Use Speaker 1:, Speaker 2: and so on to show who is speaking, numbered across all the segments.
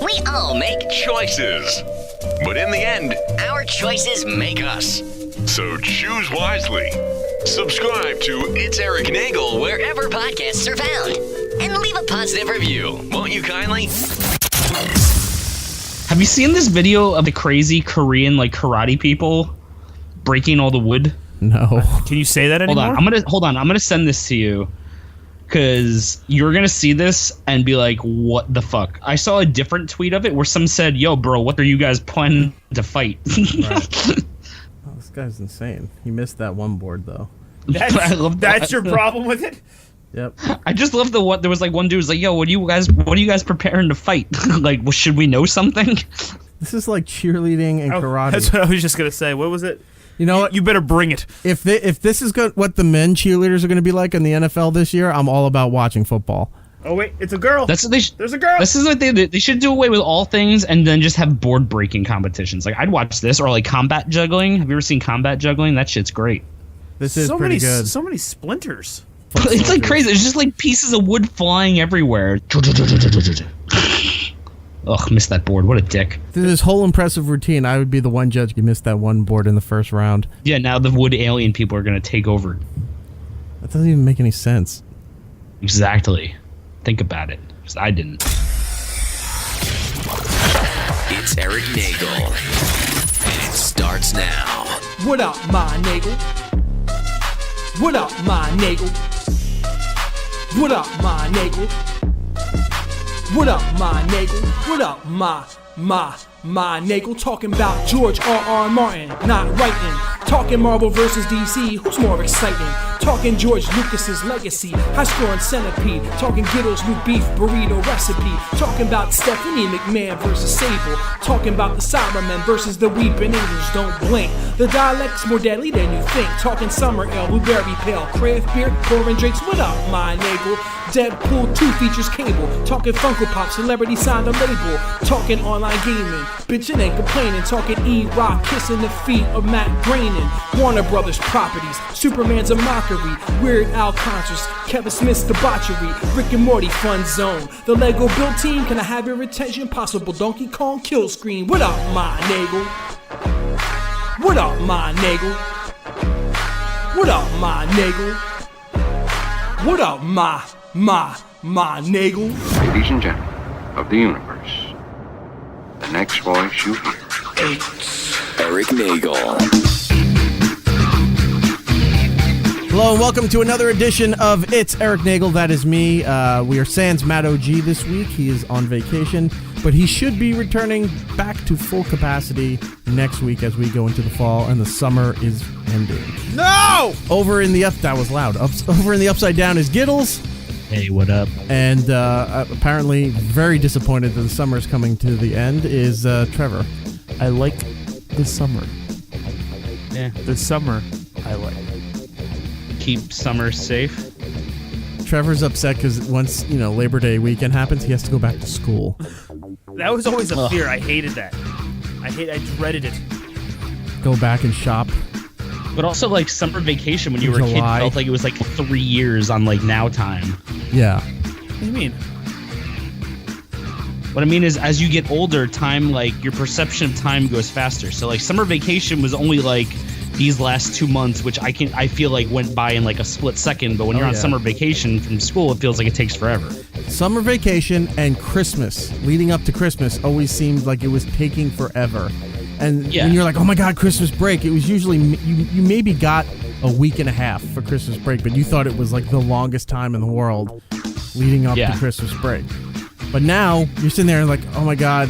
Speaker 1: We all make choices. But in the end, our choices make us. So choose wisely. Subscribe to It's Erik Nagel wherever podcasts are found. And leave a positive review, won't you kindly?
Speaker 2: Have you seen this video of the crazy Korean karate people breaking all the wood?
Speaker 3: No.
Speaker 4: Can you say that anymore?
Speaker 2: Hold on. I'm gonna send this to you because you're gonna see this and be like, "What the fuck?" I saw a different tweet of it where some said, "Yo, bro, what are you guys planning to fight?"
Speaker 3: Right. Oh, this guy's insane. He missed that one board though.
Speaker 4: That's your problem with it?
Speaker 3: Yep.
Speaker 2: I just love there was one dude was like, "Yo, what are you guys preparing to fight?" Like, well, should we know something?
Speaker 3: This is like cheerleading and karate.
Speaker 4: That's what I was just gonna say. What was it?
Speaker 3: You know what?
Speaker 4: You better bring it.
Speaker 3: If this is what the men cheerleaders are going to be like in the NFL this year, I'm all about watching football.
Speaker 4: Oh wait, it's a girl.
Speaker 2: There's
Speaker 4: a girl.
Speaker 2: This is what they should do away with all things and then just have board breaking competitions. Like, I'd watch this, or like combat juggling. Have you ever seen combat juggling? That shit's great.
Speaker 3: This is pretty good.
Speaker 4: So many splinters.
Speaker 2: It's like crazy. It's just like pieces of wood flying everywhere. Ugh, missed that board. What a dick.
Speaker 3: Through this whole impressive routine, I would be the one judge who missed that one board in the first round.
Speaker 2: Yeah, now the wood alien people are going to take over.
Speaker 3: That doesn't even make any sense.
Speaker 2: Exactly. Think about it. Because I didn't.
Speaker 1: It's Erik Nagel. And it starts now.
Speaker 5: What up, my Nagel? What up, my Nagel? What up, my Nagel? What up, my Nagel? What up, my Nagel? Talking about George R.R. Martin, not writing. Talking Marvel versus DC, who's more exciting? Talking George Lucas's legacy, high-scoring centipede. Talking Gittles' new beef burrito recipe. Talking about Stephanie McMahon versus Sable. Talking about the Cybermen versus the Weeping Angels. Don't blink, the dialect's more deadly than you think. Talking Summer Ale, Blueberry Pale, Craft Beer, Pouring Drinks. What up, my Nagel? Deadpool 2 features Cable. Talking Funko Pop, celebrity signed a label. Talking online gaming, bitching and complaining. Talking E-Rock, kissing the feet of Matt Groening. Warner Brothers properties, Superman's a mockery. Weird Al conscious, Kevin Smith's debauchery. Rick and Morty fun zone. The Lego build team, can I have your attention? Possible Donkey Kong kill screen. What up, my Nagel? What up, my Nagel? What up, my Nagel? What up, my Nagel?
Speaker 6: Ladies and gentlemen of the universe, the next voice you hear.
Speaker 1: It's Erik Nagel.
Speaker 3: Hello and welcome to another edition of It's Erik Nagel. That is me. We are sans Matt OG this week. He is on vacation, but he should be returning back to full capacity next week as we go into the fall and the summer is ending.
Speaker 4: No!
Speaker 3: Over in the upside down is Gittles.
Speaker 2: Hey, what up?
Speaker 3: And apparently very disappointed that the summer is coming to the end is Trevor.
Speaker 4: I like the summer.
Speaker 2: Yeah.
Speaker 4: The summer I like.
Speaker 2: Keep summer safe.
Speaker 3: Trevor's upset because once, Labor Day weekend happens, he has to go back to school.
Speaker 4: That was always a fear. I hated that. I dreaded it.
Speaker 3: Go back and shop.
Speaker 2: But also, summer vacation when you were a kid
Speaker 3: July.
Speaker 2: felt like it was 3 years on now time.
Speaker 3: Yeah.
Speaker 4: What do you mean?
Speaker 2: What I mean is, as you get older, time, your perception of time goes faster. So, summer vacation was only, these last 2 months, which I feel went by in, a split second. But when you're on summer vacation from school, it feels like it takes forever.
Speaker 3: Summer vacation and Christmas, leading up to Christmas, always seemed like it was taking forever. And when you're like, oh, my God, Christmas break, it was usually, you maybe got a week and a half for Christmas break, but you thought it was, the longest time in the world leading up to Christmas break. But now you're sitting there and oh my God,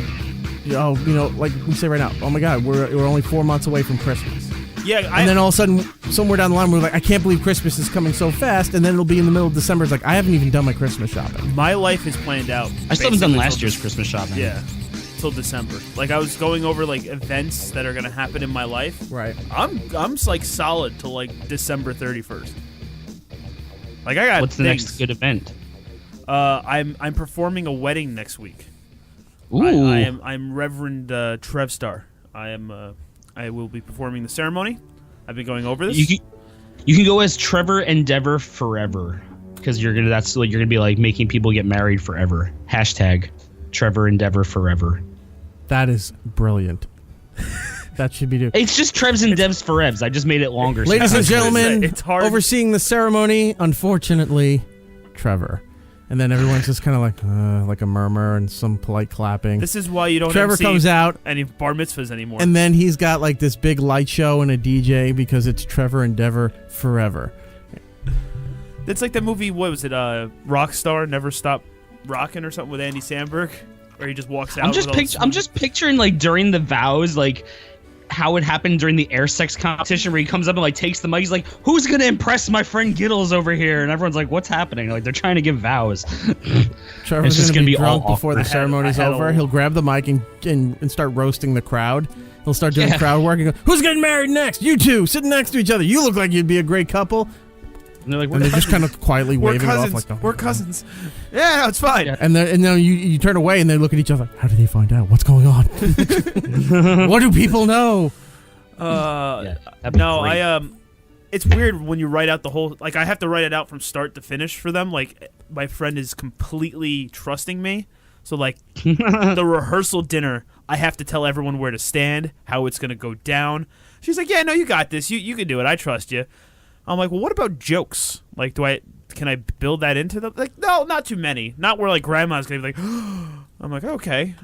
Speaker 3: like we say right now, oh my God, we're only 4 months away from Christmas.
Speaker 4: Yeah,
Speaker 3: and then all of a sudden, somewhere down the line, we're like, I can't believe Christmas is coming so fast, and then it'll be in the middle of December. It's I haven't even done my Christmas shopping.
Speaker 4: My life is planned out.
Speaker 2: I still haven't done last year's Christmas shopping.
Speaker 4: Yeah, till December. I was going over events that are gonna happen in my life.
Speaker 3: Right.
Speaker 4: I'm solid till December 31st. I got.
Speaker 2: What's the next good event?
Speaker 4: I'm performing a wedding next week.
Speaker 2: Ooh.
Speaker 4: I'm Reverend Trevstar. I will be performing the ceremony. I've been going over this.
Speaker 2: You can go as Trevor Endeavor forever, because you're gonna be like making people get married forever. Hashtag Trevor Endeavor Forever.
Speaker 3: That is brilliant. That should be.
Speaker 2: It's just Trevs and Devs Forevs. I just made it longer.
Speaker 3: Ladies and gentlemen,
Speaker 4: it's hard.
Speaker 3: Overseeing the ceremony, unfortunately, Trevor. And then everyone's just kind of like a murmur and some polite clapping.
Speaker 4: This is why you don't
Speaker 3: Trevor comes out
Speaker 4: any bar mitzvahs anymore.
Speaker 3: And then he's got like this big light show and a DJ because it's Trevor Endeavor Forever.
Speaker 4: It's like the movie, what was it, Rockstar, Never Stop Rockin' or something with Andy Samberg, where he just walks out.
Speaker 2: I'm just picturing like during the vows, like how it happened during the air sex competition where he comes up and like takes the mic. He's like, "Who's gonna impress my friend Giddles over here?" And everyone's like, "What's happening?" Like they're trying to give vows.
Speaker 3: Trevor's just gonna be drunk before the ceremony's over. He'll grab the mic and start roasting the crowd. He'll start doing crowd work and go, "Who's getting married next? You two sitting next to each other. You look like you'd be a great couple."
Speaker 2: And they're like,
Speaker 3: and they're just kind of quietly waving it off like,
Speaker 4: "We're cousins." Yeah, no, it's fine.
Speaker 3: Yeah. And then you turn away and they look at each other. How did they find out? What's going on? What do people know?
Speaker 4: It's weird when you write out the whole, like I have to write it out from start to finish for them. Like my friend is completely trusting me. So like the rehearsal dinner, I have to tell everyone where to stand, how it's going to go down. She's like, "Yeah, no, you got this. You can do it. I trust you." I'm like, "Well, what about jokes? Like, can I build that into them?" Like, no, not too many. Not where like grandma's going to be like, I'm like, "Okay."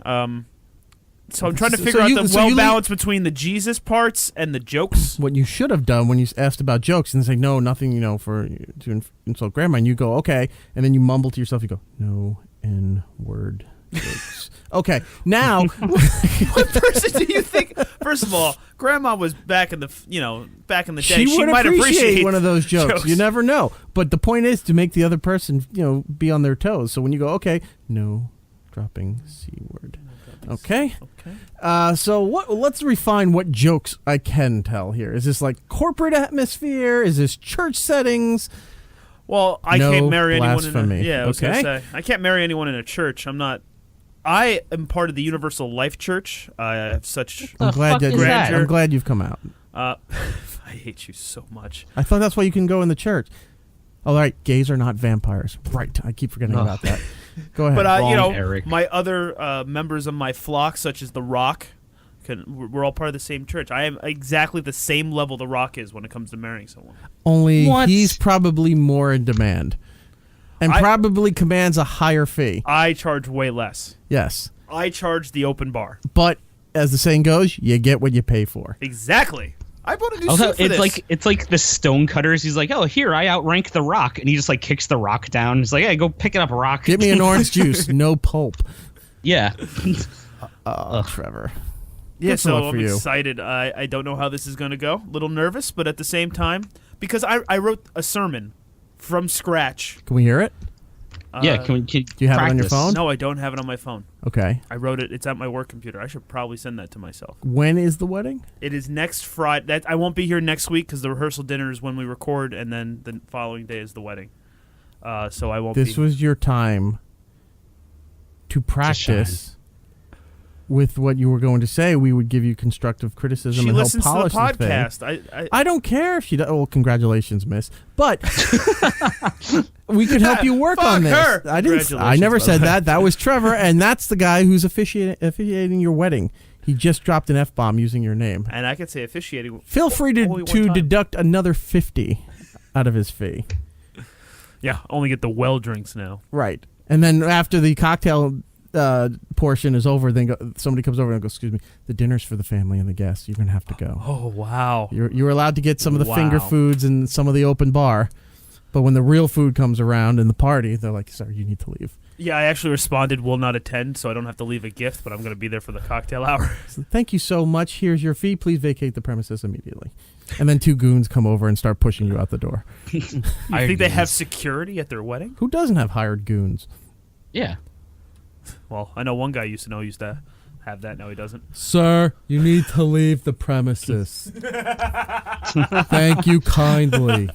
Speaker 4: So I'm trying to figure out the balance between the Jesus parts and the jokes.
Speaker 3: What you should have done when you asked about jokes and say, "No, nothing, to insult grandma," and you go, "Okay," and then you mumble to yourself, you go, "No N-word jokes." Okay, now
Speaker 4: what person do you think? First of all, grandma was back in the day. She might appreciate
Speaker 3: one of those jokes. You never know. But the point is to make the other person, be on their toes. So when you go, "Okay, no dropping C-word." Okay. So let's refine what jokes I can tell here. Is this like corporate atmosphere? Is this church settings?
Speaker 4: Well, I can't marry anyone in
Speaker 3: a...
Speaker 4: I was gonna say I can't marry anyone in a church. I am part of the Universal Life Church. I have such
Speaker 3: I'm glad you've come out.
Speaker 4: I hate you so much.
Speaker 3: I thought that's why you can go in the church. All right, gays are not vampires. Right. I keep forgetting about that. Go ahead.
Speaker 4: But
Speaker 2: Eric.
Speaker 4: My other members of my flock, such as The Rock, we're all part of the same church. I am exactly the same level The Rock is when it comes to marrying someone.
Speaker 3: Only he's probably more in demand. And probably commands a higher fee.
Speaker 4: I charge way less.
Speaker 3: Yes.
Speaker 4: I charge the open bar.
Speaker 3: But as the saying goes, you get what you pay for.
Speaker 4: Exactly. I bought a new suit for this.
Speaker 2: It's like the Stonecutters. He's like, "Oh, here, I outrank The Rock," and he just like kicks The Rock down. He's like, "Hey, go pick it up, Rock.
Speaker 3: Get me an orange juice, no pulp."
Speaker 2: Yeah.
Speaker 3: Trevor.
Speaker 4: Yeah, so I'm excited. I don't know how this is going to go. A little nervous, but at the same time, because I wrote a sermon from scratch.
Speaker 3: Can we hear it?
Speaker 2: Yeah, do
Speaker 3: you have it on your phone?
Speaker 4: No, I don't have it on my phone.
Speaker 3: Okay.
Speaker 4: I wrote it. It's at my work computer. I should probably send that to myself.
Speaker 3: When is the wedding?
Speaker 4: It is next Friday. I won't be here next week because the rehearsal dinner is when we record, and then the following day is the wedding. So I won't be.
Speaker 3: This was your time to practice with what you were going to say. We would give you constructive criticism and help polish
Speaker 4: the podcast.
Speaker 3: I don't care if she does. Well, congratulations, miss. But we could help you work on this.
Speaker 4: Her.
Speaker 3: I never said that. That was Trevor, and that's the guy who's officiating your wedding. He just dropped an F-bomb using your name.
Speaker 4: And I could say officiating.
Speaker 3: Feel free to deduct another $50 out of his fee.
Speaker 4: Yeah, only get the well drinks now.
Speaker 3: Right. And then after the cocktail portion is over, then somebody comes over and goes, "Excuse me, the dinner's for the family and the guests. You're going to have to go."
Speaker 4: Oh, wow.
Speaker 3: You're allowed to get some of the finger foods and some of the open bar. But when the real food comes around in the party, they're like, "Sorry, you need to leave."
Speaker 4: Yeah, I actually responded, "Will not attend," so I don't have to leave a gift, but I'm going to be there for the cocktail hour.
Speaker 3: So, "Thank you so much. Here's your fee. Please vacate the premises immediately." And then two goons come over and start pushing you out the door.
Speaker 4: You think they have security at their wedding?
Speaker 3: Who doesn't have hired goons?
Speaker 2: Yeah.
Speaker 4: Well, I know one guy used to have that. Now he doesn't.
Speaker 3: "Sir, you need to leave the premises." "Thank you kindly."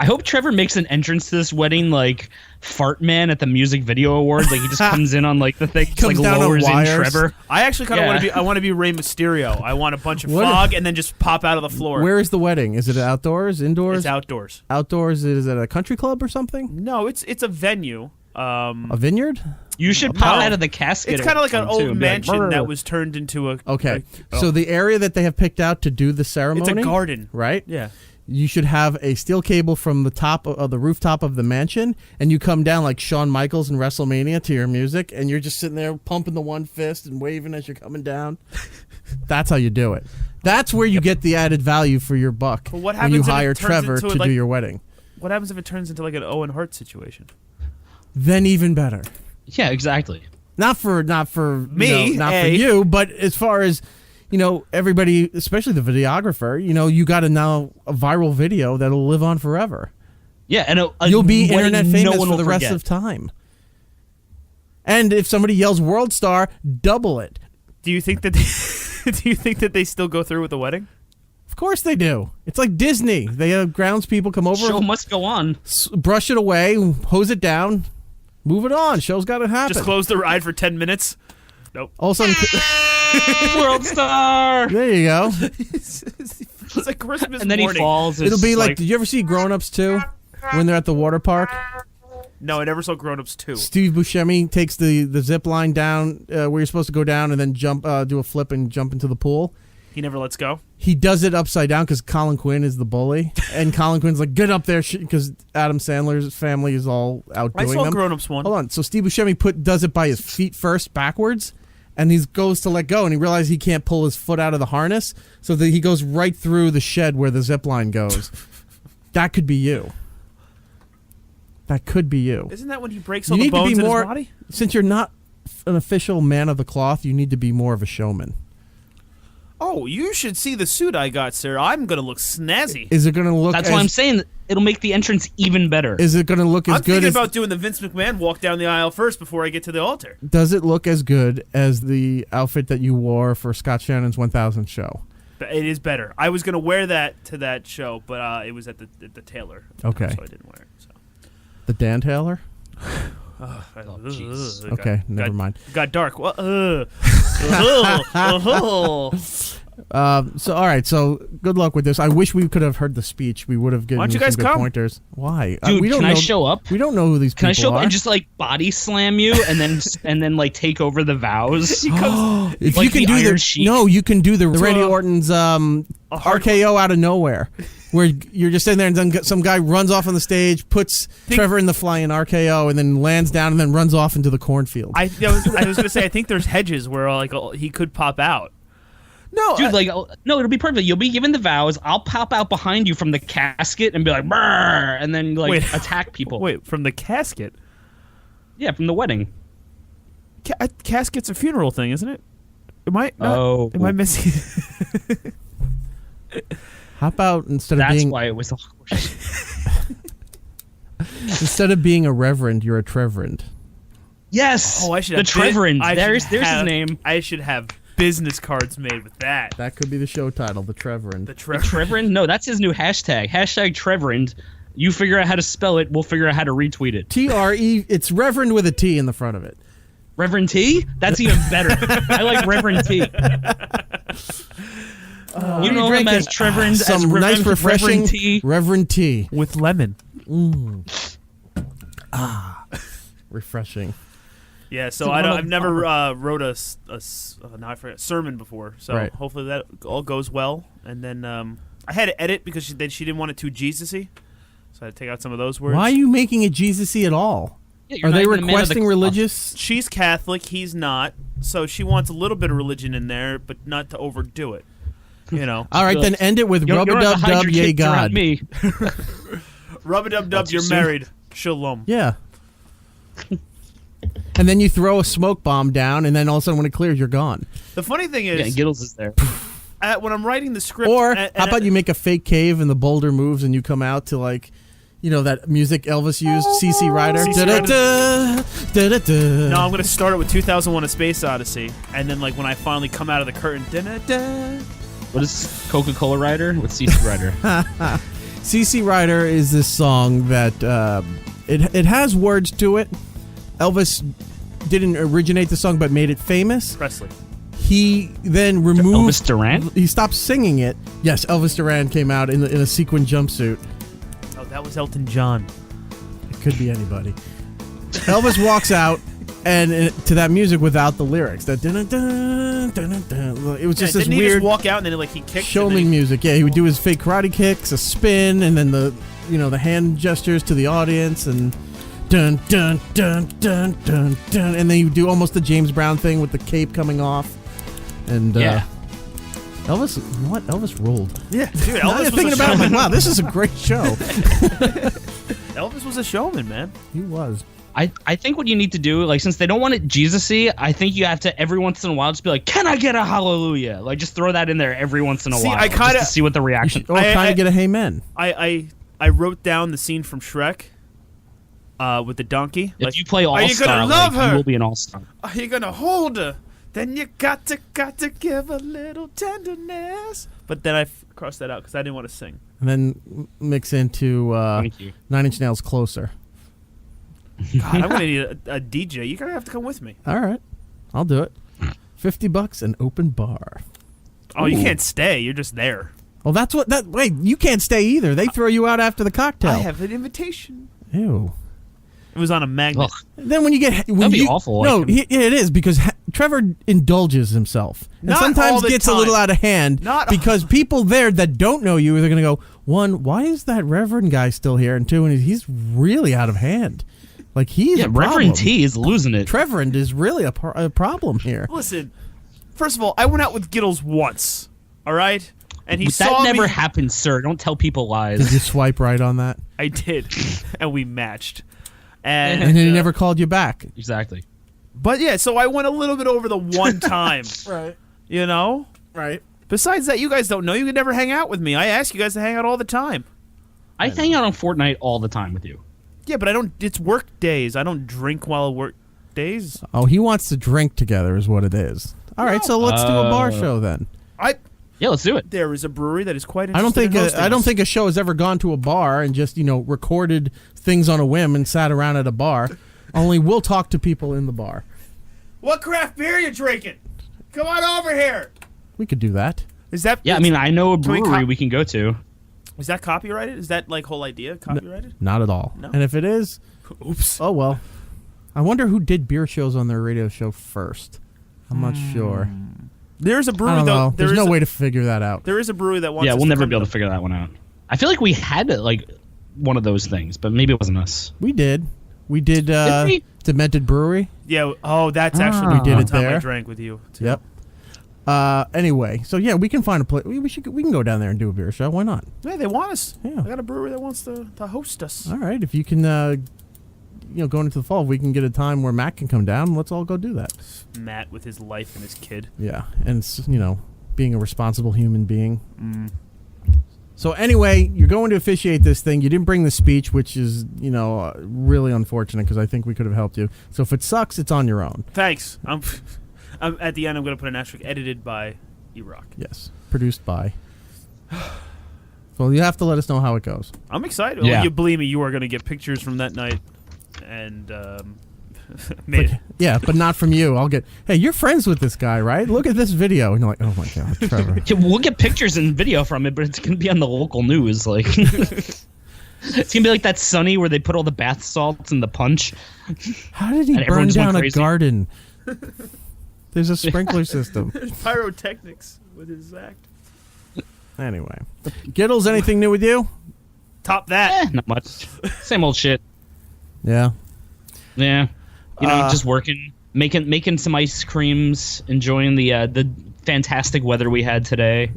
Speaker 2: I hope Trevor makes an entrance to this wedding like Fart Man at the music video awards. Like he just comes in on like the thing,
Speaker 3: Comes
Speaker 2: like
Speaker 3: down on
Speaker 2: lowers in
Speaker 3: wires.
Speaker 2: Trevor.
Speaker 4: I actually kind of want to be. I want to be Rey Mysterio. I want a bunch of fog and then just pop out of the floor.
Speaker 3: Where is the wedding? Is it outdoors, indoors?
Speaker 4: It's outdoors.
Speaker 3: Outdoors. Is it a country club or something?
Speaker 4: No, it's a venue.
Speaker 3: A vineyard?
Speaker 2: You should pop out of the casket.
Speaker 4: It's kind of like an old
Speaker 2: too,
Speaker 4: mansion
Speaker 2: like,
Speaker 4: that was turned into a.
Speaker 3: Okay, so the area that they have picked out to do the ceremony,
Speaker 4: It's a garden,
Speaker 3: right?
Speaker 4: Yeah.
Speaker 3: You should have a steel cable from the top of the rooftop of the mansion, and you come down like Shawn Michaels in WrestleMania to your music, and you're just sitting there pumping the one fist and waving as you're coming down. That's how you do it. That's where you get the added value for your buck
Speaker 4: But what
Speaker 3: when you
Speaker 4: happens if it
Speaker 3: hire
Speaker 4: turns
Speaker 3: Trevor
Speaker 4: into
Speaker 3: to
Speaker 4: like-
Speaker 3: do your wedding.
Speaker 4: What happens if it turns into like an Owen Hart situation?
Speaker 3: Then even better.
Speaker 2: Yeah, exactly.
Speaker 3: Not for
Speaker 4: Me,
Speaker 3: not
Speaker 4: A.
Speaker 3: for you, but as far as everybody, especially the videographer, you got now a viral video that'll live on forever.
Speaker 2: Yeah, and
Speaker 3: You'll be internet famous
Speaker 2: no one
Speaker 3: for
Speaker 2: will
Speaker 3: the rest
Speaker 2: forget.
Speaker 3: of time. And if somebody yells "World Star," double it.
Speaker 4: Do you think that? They still go through with the wedding?
Speaker 3: Of course they do. It's like Disney. They have groundspeople come over,
Speaker 2: Show must go on.
Speaker 3: brush it away, hose it down, move it on. Show's got to happen.
Speaker 4: Just close the ride for 10 minutes. Nope.
Speaker 3: All of a sudden,
Speaker 2: World Star.
Speaker 3: there you go.
Speaker 4: It's like Christmas
Speaker 2: And then
Speaker 4: morning.
Speaker 2: he falls.
Speaker 3: It'll be like, did you ever see Grown Ups 2 when they're at the water park?
Speaker 4: No, I never saw Grown Ups 2.
Speaker 3: Steve Buscemi takes the zip line down where you're supposed to go down and then jump, do a flip and jump into the pool.
Speaker 4: He never lets go.
Speaker 3: He does it upside down because Colin Quinn is the bully, and Colin Quinn's like, "Get up there," because Adam Sandler's family is all outdoing
Speaker 4: I saw
Speaker 3: them.
Speaker 4: Grown Ups 1.
Speaker 3: Hold on. So Steve Buscemi does it by his feet first, backwards, and he goes to let go, and he realizes he can't pull his foot out of the harness, so that he goes right through the shed where the zip line goes. That could be you. That could be you.
Speaker 4: Isn't that when he breaks
Speaker 3: You
Speaker 4: all the
Speaker 3: need to
Speaker 4: bones
Speaker 3: be
Speaker 4: in
Speaker 3: more.
Speaker 4: his body?
Speaker 3: Since you're not an official man of the cloth, you need to be more of a showman.
Speaker 4: Oh, you should see the suit I got, sir. I'm gonna look snazzy.
Speaker 3: Is it going to look?
Speaker 2: That's why I'm saying it'll make the entrance even better.
Speaker 3: Is it going to look as
Speaker 4: I'm
Speaker 3: good
Speaker 4: thinking
Speaker 3: as?
Speaker 4: about doing the Vince McMahon walk down the aisle first before I get to the altar.
Speaker 3: Does it look as good as the outfit that you wore for Scott Shannon's 1000 show?
Speaker 4: But it is better. I was gonna wear that to that show, but it was at the tailor.
Speaker 3: Okay.
Speaker 4: So I didn't wear it. So.
Speaker 3: The Dan Taylor?
Speaker 2: jeez.
Speaker 3: Okay, never mind.
Speaker 4: Got dark. Well,
Speaker 3: So all right, so good luck with this. I wish we could have heard the speech. We would have given
Speaker 4: Why don't
Speaker 3: you
Speaker 4: you guys
Speaker 3: some good
Speaker 4: come?
Speaker 3: pointers. Why?
Speaker 2: Dude,
Speaker 3: we don't
Speaker 2: can
Speaker 3: know,
Speaker 2: I show up?
Speaker 3: We don't know who these people
Speaker 2: Can I show
Speaker 3: are.
Speaker 2: up and just like body slam you and then like take over the vows?
Speaker 3: If
Speaker 2: like
Speaker 3: you can
Speaker 2: the
Speaker 3: do
Speaker 2: Iron
Speaker 3: the
Speaker 2: Sheik?
Speaker 3: no, you can do the Randy
Speaker 4: a-
Speaker 3: Orton's RKO out of nowhere, where you're just sitting there and then some guy runs off on the stage, puts Trevor in the flying RKO, and then lands down and then runs off into the cornfield.
Speaker 4: I was gonna say I think there's hedges where like he could pop out.
Speaker 3: No,
Speaker 2: Dude, like, no, it'll be perfect. You'll be given the vows. I'll pop out behind you from the casket and be like, "Brr," and then like
Speaker 4: Wait.
Speaker 2: attack people.
Speaker 4: Wait, from the casket?
Speaker 2: Yeah, from the wedding.
Speaker 4: Casket's a funeral thing, isn't it? Am I? Am I missing?
Speaker 3: how about instead of
Speaker 2: That's
Speaker 3: being
Speaker 2: why it was.
Speaker 3: instead of being a reverend, you're a Treverend.
Speaker 2: Yes.
Speaker 4: Oh, I should
Speaker 2: the
Speaker 4: have
Speaker 2: Treverend. There's his name.
Speaker 4: I should have business cards made with that.
Speaker 3: That could be the show title, the Treverend.
Speaker 4: The Trevor.
Speaker 2: Treverend? No, that's his new hashtag. Hashtag Treverend. You figure out how to spell it. We'll figure out how to retweet it.
Speaker 3: TRE. It's Reverend with a T in the front of it.
Speaker 2: Reverend-T? That's even better. I like Reverend-T. You know him as Treverend, as
Speaker 3: Some nice refreshing
Speaker 2: Reverend-T.
Speaker 3: Reverend-T.
Speaker 4: With lemon.
Speaker 3: Refreshing.
Speaker 4: Yeah, so I've never wrote a sermon before, so
Speaker 3: Right.
Speaker 4: hopefully that all goes well. And then I had to edit because she didn't want it too Jesus-y, so I had to take out some of those words.
Speaker 3: Why are you making it Jesus-y at all?
Speaker 2: Yeah, you're
Speaker 3: Are
Speaker 2: not
Speaker 3: they
Speaker 2: even a man of the
Speaker 3: requesting
Speaker 2: cloth.
Speaker 3: religious?
Speaker 4: She's Catholic, he's not, so she wants a little bit of religion in there, but not to overdo it. You know.
Speaker 3: All right, then end it with
Speaker 2: You don't have to hide
Speaker 3: rub-a-dub-dub,
Speaker 2: your
Speaker 3: yay
Speaker 2: kids around
Speaker 3: God.
Speaker 2: me.
Speaker 4: Rub-a-dub-dub,
Speaker 2: Too
Speaker 4: you're
Speaker 2: soon.
Speaker 4: married. Shalom.
Speaker 3: Yeah. And then you throw a smoke bomb down, and then all of a sudden when it clears, you're gone.
Speaker 4: The funny thing
Speaker 2: Yeah,
Speaker 4: is,
Speaker 2: Giddles is there.
Speaker 4: when I'm writing the script,
Speaker 3: Or how about you make a fake cave and the boulder moves and you come out to like, that music Elvis used, CC Rider.
Speaker 4: CC
Speaker 3: Da-da-da, da-da-da.
Speaker 4: No, I'm gonna start it with 2001: A Space Odyssey, and then like when I finally come out of the curtain, da-da-da.
Speaker 2: What is Coca-Cola Rider? What's CC Rider?
Speaker 3: CC Rider is this song that it has words to it. Elvis didn't originate the song but made it famous.
Speaker 4: Presley.
Speaker 3: He then removed...
Speaker 2: Elvis Duran?
Speaker 3: He stopped singing it. Yes, Elvis Duran came out in a sequin jumpsuit.
Speaker 4: Oh, that was Elton John.
Speaker 3: It could be anybody. Elvis walks out and to that music without the lyrics. That dun dun dun dun. It was just this
Speaker 4: didn't he
Speaker 3: weird
Speaker 4: just walk out and then like he kicked
Speaker 3: showman music. Yeah, he would do his fake karate kicks, a spin, and then the hand gestures to the audience and dun dun dun dun dun dun, and then he would do almost the James Brown thing with the cape coming off. And Elvis, what? Elvis ruled.
Speaker 4: Yeah, dude. Elvis was
Speaker 3: thinking about it, like, wow, this is a great show.
Speaker 4: Elvis was a showman, man.
Speaker 3: He was.
Speaker 2: I think what you need to do, like, since they don't want it Jesus-y, I think you have to every once in a while just be like, can I get a hallelujah? Like, just throw that in there every once in a while.
Speaker 4: I kind of
Speaker 2: to see what the reaction.
Speaker 3: Or kind of get a hey men.
Speaker 4: I wrote down the scene from Shrek with the donkey.
Speaker 2: If you play All-Star,
Speaker 4: are you gonna love her?
Speaker 2: You will be an All-Star.
Speaker 4: Are you gonna hold her? Then you got to give a little tenderness. But then I crossed that out because I didn't want to sing.
Speaker 3: And then mix into 9 Inch Nails Closer.
Speaker 4: God, I'm gonna need a DJ. You're gonna have to come with me.
Speaker 3: All right, I'll do it. $50 an open bar.
Speaker 4: Oh, you can't stay. You're just there.
Speaker 3: Well, that's what that. Wait, you can't stay either. They throw you out after the cocktail.
Speaker 4: I have an invitation.
Speaker 3: Ew.
Speaker 4: It was on a magnet.
Speaker 2: Ugh.
Speaker 3: Then when you get
Speaker 2: That'd be awful.
Speaker 3: No, it is because Trevor indulges himself and
Speaker 4: Not
Speaker 3: sometimes
Speaker 4: all the
Speaker 3: gets
Speaker 4: time.
Speaker 3: a little out of hand because people there that don't know you, they're going to go, one, why is that Reverend guy still here? And two, and he's really out of hand. Like he's a problem.
Speaker 2: Reverend-T is losing it.
Speaker 3: Trevor is really a problem here.
Speaker 4: Listen, first of all, I went out with Giddles once. All right, and he saw
Speaker 2: that
Speaker 4: me.
Speaker 2: never happened, sir. Don't tell people lies.
Speaker 3: Did you swipe right on that?
Speaker 4: I did, and we matched. And
Speaker 3: then he never called you back.
Speaker 2: Exactly.
Speaker 4: But yeah, so I went a little bit over the one time.
Speaker 3: Right.
Speaker 4: You know?
Speaker 3: Right.
Speaker 4: Besides that, you guys don't know. You can never hang out with me. I ask you guys to hang out all the time.
Speaker 2: I hang out on Fortnite all the time with you.
Speaker 4: Yeah, but I don't. It's work days. I don't drink while work days.
Speaker 3: Oh, he wants to drink together is what it is. All right, so let's do a bar show then.
Speaker 2: Yeah, let's do it.
Speaker 4: There is a brewery that is quite
Speaker 3: I don't
Speaker 4: interested
Speaker 3: think
Speaker 4: in hosting
Speaker 3: I don't
Speaker 4: us.
Speaker 3: think a show has ever gone to a bar and just recorded things on a whim and sat around at a bar. Only we'll talk to people in the bar.
Speaker 4: What craft beer are you drinking? Come on over here.
Speaker 3: We could do that.
Speaker 4: Is that?
Speaker 2: Yeah, I mean, I know a
Speaker 4: Can we
Speaker 2: brewery we can go to.
Speaker 4: Is that copyrighted? Is that like whole idea copyrighted?
Speaker 3: Not at all.
Speaker 4: No?
Speaker 3: And if it is,
Speaker 4: Oops.
Speaker 3: oh well. I wonder who did beer shows on their radio show first. I'm not sure.
Speaker 4: There's a
Speaker 3: I
Speaker 4: brewery
Speaker 3: don't
Speaker 4: though.
Speaker 3: know. There's no way to figure that out.
Speaker 4: There is a brewery that wants.
Speaker 2: Yeah,
Speaker 4: us
Speaker 2: we'll never
Speaker 4: come
Speaker 2: be able to figure that one out. I feel like we had like one of those things, but maybe it wasn't us.
Speaker 3: We did. We did
Speaker 2: Did we?
Speaker 3: Demented Brewery.
Speaker 4: Yeah. Oh, that's actually
Speaker 3: We did
Speaker 4: the
Speaker 3: it
Speaker 4: time I
Speaker 3: there.
Speaker 4: drank with you. Too.
Speaker 3: Yep. Anyway, so yeah, we can find a place. We can go down there and do a beer show. Why not?
Speaker 4: Yeah, they want us.
Speaker 3: Yeah.
Speaker 4: I got a brewery that wants to host us.
Speaker 3: All right. If you can, going into the fall, if we can get a time where Matt can come down, let's all go do that.
Speaker 4: Matt with his life and his kid.
Speaker 3: Yeah, and it's, being a responsible human being. So anyway, you're going to officiate this thing. You didn't bring the speech, which is, really unfortunate because I think we could have helped you. So if it sucks, it's on your own.
Speaker 4: Thanks. I'm at the end. I'm going to put an asterisk. Edited by E-Rock.
Speaker 3: Yes. Produced by. Well, you have to let us know how it goes.
Speaker 4: I'm excited.
Speaker 2: Yeah.
Speaker 4: Well, you believe me, you are going to get pictures from that night, and made it.
Speaker 3: Yeah, but not from you. I'll get, hey, you're friends with this guy, right? Look at this video. And you're like, oh my God, Trevor.
Speaker 2: Yeah, we'll get pictures and video from it, but it's gonna be on the local news. Like, it's gonna be like that Sunny where they put all the bath salts in the punch.
Speaker 3: How did he
Speaker 2: And
Speaker 3: burn
Speaker 2: everyone's going
Speaker 3: down a
Speaker 2: crazy.
Speaker 3: garden? There's a sprinkler system.
Speaker 4: Pyrotechnics with his act.
Speaker 3: Anyway. Giddles, anything new with you?
Speaker 4: Top that.
Speaker 2: Not much. Same old shit.
Speaker 3: Yeah.
Speaker 2: Yeah. Just working, making some ice creams, enjoying the fantastic weather we had today.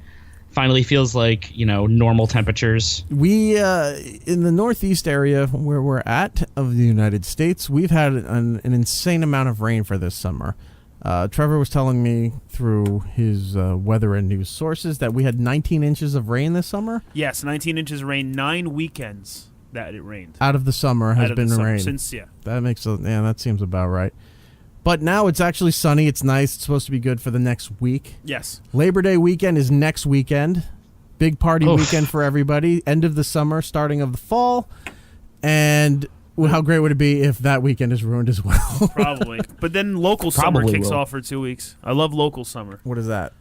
Speaker 2: Finally feels like, normal temperatures.
Speaker 3: We, in the northeast area where we're at of the United States, we've had an insane amount of rain for this summer. Trevor was telling me through his weather and news sources that we had 19 inches of rain this summer.
Speaker 4: Yes, 19 inches of rain, 9 weekends that it rained.
Speaker 3: Out of the summer has been rain.
Speaker 4: Since, yeah.
Speaker 3: That seems about right. But now it's actually sunny. It's nice. It's supposed to be good for the next week.
Speaker 4: Yes.
Speaker 3: Labor Day weekend is next weekend. Big party weekend for everybody. End of the summer, starting of the fall. And how great would it be if that weekend is ruined as well?
Speaker 4: Probably. But then local summer kicks off for 2 weeks. I love local summer.
Speaker 3: What is that?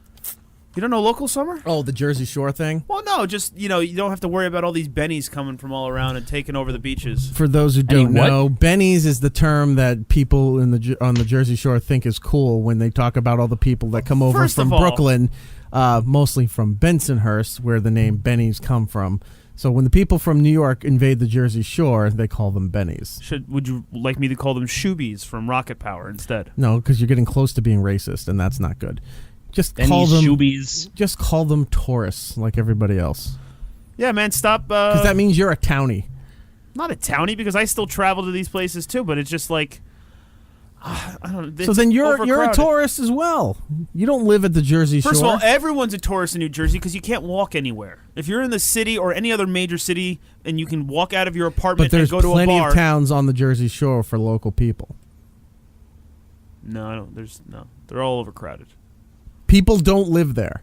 Speaker 4: You don't know local summer?
Speaker 3: Oh, the Jersey Shore thing?
Speaker 4: Well, no, just, you don't have to worry about all these bennies coming from all around and taking over the beaches.
Speaker 3: For those who don't know, bennies is the term that people on the Jersey Shore think is cool when they talk about all the people that come over from Brooklyn, mostly from Bensonhurst, where the name bennies come from. So when the people from New York invade the Jersey Shore, they call them bennies.
Speaker 4: Would you like me to call them shoobies from Rocket Power instead?
Speaker 3: No, because you're getting close to being racist, and that's not good. Just
Speaker 2: bennies,
Speaker 3: call them
Speaker 2: shoobies.
Speaker 3: Just call them tourists like everybody else.
Speaker 4: Yeah, man, stop.
Speaker 3: Because that means you're a townie.
Speaker 4: Not a townie, because I still travel to these places too. But it's just like, I don't know.
Speaker 3: So then you're a tourist as well. You don't live at the Jersey Shore.
Speaker 4: First of all, everyone's a tourist in New Jersey because you can't walk anywhere. If you're in the city or any other major city and you can walk out of your apartment and go to a bar.
Speaker 3: But there's plenty of towns on the Jersey Shore for local people.
Speaker 4: No, I don't. They're all overcrowded.
Speaker 3: People don't live there.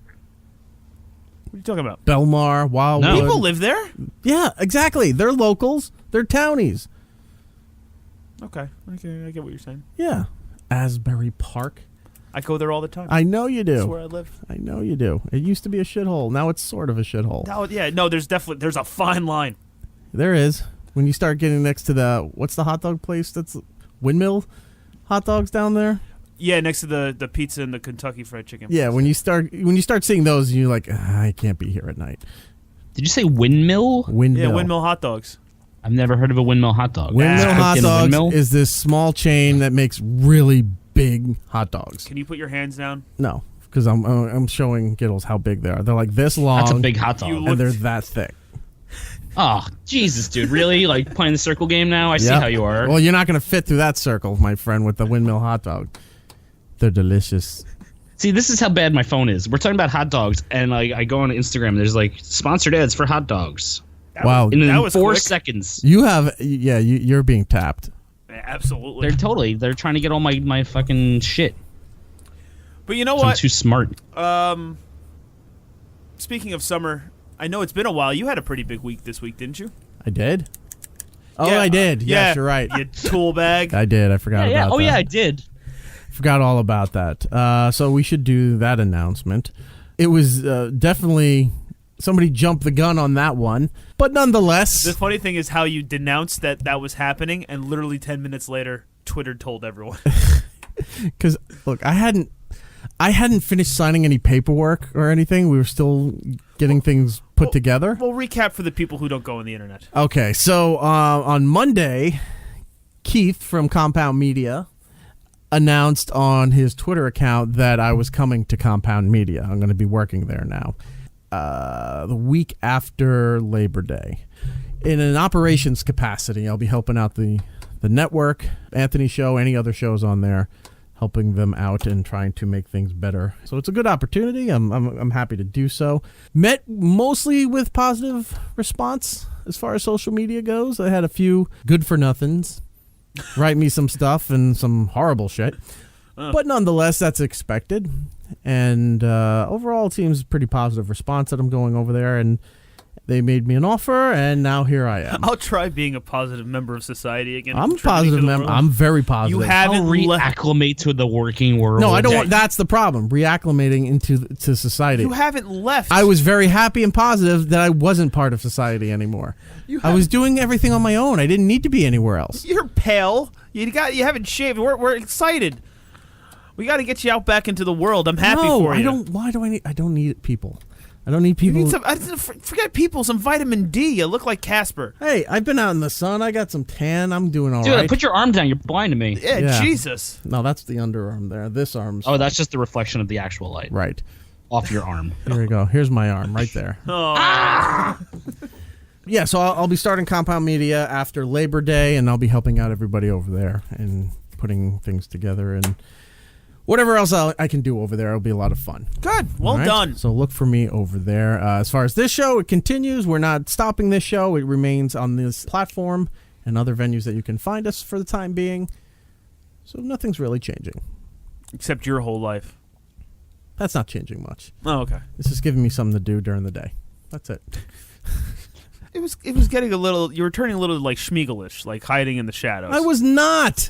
Speaker 4: What are you talking about?
Speaker 3: Belmar, Wildwood.
Speaker 4: No. People live there?
Speaker 3: Yeah, exactly. They're locals. They're townies.
Speaker 4: Okay, I get what you're saying.
Speaker 3: Yeah. Asbury Park.
Speaker 4: I go there all the time.
Speaker 3: I know you do.
Speaker 4: That's where I live.
Speaker 3: I know you do. It used to be a shithole. Now it's sort of a shithole.
Speaker 4: There's a fine line.
Speaker 3: There is. When you start getting next to what's the hot dog place that's Windmill hot dogs down there?
Speaker 4: Yeah, next to the pizza and the Kentucky Fried Chicken.
Speaker 3: Yeah, when you start seeing those, you're like, I can't be here at night.
Speaker 2: Did you say windmill?
Speaker 3: Windmill.
Speaker 4: Yeah, Windmill hot dogs.
Speaker 2: I've never heard of a windmill hot dog.
Speaker 3: Windmill hot dogs is this small chain that makes really big hot dogs.
Speaker 4: Can you put your hands down?
Speaker 3: No, because I'm showing Giddles how big they are. They're like this long.
Speaker 2: That's a big hot dog.
Speaker 3: And they're that thick.
Speaker 2: Oh, Jesus, dude. Really? Like playing the circle game now? I see how you are.
Speaker 3: Well, you're not going to fit through that circle, my friend, with the windmill hot dog. They're delicious.
Speaker 2: See, this is how bad my phone is. We're talking about hot dogs, and I go on Instagram, and there's like sponsored ads for hot dogs.
Speaker 3: Wow.
Speaker 2: In 4 seconds.
Speaker 3: You have, you're being tapped.
Speaker 4: Yeah, absolutely.
Speaker 2: They're trying to get all my fucking shit.
Speaker 4: But you know what?
Speaker 2: I'm too smart.
Speaker 4: Speaking of summer, I know it's been a while. You had a pretty big week this week, didn't you?
Speaker 3: I did? Oh,
Speaker 4: yeah,
Speaker 3: I did. Yes, you're right.
Speaker 4: You tool bag.
Speaker 3: I did. I forgot about that.
Speaker 2: Oh, yeah, I did.
Speaker 3: Forgot all about that. So we should do that announcement. It was definitely... Somebody jumped the gun on that one. But nonetheless...
Speaker 4: The funny thing is how you denounced that was happening, and literally 10 minutes later, Twitter told everyone.
Speaker 3: Because, look, I hadn't finished signing any paperwork or anything. We were still getting things put together.
Speaker 4: We'll recap for the people who don't go on the internet.
Speaker 3: Okay, so on Monday, Keith from Compound Media announced on his Twitter account that I was coming to Compound Media. I'm going to be working there now. The week after Labor Day. In an operations capacity, I'll be helping out the network, Anthony's show, any other shows on there, helping them out and trying to make things better. So it's a good opportunity. I'm happy to do so. Met mostly with positive response as far as social media goes. I had a few good for nothings write me some stuff and some horrible shit. But nonetheless, that's expected. And overall, it seems pretty positive response that I'm going over there. And they made me an offer, and now here I am.
Speaker 4: I'll try being a positive member of society again.
Speaker 3: I'm a positive member. I'm very positive.
Speaker 4: You haven't
Speaker 2: reacclimate to the working world.
Speaker 3: No, I don't want. That's the problem. Reacclimating into society.
Speaker 4: You haven't left.
Speaker 3: I was very happy and positive that I wasn't part of society anymore. I was doing everything on my own. I didn't need to be anywhere else.
Speaker 4: You're pale. You haven't shaved. We're excited. We got to get you out back into the world. I'm happy for you.
Speaker 3: Why do I need? I don't need people. I don't need people.
Speaker 4: You need forget people. Some vitamin D. You look like Casper.
Speaker 3: Hey, I've been out in the sun. I got some tan. I'm doing all right.
Speaker 2: Dude, put your arm down. You're blind to me.
Speaker 4: Yeah, Jesus.
Speaker 3: No, that's the underarm there. This arm's...
Speaker 2: Oh, that's just the reflection of the actual light.
Speaker 3: Right.
Speaker 2: Off your arm.
Speaker 3: Here we go. Here's my arm right there. Yeah, so I'll be starting Compound Media after Labor Day, and I'll be helping out everybody over there and putting things together and... whatever else I can do over there, it'll be a lot of fun.
Speaker 4: Good. Well done.
Speaker 3: So look for me over there. As far as this show, it continues. We're not stopping this show. It remains on this platform and other venues that you can find us for the time being. So nothing's really changing.
Speaker 4: Except your whole life.
Speaker 3: That's not changing much.
Speaker 4: Oh, okay.
Speaker 3: It's just giving me something to do during the day. That's it.
Speaker 4: It was getting a little. You were turning a little like Schmiegelish, like hiding in the shadows.
Speaker 3: I was not.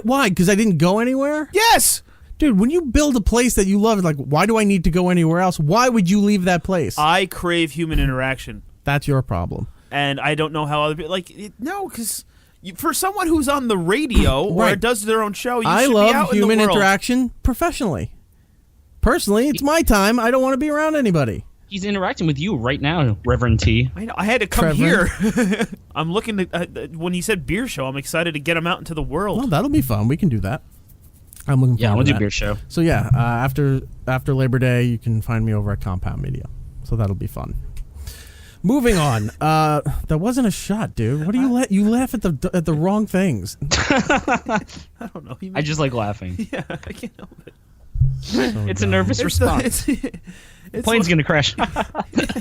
Speaker 3: Why? Because I didn't go anywhere?
Speaker 4: Yes!
Speaker 3: Dude, when you build a place that you love, it's like, why do I need to go anywhere else? Why would you leave that place?
Speaker 4: I crave human interaction.
Speaker 3: That's your problem.
Speaker 4: And I don't know how other people... no, because for someone who's on the radio
Speaker 3: Right.
Speaker 4: or does their own show, you
Speaker 3: I
Speaker 4: should be
Speaker 3: love
Speaker 4: out
Speaker 3: human
Speaker 4: in the world.
Speaker 3: interaction professionally. Personally, it's my time. I don't want to be around anybody.
Speaker 2: He's interacting with you right now, Reverend-T.
Speaker 4: I know. I had to come
Speaker 3: Trevor.
Speaker 4: here. I'm looking to... when he said beer show, I'm excited to get him out into the world.
Speaker 3: Well, that'll be fun. We can do that. I'm looking forward
Speaker 2: Yeah, I want
Speaker 3: to
Speaker 2: to do
Speaker 3: that.
Speaker 2: beer show.
Speaker 3: So yeah, after Labor Day, you can find me over at Compound Media. So that'll be fun. Moving on. That wasn't a shot, dude. What do you laugh at the wrong things?
Speaker 4: I don't know.
Speaker 2: I just like laughing.
Speaker 4: Yeah, I can't help it.
Speaker 2: It's a nervous response. Plane's going to crash.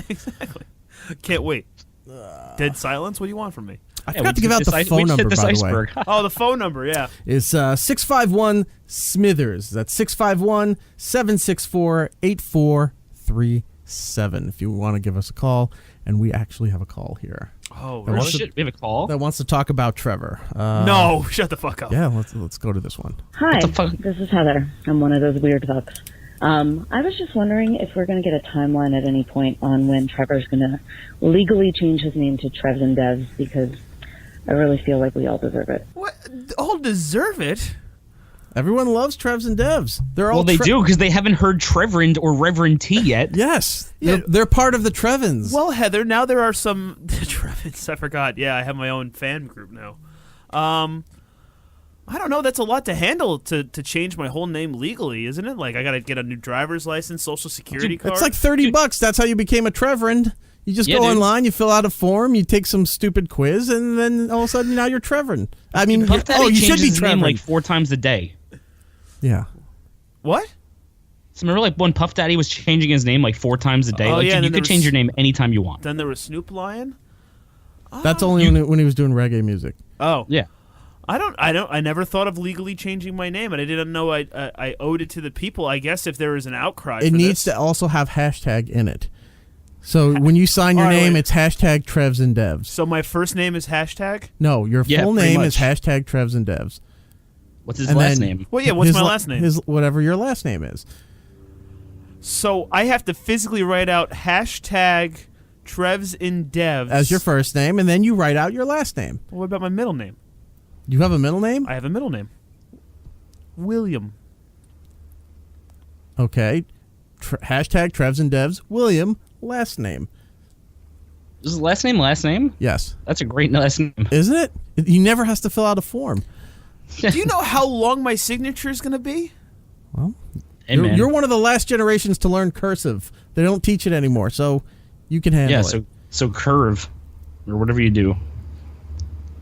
Speaker 4: Exactly. Can't wait. Dead silence? What do you want from me?
Speaker 3: I forgot to give out the phone number, by the way.
Speaker 4: Oh, the phone number, yeah.
Speaker 3: It's 651-SMITHERS. That's 651-764-8437 if you want to give us a call. And we actually have a call here.
Speaker 4: Oh,
Speaker 3: That
Speaker 4: really?
Speaker 3: wants to-
Speaker 2: Shit, we have a call?
Speaker 3: that wants to talk about Trevor.
Speaker 4: No, shut the fuck up.
Speaker 3: Yeah, let's go to this one.
Speaker 7: Hi,
Speaker 2: the fuck?
Speaker 7: this is Heather. I'm one of those weird fucks. I was just wondering if we're going to get a timeline at any point on when Trevor's going to legally change his name to Trevs and Devs, because I really feel like we all deserve it.
Speaker 4: What? All deserve it?
Speaker 3: Everyone loves Trevs and Devs. They're all
Speaker 2: Well, they do, because they haven't heard Treverend or Reverend-T yet.
Speaker 3: Yes,
Speaker 4: Yeah.
Speaker 3: they're part of the Trevins.
Speaker 4: Well, Heather, now there are some... Trevins, I forgot. Yeah, I have my own fan group now. I don't know. That's a lot to handle to change my whole name legally, isn't it? Like, I got to get a new driver's license, social security card.
Speaker 3: It's like $30. That's how you became a Treverend. You just
Speaker 2: Yeah,
Speaker 3: go
Speaker 2: dude.
Speaker 3: online, you fill out a form, you take some stupid quiz, and then all of a sudden now you're Treverend. I mean,
Speaker 2: Puff Daddy
Speaker 3: you should
Speaker 2: changes
Speaker 3: be
Speaker 2: his name
Speaker 3: Treverend.
Speaker 2: like 4 times a day.
Speaker 3: Yeah.
Speaker 4: What?
Speaker 2: So remember, like, when Puff Daddy was changing his name like 4 times a day?
Speaker 4: Oh,
Speaker 2: Like,
Speaker 4: yeah,
Speaker 2: dude,
Speaker 4: and
Speaker 2: you
Speaker 4: then
Speaker 2: could
Speaker 4: there
Speaker 2: change
Speaker 4: was-
Speaker 2: your name anytime you want.
Speaker 4: Then there was Snoop Lion?
Speaker 3: That's only when he was doing reggae music.
Speaker 4: Oh.
Speaker 2: Yeah.
Speaker 4: I never thought of legally changing my name, and I didn't know I owed it to the people. I guess if there was an outcry
Speaker 3: It
Speaker 4: for
Speaker 3: needs
Speaker 4: this.
Speaker 3: to also have hashtag in it. So when you sign your
Speaker 4: All right,
Speaker 3: name,
Speaker 4: wait.
Speaker 3: it's hashtag Trevs and Devs.
Speaker 4: So my first name is hashtag?
Speaker 3: No, your
Speaker 2: Yeah,
Speaker 3: full
Speaker 2: pretty
Speaker 3: name is
Speaker 2: much.
Speaker 3: hashtag Trevs and Devs.
Speaker 2: What's his
Speaker 3: And
Speaker 2: last
Speaker 3: then
Speaker 2: name?
Speaker 4: Well, yeah, what's
Speaker 3: his
Speaker 4: my
Speaker 3: la-
Speaker 4: last name?
Speaker 3: His whatever your last name is.
Speaker 4: So I have to physically write out hashtag Trevs in Devs.
Speaker 3: As your first name, and then you write out your last name.
Speaker 4: What about my middle name?
Speaker 3: You have a middle name?
Speaker 4: I have a middle name. William.
Speaker 3: Okay. Hashtag Trevs and Devs. William, last name.
Speaker 2: Is his last name?
Speaker 3: Yes.
Speaker 2: That's a great last name.
Speaker 3: Isn't it? He never has to fill out a form.
Speaker 4: Do you know how long my signature is going to be?
Speaker 2: Hey, man.
Speaker 3: You're one of the last generations to learn cursive. They don't teach it anymore, so you can handle
Speaker 2: Yeah,
Speaker 3: it.
Speaker 2: so curve, or whatever you do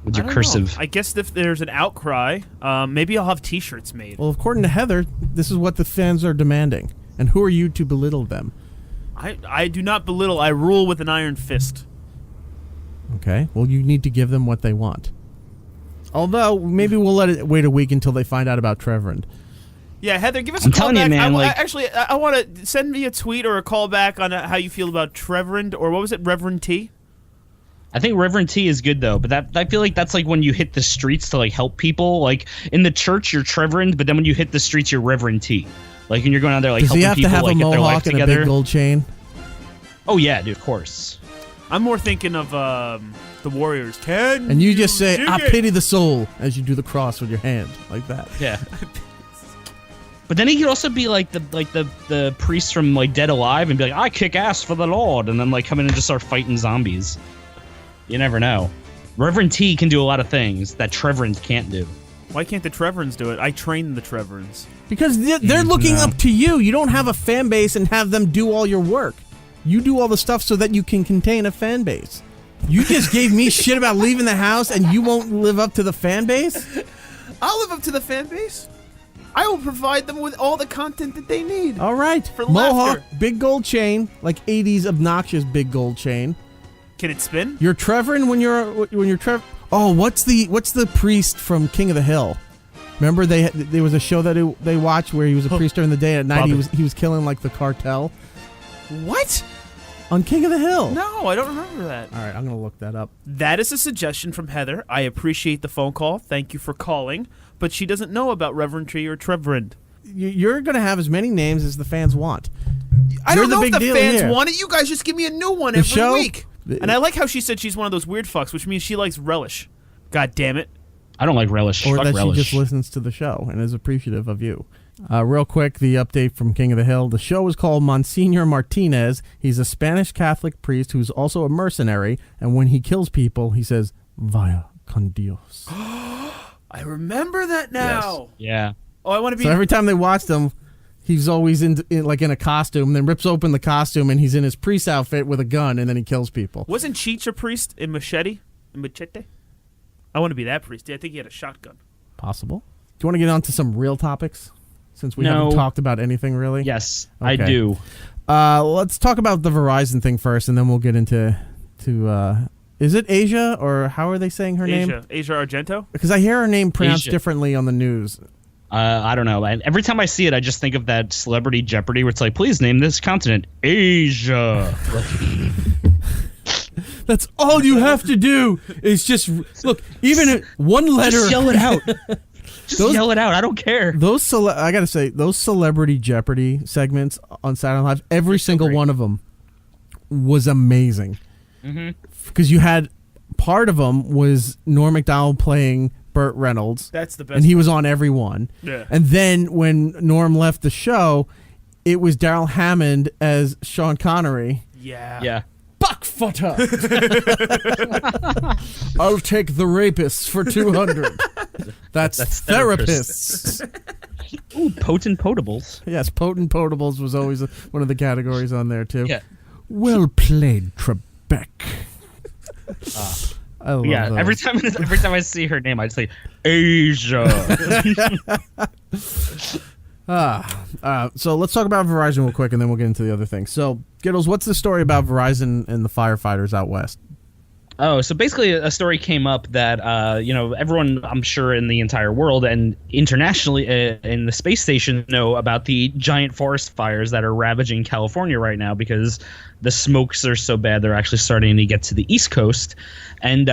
Speaker 2: with
Speaker 4: I
Speaker 2: your
Speaker 4: don't know.
Speaker 2: cursive.
Speaker 4: I guess if there's an outcry, maybe I'll have T-shirts made.
Speaker 3: Well, according to Heather, this is what the fans are demanding. And who are you to belittle them?
Speaker 4: I do not belittle. I rule with an iron fist.
Speaker 3: Okay. Well, you need to give them what they want. Although, maybe we'll let it wait a week until they find out about Treverend.
Speaker 4: Yeah, Heather, give us
Speaker 2: I'm
Speaker 4: a call
Speaker 2: telling you,
Speaker 4: back.
Speaker 2: man, like-
Speaker 4: Actually, I want to send me a tweet or a call back on how you feel about Treverend, or what was it, Reverend-T?
Speaker 2: I think Reverend-T is good though, but I feel like that's like when you hit the streets to like help people. Like in the church, you're Treverend, but then when you hit the streets, you're Reverend-T. Like when you're going out there like
Speaker 3: Does he
Speaker 2: helping
Speaker 3: have to
Speaker 2: people
Speaker 3: have
Speaker 2: like
Speaker 3: a
Speaker 2: get their life
Speaker 3: mohawk and a
Speaker 2: together.
Speaker 3: big gold chain?
Speaker 2: Oh yeah, dude, of course.
Speaker 4: I'm more thinking of the Warriors. Can
Speaker 3: And you just say,
Speaker 4: dig
Speaker 3: I
Speaker 4: it?
Speaker 3: pity the soul, as you do the cross with your hand, like that.
Speaker 2: Yeah. But then he could also be like the priest from like Dead Alive and be like, I kick ass for the Lord, and then like come in and just start fighting zombies. You never know. Reverend-T can do a lot of things that Treverend can't do.
Speaker 4: Why can't the Treverends do it? I train the Treverends.
Speaker 3: Because they're looking up to you. You don't have a fan base and have them do all your work. You do all the stuff so that you can contain a fan base. You just gave me shit about leaving the house and you won't live up to the fan base?
Speaker 4: I'll live up to the fan base. I will provide them with all the content that they need.
Speaker 3: All right.
Speaker 4: For
Speaker 3: Mohawk,
Speaker 4: laughter.
Speaker 3: big gold chain, like 80s obnoxious big gold chain.
Speaker 4: Can it spin?
Speaker 3: You're Trevorand when you're Trevor. Oh, what's the priest from King of the Hill? Remember there was a show that they watched where he was a priest during the day, and at night he was killing like the cartel.
Speaker 4: What?
Speaker 3: On King of the Hill.
Speaker 4: No, I don't remember that.
Speaker 3: All right, I'm going to look that up.
Speaker 4: That is a suggestion from Heather. I appreciate the phone call. Thank you for calling. But she doesn't know about Reverend-T or Trevor.
Speaker 3: You're going to have as many names as the fans want.
Speaker 4: I don't know if the fans
Speaker 3: here.
Speaker 4: want it. You guys just give me a new one every week. And I like how she said she's one of those weird fucks, which means she likes relish. God damn it.
Speaker 2: I don't like relish.
Speaker 3: Or
Speaker 2: Fuck
Speaker 3: that
Speaker 2: relish.
Speaker 3: she just listens to the show and is appreciative of you. Real quick, the update from King of the Hill. The show is called Monsignor Martinez. He's a Spanish Catholic priest who's also a mercenary, and when he kills people, he says, "Vaya con Dios."
Speaker 4: I remember that now.
Speaker 2: Yes. Yeah.
Speaker 4: Oh, I want to be...
Speaker 3: So every time they watch them, he's always in a costume, then rips open the costume, and he's in his priest outfit with a gun, and then he kills people.
Speaker 4: Wasn't Cheech a priest in Machete? In Machete? I want to be that priest. I think he had a shotgun.
Speaker 3: Possible. Do you want to get on to some real topics? Since we haven't talked about anything really?
Speaker 2: Yes,
Speaker 3: okay.
Speaker 2: I do.
Speaker 3: Let's talk about the Verizon thing first, and then we'll get into is it Asia, or how are they saying her name?
Speaker 4: Asia Argento?
Speaker 3: Because I hear her name pronounced differently on the news.
Speaker 2: I don't know. Every time I see it, I just think of that Celebrity Jeopardy where it's like, please name this continent Asia.
Speaker 3: That's all you have to do is just look. Even one letter.
Speaker 2: Just yell it out. Yell it out. I don't care.
Speaker 3: I gotta say, those Celebrity Jeopardy segments on Saturday Night Live, every single one of them was amazing. Because you had part of them was Norm Macdonald playing Burt Reynolds.
Speaker 4: That's the best.
Speaker 3: And he was on every one.
Speaker 4: Yeah.
Speaker 3: And then when Norm left the show, it was Daryl Hammond as Sean Connery.
Speaker 4: Yeah.
Speaker 2: Yeah.
Speaker 3: Buckfutter. I'll take the rapists for 200. That's therapists.
Speaker 2: Ooh, potent potables.
Speaker 3: Yes, potent potables was always one of the categories on there too.
Speaker 2: Yeah.
Speaker 3: Well played, Trebek. I love those.
Speaker 2: Every time I see her name, I'd say Asia.
Speaker 3: So let's talk about Verizon real quick, and then we'll get into the other things. So, Giddles, what's the story about Verizon and the firefighters out west?
Speaker 2: Oh, so basically a story came up that, everyone, I'm sure, in the entire world and internationally in the space station know about the giant forest fires that are ravaging California right now because the smokes are so bad they're actually starting to get to the East Coast. And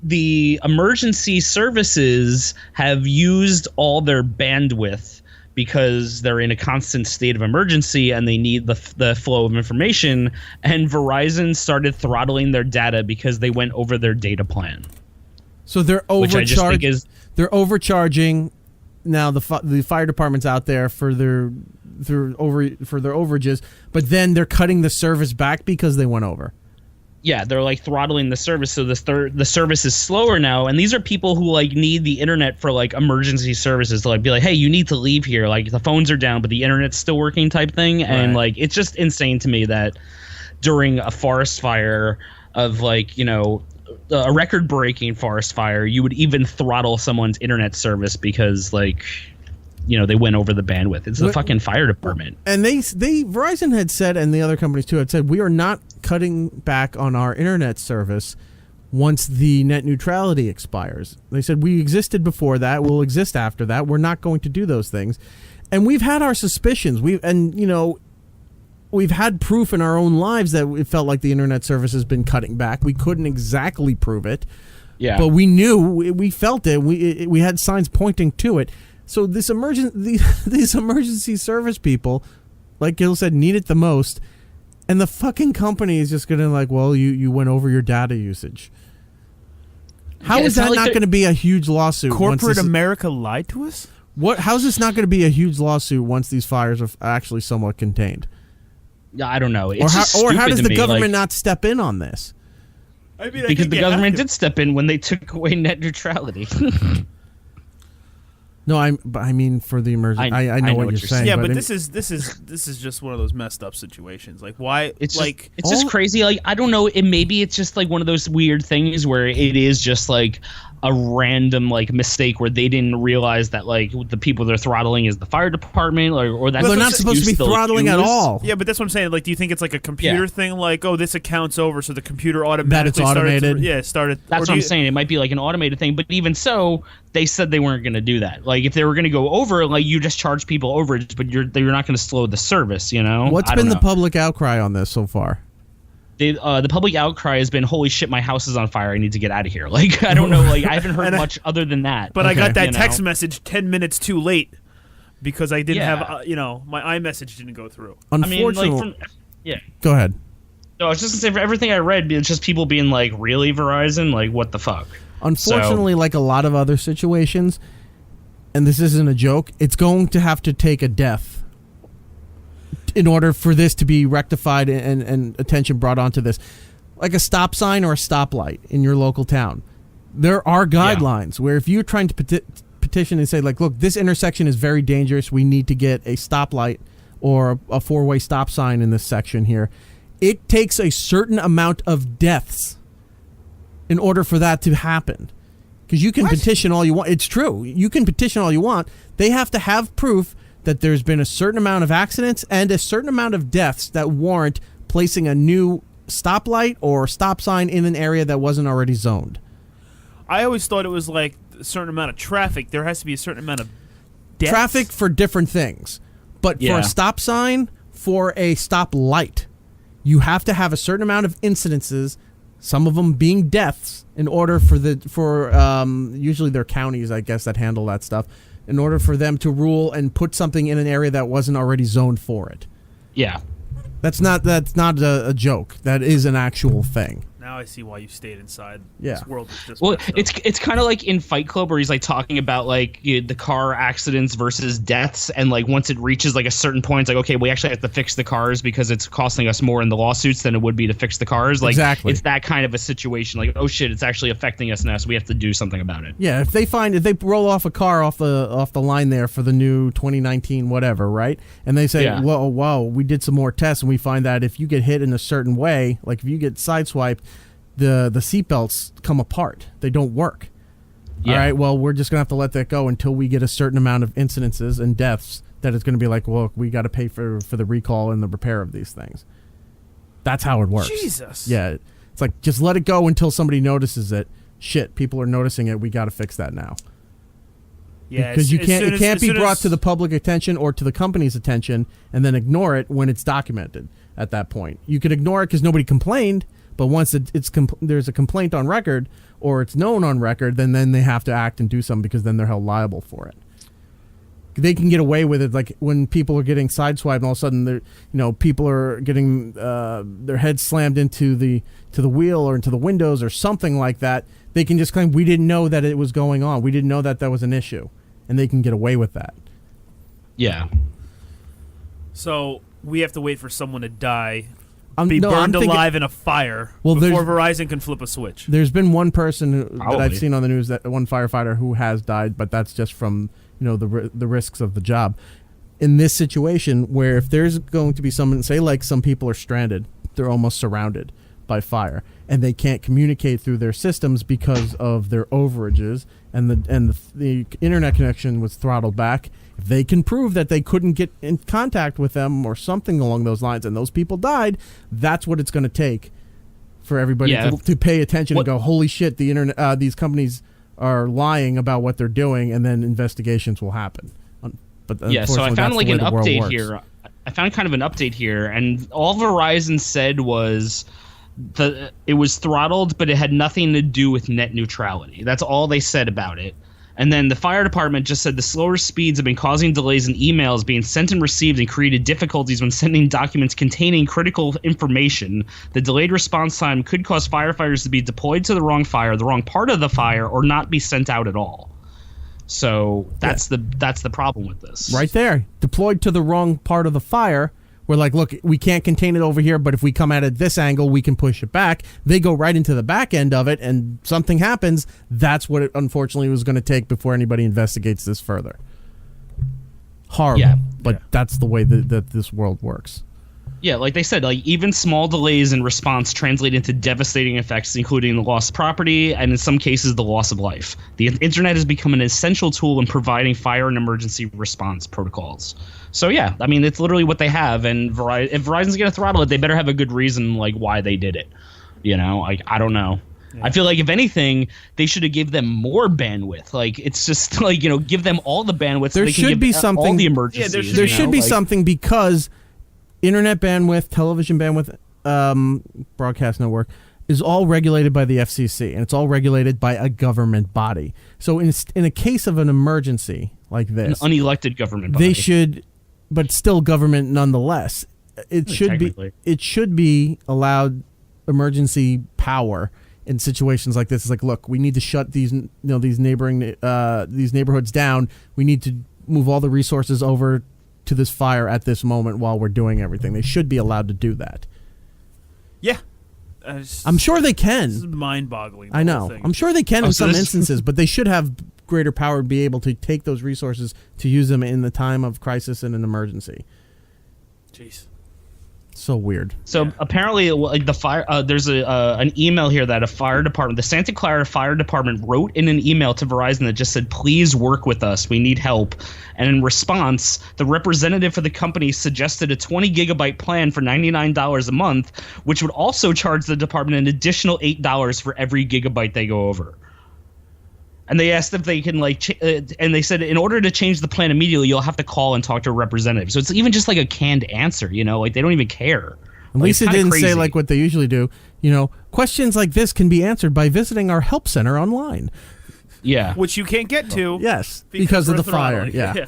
Speaker 2: the emergency services have used all their bandwidth because they're in a constant state of emergency and they need the flow of information. And Verizon started throttling their data because they went over their data plan.
Speaker 3: So they're overcharging. They're overcharging. Now the fire department's out there for their overages, but then they're cutting the service back because they went over.
Speaker 2: Yeah, they're like throttling the service, so the service is slower now. And these are people who like need the internet for like emergency services to like be like, hey, you need to leave here. Like the phones are down, but the internet's still working type thing. Right. And like it's just insane to me that during a forest fire of like a record-breaking forest fire, you would even throttle someone's internet service because like they went over the bandwidth. It's the fucking fire department. And
Speaker 3: they Verizon had said, and the other companies too had said, we are not cutting back on our internet service once the net neutrality expires. They said we existed before that, we'll exist after that. We're not going to do those things. And we've had our suspicions. We've had proof in our own lives that it felt like the internet service has been cutting back. We couldn't exactly prove it. Yeah. But we knew, we felt it. We had signs pointing to it. So these emergency service people, like Gil said, need it the most, and the fucking company is just gonna like, well, you went over your data usage. How is that not going to be a huge lawsuit?
Speaker 4: Corporate America lied to us?
Speaker 3: How's this not going to be a huge lawsuit once these fires are actually somewhat contained?
Speaker 2: Yeah, I don't know.
Speaker 3: Or how does the government not step in on this?
Speaker 4: I mean,
Speaker 2: because the government did step in when they took away net neutrality.
Speaker 3: No, I mean for the emergency. I know what you're saying.
Speaker 4: Yeah, but this is just one of those messed up situations. Like why?
Speaker 2: It's just crazy. Like I don't know. Maybe it's just like one of those weird things where it is just like a random like mistake where they didn't realize that like the people they're throttling is the fire department or that's
Speaker 3: they're not supposed to be throttling at all.
Speaker 4: Yeah, but that's what I'm saying. Like, do you think it's like a computer thing? Like, oh, this account's over, so the computer automatically started.
Speaker 2: That's what I'm saying. It might be like an automated thing, but even so, they said they weren't going to do that. Like, if they were going to go over, like you just charge people overage, but you're not going to slow the service.
Speaker 3: What's been the public outcry on this so far?
Speaker 2: the public outcry has been, holy shit, my house is on fire, I need to get out of here. Like, I don't know, like, I haven't heard much other than that.
Speaker 4: But I got that text message 10 minutes too late because I didn't have, my iMessage didn't go through.
Speaker 3: Unfortunately.
Speaker 2: Yeah.
Speaker 3: Go ahead.
Speaker 2: No, I was just going to say, for everything I read, it's just people being like, really, Verizon? Like, what the fuck?
Speaker 3: Unfortunately, like a lot of other situations, and this isn't a joke, it's going to have to take a death in order for this to be rectified and attention brought onto this. Like a stop sign or a stoplight in your local town. There are guidelines where if you're trying to petition and say, like, look, this intersection is very dangerous, we need to get a stoplight or a four-way stop sign in this section here, it takes a certain amount of deaths in order for that to happen. Because you can petition all you want. It's true. You can petition all you want. They have to have proof that there's been a certain amount of accidents and a certain amount of deaths that warrant placing a new stoplight or stop sign in an area that wasn't already zoned.
Speaker 4: I always thought it was like a certain amount of traffic. There has to be a certain amount of deaths.
Speaker 3: Traffic for different things. But for a stop sign, for a stop light, you have to have a certain amount of incidences, some of them being deaths, in order for usually they're counties, I guess, that handle that stuff, in order for them to rule and put something in an area that wasn't already zoned for it.
Speaker 2: Yeah.
Speaker 3: That's not a joke. That is an actual thing.
Speaker 4: Now I see why you stayed inside.
Speaker 3: Yeah.
Speaker 4: This world is just
Speaker 2: it's kind of like in Fight Club where he's like talking about like the car accidents versus deaths, and like once it reaches like a certain point, it's like, okay, we actually have to fix the cars because it's costing us more in the lawsuits than it would be to fix the cars. Like,
Speaker 3: exactly.
Speaker 2: It's that kind of a situation. Like, oh shit, it's actually affecting us now, so we have to do something about it.
Speaker 3: Yeah, if they roll off a car off the line there for the new 2019 whatever, right? And they say, whoa, we did some more tests and we find that if you get hit in a certain way, like if you get sideswiped, the seatbelts come apart. They don't work. Yeah. All right, well, we're just going to have to let that go until we get a certain amount of incidences and deaths that it's going to be like, well, we got to pay for the recall and the repair of these things. That's how it works.
Speaker 4: Jesus.
Speaker 3: Yeah, it's like, just let it go until somebody notices it. Shit, people are noticing it. We got to fix that now. Yeah, because it can't be brought to the public attention or to the company's attention and then ignore it when it's documented at that point. You could ignore it because nobody complained, but once there's a complaint on record or it's known on record, then they have to act and do something because then they're held liable for it. They can get away with it, like when people are getting sideswiped and all of a sudden people are getting their heads slammed into the wheel or into the windows or something like that. They can just claim, we didn't know that it was going on. We didn't know that was an issue. And they can get away with that.
Speaker 2: Yeah.
Speaker 4: So we have to wait for someone to die, burned alive in a fire before Verizon can flip a switch.
Speaker 3: There's been one person that I've seen on the news, that one firefighter who has died, but that's just from the risks of the job. In this situation, where if there's going to be someone, say like some people are stranded, they're almost surrounded by fire, and they can't communicate through their systems because of their overages, and the internet connection was throttled back. If they can prove that they couldn't get in contact with them or something along those lines, and those people died, that's what it's going to take for everybody to pay attention and go, holy shit, the internet, these companies are lying about what they're doing, and then investigations will happen. But
Speaker 2: so I found like an update here. I found kind of an update here, and all Verizon said was it was throttled, but it had nothing to do with net neutrality. That's all they said about it. And then the fire department just said the slower speeds have been causing delays in emails being sent and received and created difficulties when sending documents containing critical information. The delayed response time could cause firefighters to be deployed to the wrong fire, the wrong part of the fire, or not be sent out at all. So that's the problem with this.
Speaker 3: Right there. Deployed to the wrong part of the fire. We're like, look, we can't contain it over here, but if we come at it this angle, we can push it back. They go right into the back end of it, and something happens. That's what it unfortunately was going to take before anybody investigates this further. Horrible, but that's the way that this world works.
Speaker 2: Yeah, like they said, like even small delays in response translate into devastating effects, including the loss of property and in some cases the loss of life. The internet has become an essential tool in providing fire and emergency response protocols. So yeah, I mean, it's literally what they have, and if Verizon's going to throttle it, they better have a good reason like why they did it. Like I don't know. Yeah. I feel like if anything, they should have given them more bandwidth. Like it's just like give them all the bandwidth.
Speaker 3: There
Speaker 2: so they
Speaker 3: should
Speaker 2: can
Speaker 3: be
Speaker 2: give
Speaker 3: something.
Speaker 2: All the emergencies.
Speaker 3: Yeah, there should be something because internet bandwidth, television bandwidth, broadcast network is all regulated by the FCC, and it's all regulated by a government body. So in a case of an emergency like this,
Speaker 2: an unelected government body,
Speaker 3: they should, but still government nonetheless. It should be allowed emergency power in situations like this. It's like, look, we need to shut these neighboring these neighborhoods down. We need to move all the resources over to this fire at this moment while we're doing everything. They should be allowed to do that.
Speaker 4: Yeah.
Speaker 3: I'm sure they can.
Speaker 4: This is mind-boggling.
Speaker 3: I know. I'm sure they can in some instances, but they should have greater power to be able to take those resources to use them in the time of crisis and an emergency.
Speaker 4: Jeez.
Speaker 3: So weird.
Speaker 2: So apparently, like the fire, there's an email here that a fire department, the Santa Clara Fire Department, wrote in an email to Verizon that just said, "Please work with us. We need help." And in response, the representative for the company suggested a 20 gigabyte plan for $99 a month, which would also charge the department an additional $8 for every gigabyte they go over. And they asked if they can and they said in order to change the plan immediately, you'll have to call and talk to a representative. So it's even just like a canned answer, like they don't even care.
Speaker 3: At least it didn't say like what they usually do. Questions like this can be answered by visiting our help center online.
Speaker 2: Yeah.
Speaker 4: Which you can't get to.
Speaker 3: Yes, because of the fire. Yeah.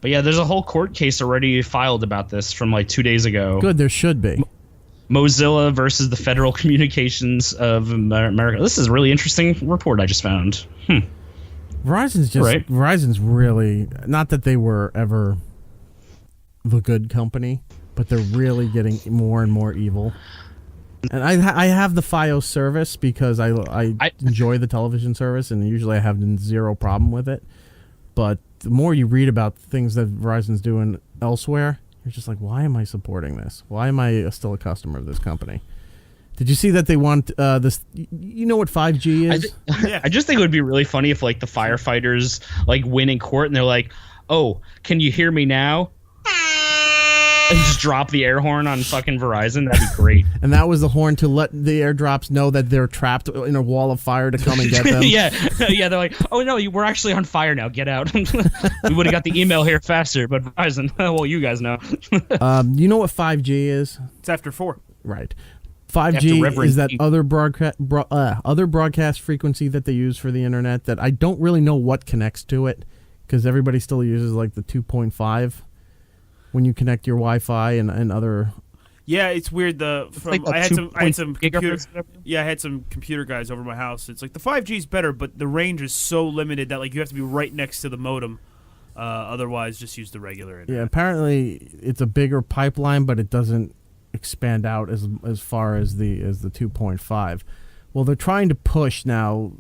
Speaker 2: But yeah, there's a whole court case already filed about this from like 2 days ago.
Speaker 3: Good, there should be.
Speaker 2: Mozilla versus the Federal Communications of America. This is a really interesting report I just found.
Speaker 3: Verizon's really, not that they were ever the good company, but they're really getting more and more evil. And I have the FiOS service because I enjoy the television service, and usually I have zero problem with it. But the more you read about things that Verizon's doing elsewhere, you're just like, why am I supporting this? Why am I still a customer of this company? Did you see that they want this? You know what 5G is?
Speaker 2: I just think it would be really funny if like the firefighters like win in court and they're like, "Oh, can you hear me now?" And just drop the air horn on fucking Verizon. That'd be great.
Speaker 3: And that was the horn to let the airdrops know that they're trapped in a wall of fire to come and get them.
Speaker 2: Yeah. They're like, "Oh no, we're actually on fire now. Get out." We would have got the email here faster, but Verizon. Well, you guys know.
Speaker 3: You know what 5G is?
Speaker 4: It's after 4.
Speaker 3: Right. 5G is that other broadcast frequency that they use for the internet that I don't really know what connects to it, because everybody still uses like the 2.5 when you connect your Wi-Fi and other.
Speaker 4: Yeah, it's weird. I had some computer guys over my house. It's like the 5G is better, but the range is so limited that like you have to be right next to the modem. Otherwise, just use the regular internet.
Speaker 3: Yeah, apparently it's a bigger pipeline, but it doesn't expand out as far as the 2.5. Well, they're trying to push now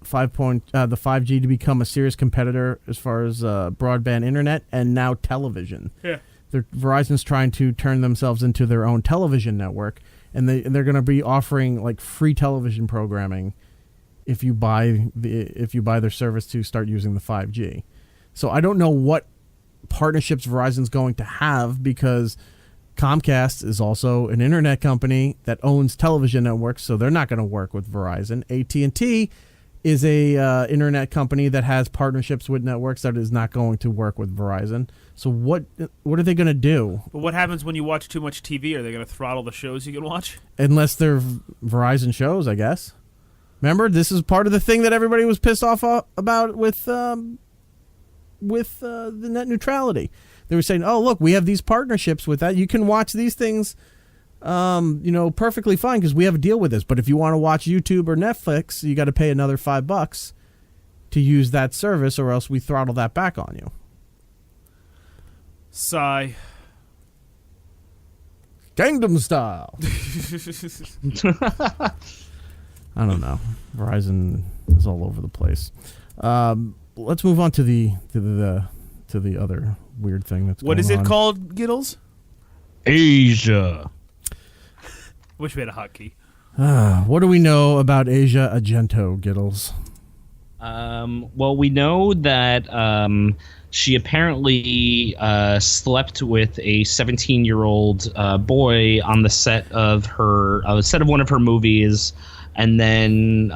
Speaker 3: the 5G to become a serious competitor as far as broadband internet and now television.
Speaker 4: Yeah.
Speaker 3: Verizon's trying to turn themselves into their own television network, and they're going to be offering like free television programming if you buy their service to start using the 5G. So I don't know what partnerships Verizon's going to have, because Comcast is also an internet company that owns television networks, so they're not going to work with Verizon. AT&T is a internet company that has partnerships with networks that is not going to work with Verizon. So what are they going to do?
Speaker 4: But what happens when you watch too much TV? Are they going to throttle the shows you can watch?
Speaker 3: Unless they're Verizon shows, I guess. Remember, this is part of the thing that everybody was pissed off about with the net neutrality. They were saying, "Oh, look, we have these partnerships with that. You can watch these things, perfectly fine because we have a deal with this. But if you want to watch YouTube or Netflix, you got to pay another $5 to use that service, or else we throttle that back on you."
Speaker 4: Sigh.
Speaker 3: Gangnam Style. I don't know. Verizon is all over the place. Let's move on to the other weird thing that's going on.
Speaker 4: What is it called, Giddles?
Speaker 2: Asia.
Speaker 4: Wish we had a hotkey.
Speaker 3: What do we know about Asia Argento, Giddles?
Speaker 2: Well, we know that she apparently slept with a 17-year-old boy on the set of one of her movies, and then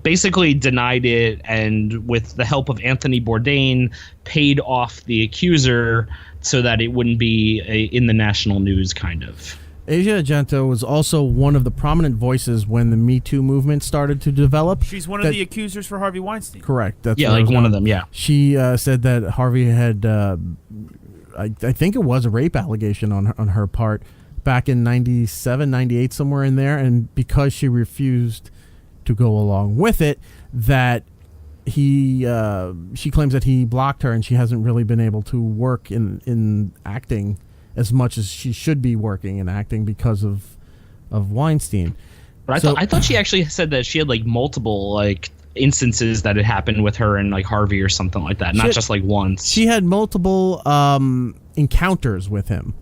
Speaker 2: basically denied it, and with the help of Anthony Bourdain, paid off the accuser so that it wouldn't be in the national news, kind of.
Speaker 3: Asia Argento was also one of the prominent voices when the Me Too movement started to develop.
Speaker 4: She's one of the accusers for Harvey Weinstein.
Speaker 3: Correct. That's
Speaker 2: like one of them, yeah.
Speaker 3: She said that Harvey had, I think it was a rape allegation on her part back in 97, 98, somewhere in there. And because she refused to go along with it, that she claims that he blocked her and she hasn't really been able to work in acting as much as she should be working in acting because of Weinstein.
Speaker 2: But I thought she actually said that she had like multiple like instances that had happened with her and like Harvey or something like that, not just like once.
Speaker 3: She had multiple encounters with him.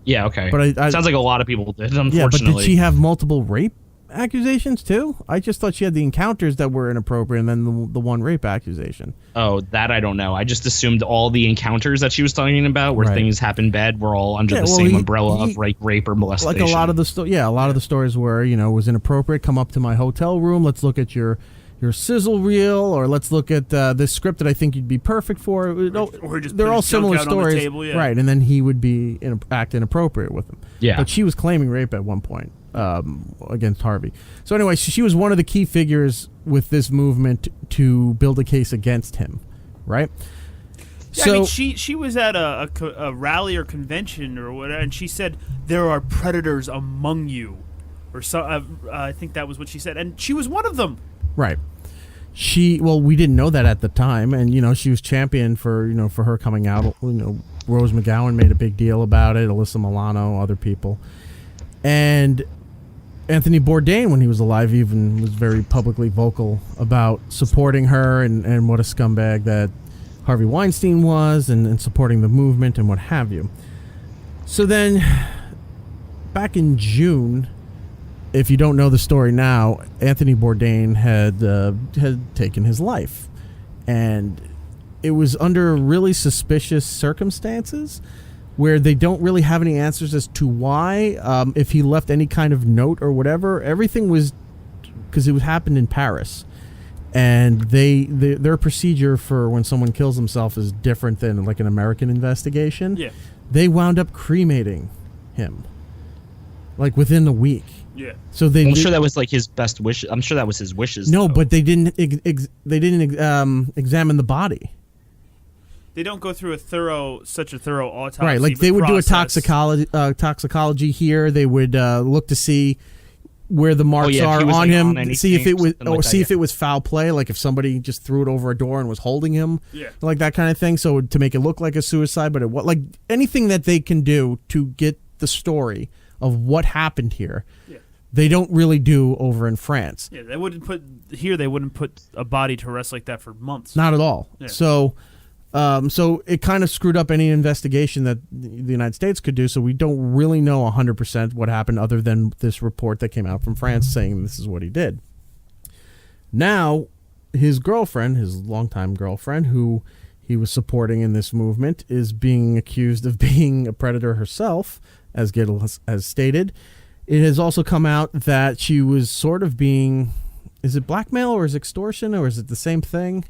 Speaker 2: Yeah, okay.
Speaker 3: But
Speaker 2: sounds like a lot of people did, unfortunately.
Speaker 3: Yeah, but did she have multiple rape accusations too? I just thought she had the encounters that were inappropriate and then the one rape accusation.
Speaker 2: Oh, that I don't know. I just assumed all the encounters that she was talking about where things happened bad were all under the same umbrella of rape or molestation.
Speaker 3: Like a lot of the of the stories where, it was inappropriate. Come up to my hotel room, let's look at your sizzle reel, or let's look at this script that I think you'd be perfect for.
Speaker 4: Or just
Speaker 3: they're all similar stories,
Speaker 4: table,
Speaker 3: right? And then he would be act inappropriate with them.
Speaker 2: Yeah,
Speaker 3: but she was claiming rape at one point against Harvey. So anyway, she was one of the key figures with this movement to build a case against him, right?
Speaker 4: Yeah, so I mean, she was at a rally or convention or whatever, and she said there are predators among you, or so. I think that was what she said, and she was one of them.
Speaker 3: Right. We didn't know that at the time, and she was championed for her coming out. Rose McGowan made a big deal about it. Alyssa Milano, other people, and Anthony Bourdain, when he was alive, even was very publicly vocal about supporting her and what a scumbag that Harvey Weinstein was, and supporting the movement and what have you. So then, back in June, if you don't know the story now, Anthony Bourdain had taken his life, and it was under really suspicious circumstances where they don't really have any answers as to why, if he left any kind of note or whatever. Everything was because it happened in Paris, and their procedure for when someone kills himself is different than like an American investigation.
Speaker 4: Yeah,
Speaker 3: they wound up cremating him like within a week.
Speaker 4: Yeah.
Speaker 3: So
Speaker 2: I'm sure that was like his best wish. I'm sure that was his wishes.
Speaker 3: No,
Speaker 2: though.
Speaker 3: but they didn't examine the body.
Speaker 4: They don't go through such a thorough autopsy.
Speaker 3: Right, like they would do a toxicology here. They would look to see where the marks are on him, see if it was foul play, like if somebody just threw it over a door and was holding him, like that kind of thing. So to make it look like a suicide, but like anything that they can do to get the story of what happened here. Yeah. They don't really do over in France.
Speaker 4: Yeah, they wouldn't put a body to rest like that for months.
Speaker 3: Not at all. Yeah. So it kind of screwed up any investigation that the United States could do. So we don't really know 100% what happened, other than this report that came out from France saying this is what he did. Now, his girlfriend, his longtime girlfriend, who he was supporting in this movement, is being accused of being a predator herself, as Gittel has stated. It has also come out that she was sort of being, is it blackmail or is it extortion, or is it the same thing?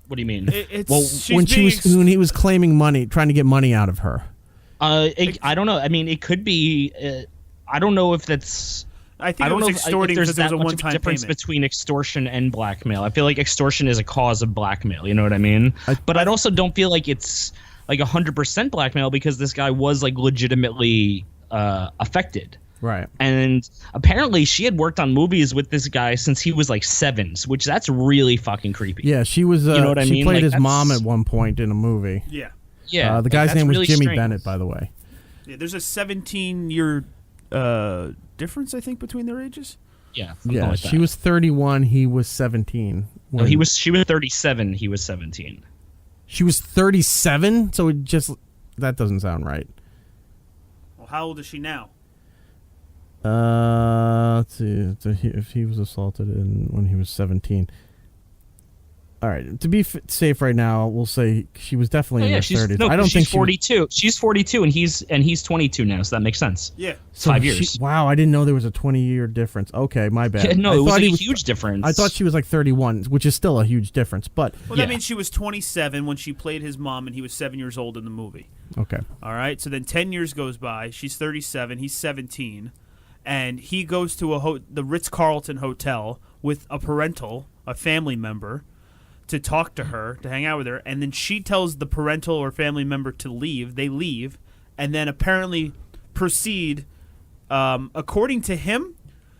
Speaker 2: What do you mean?
Speaker 3: When he was claiming money, trying to get money out of her.
Speaker 2: I don't know. I mean, it could be. I don't know if that's.
Speaker 4: I don't know if there's that much of a
Speaker 2: difference between extortion and blackmail. I feel like extortion is a cause of blackmail. You know what I mean? But I also don't feel like it's like 100% blackmail, because this guy was like legitimately affected.
Speaker 3: Right.
Speaker 2: And apparently she had worked on movies with this guy since he was like 7, which that's really fucking creepy.
Speaker 3: Yeah, she was. You know what I mean? She played his mom at one point in a movie.
Speaker 4: Yeah.
Speaker 2: Yeah.
Speaker 3: The guy's name was really Jimmy Bennett, by the way.
Speaker 4: Yeah, there's a 17-year difference, I think, between their ages.
Speaker 2: Yeah.
Speaker 3: Yeah.
Speaker 2: Like that.
Speaker 3: She was 31. He was 17.
Speaker 2: No, she was 37. He was 17.
Speaker 3: She was 37. So that doesn't sound right.
Speaker 4: Well, how old is she now?
Speaker 3: Let's see. If he was assaulted when he was 17. All right. To be safe right now, we'll say she was definitely in her 30s.
Speaker 2: No,
Speaker 3: I don't think
Speaker 2: she's 42. She's 42, and he's 22 now, so that makes sense.
Speaker 4: Yeah.
Speaker 3: So
Speaker 2: 5 years.
Speaker 3: Wow, I didn't know there was a 20-year difference. Okay, my bad.
Speaker 2: Yeah, no, it was a huge difference.
Speaker 3: I thought she was like 31, which is still a huge difference. But
Speaker 4: that means she was 27 when she played his mom, and he was 7 years old in the movie.
Speaker 3: Okay.
Speaker 4: All right. So then 10 years goes by. She's 37. He's 17, and he goes to the Ritz-Carlton hotel with a family member, to talk to her, to hang out with her, and then she tells the parental or family member to leave. They leave, and then apparently proceed, according to him,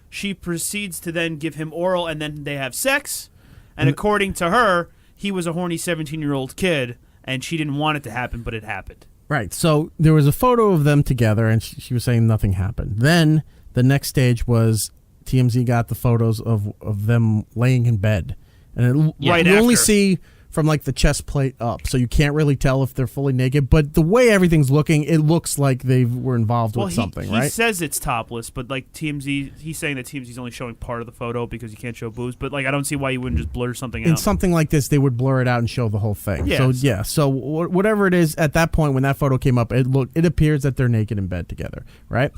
Speaker 4: she proceeds to then give him oral, and then they have sex, and according to her, he was a horny 17-year-old kid, and she didn't want it to happen, but it happened.
Speaker 3: Right, so there was a photo of them together, and she was saying nothing happened. Then the next stage was TMZ got the photos of them laying in bed. And you only see from like the chest plate up, so you can't really tell if they're fully naked. But the way everything's looking, it looks like they were involved with something, right?
Speaker 4: He says it's topless, but like TMZ, he's saying that TMZ's only showing part of the photo because you can't show boobs. But like, I don't see why you wouldn't just blur something out.
Speaker 3: In something like this, they would blur it out and show the whole thing.
Speaker 4: Yeah,
Speaker 3: So whatever it is, at that point when that photo came up, it appears that they're naked in bed together, right?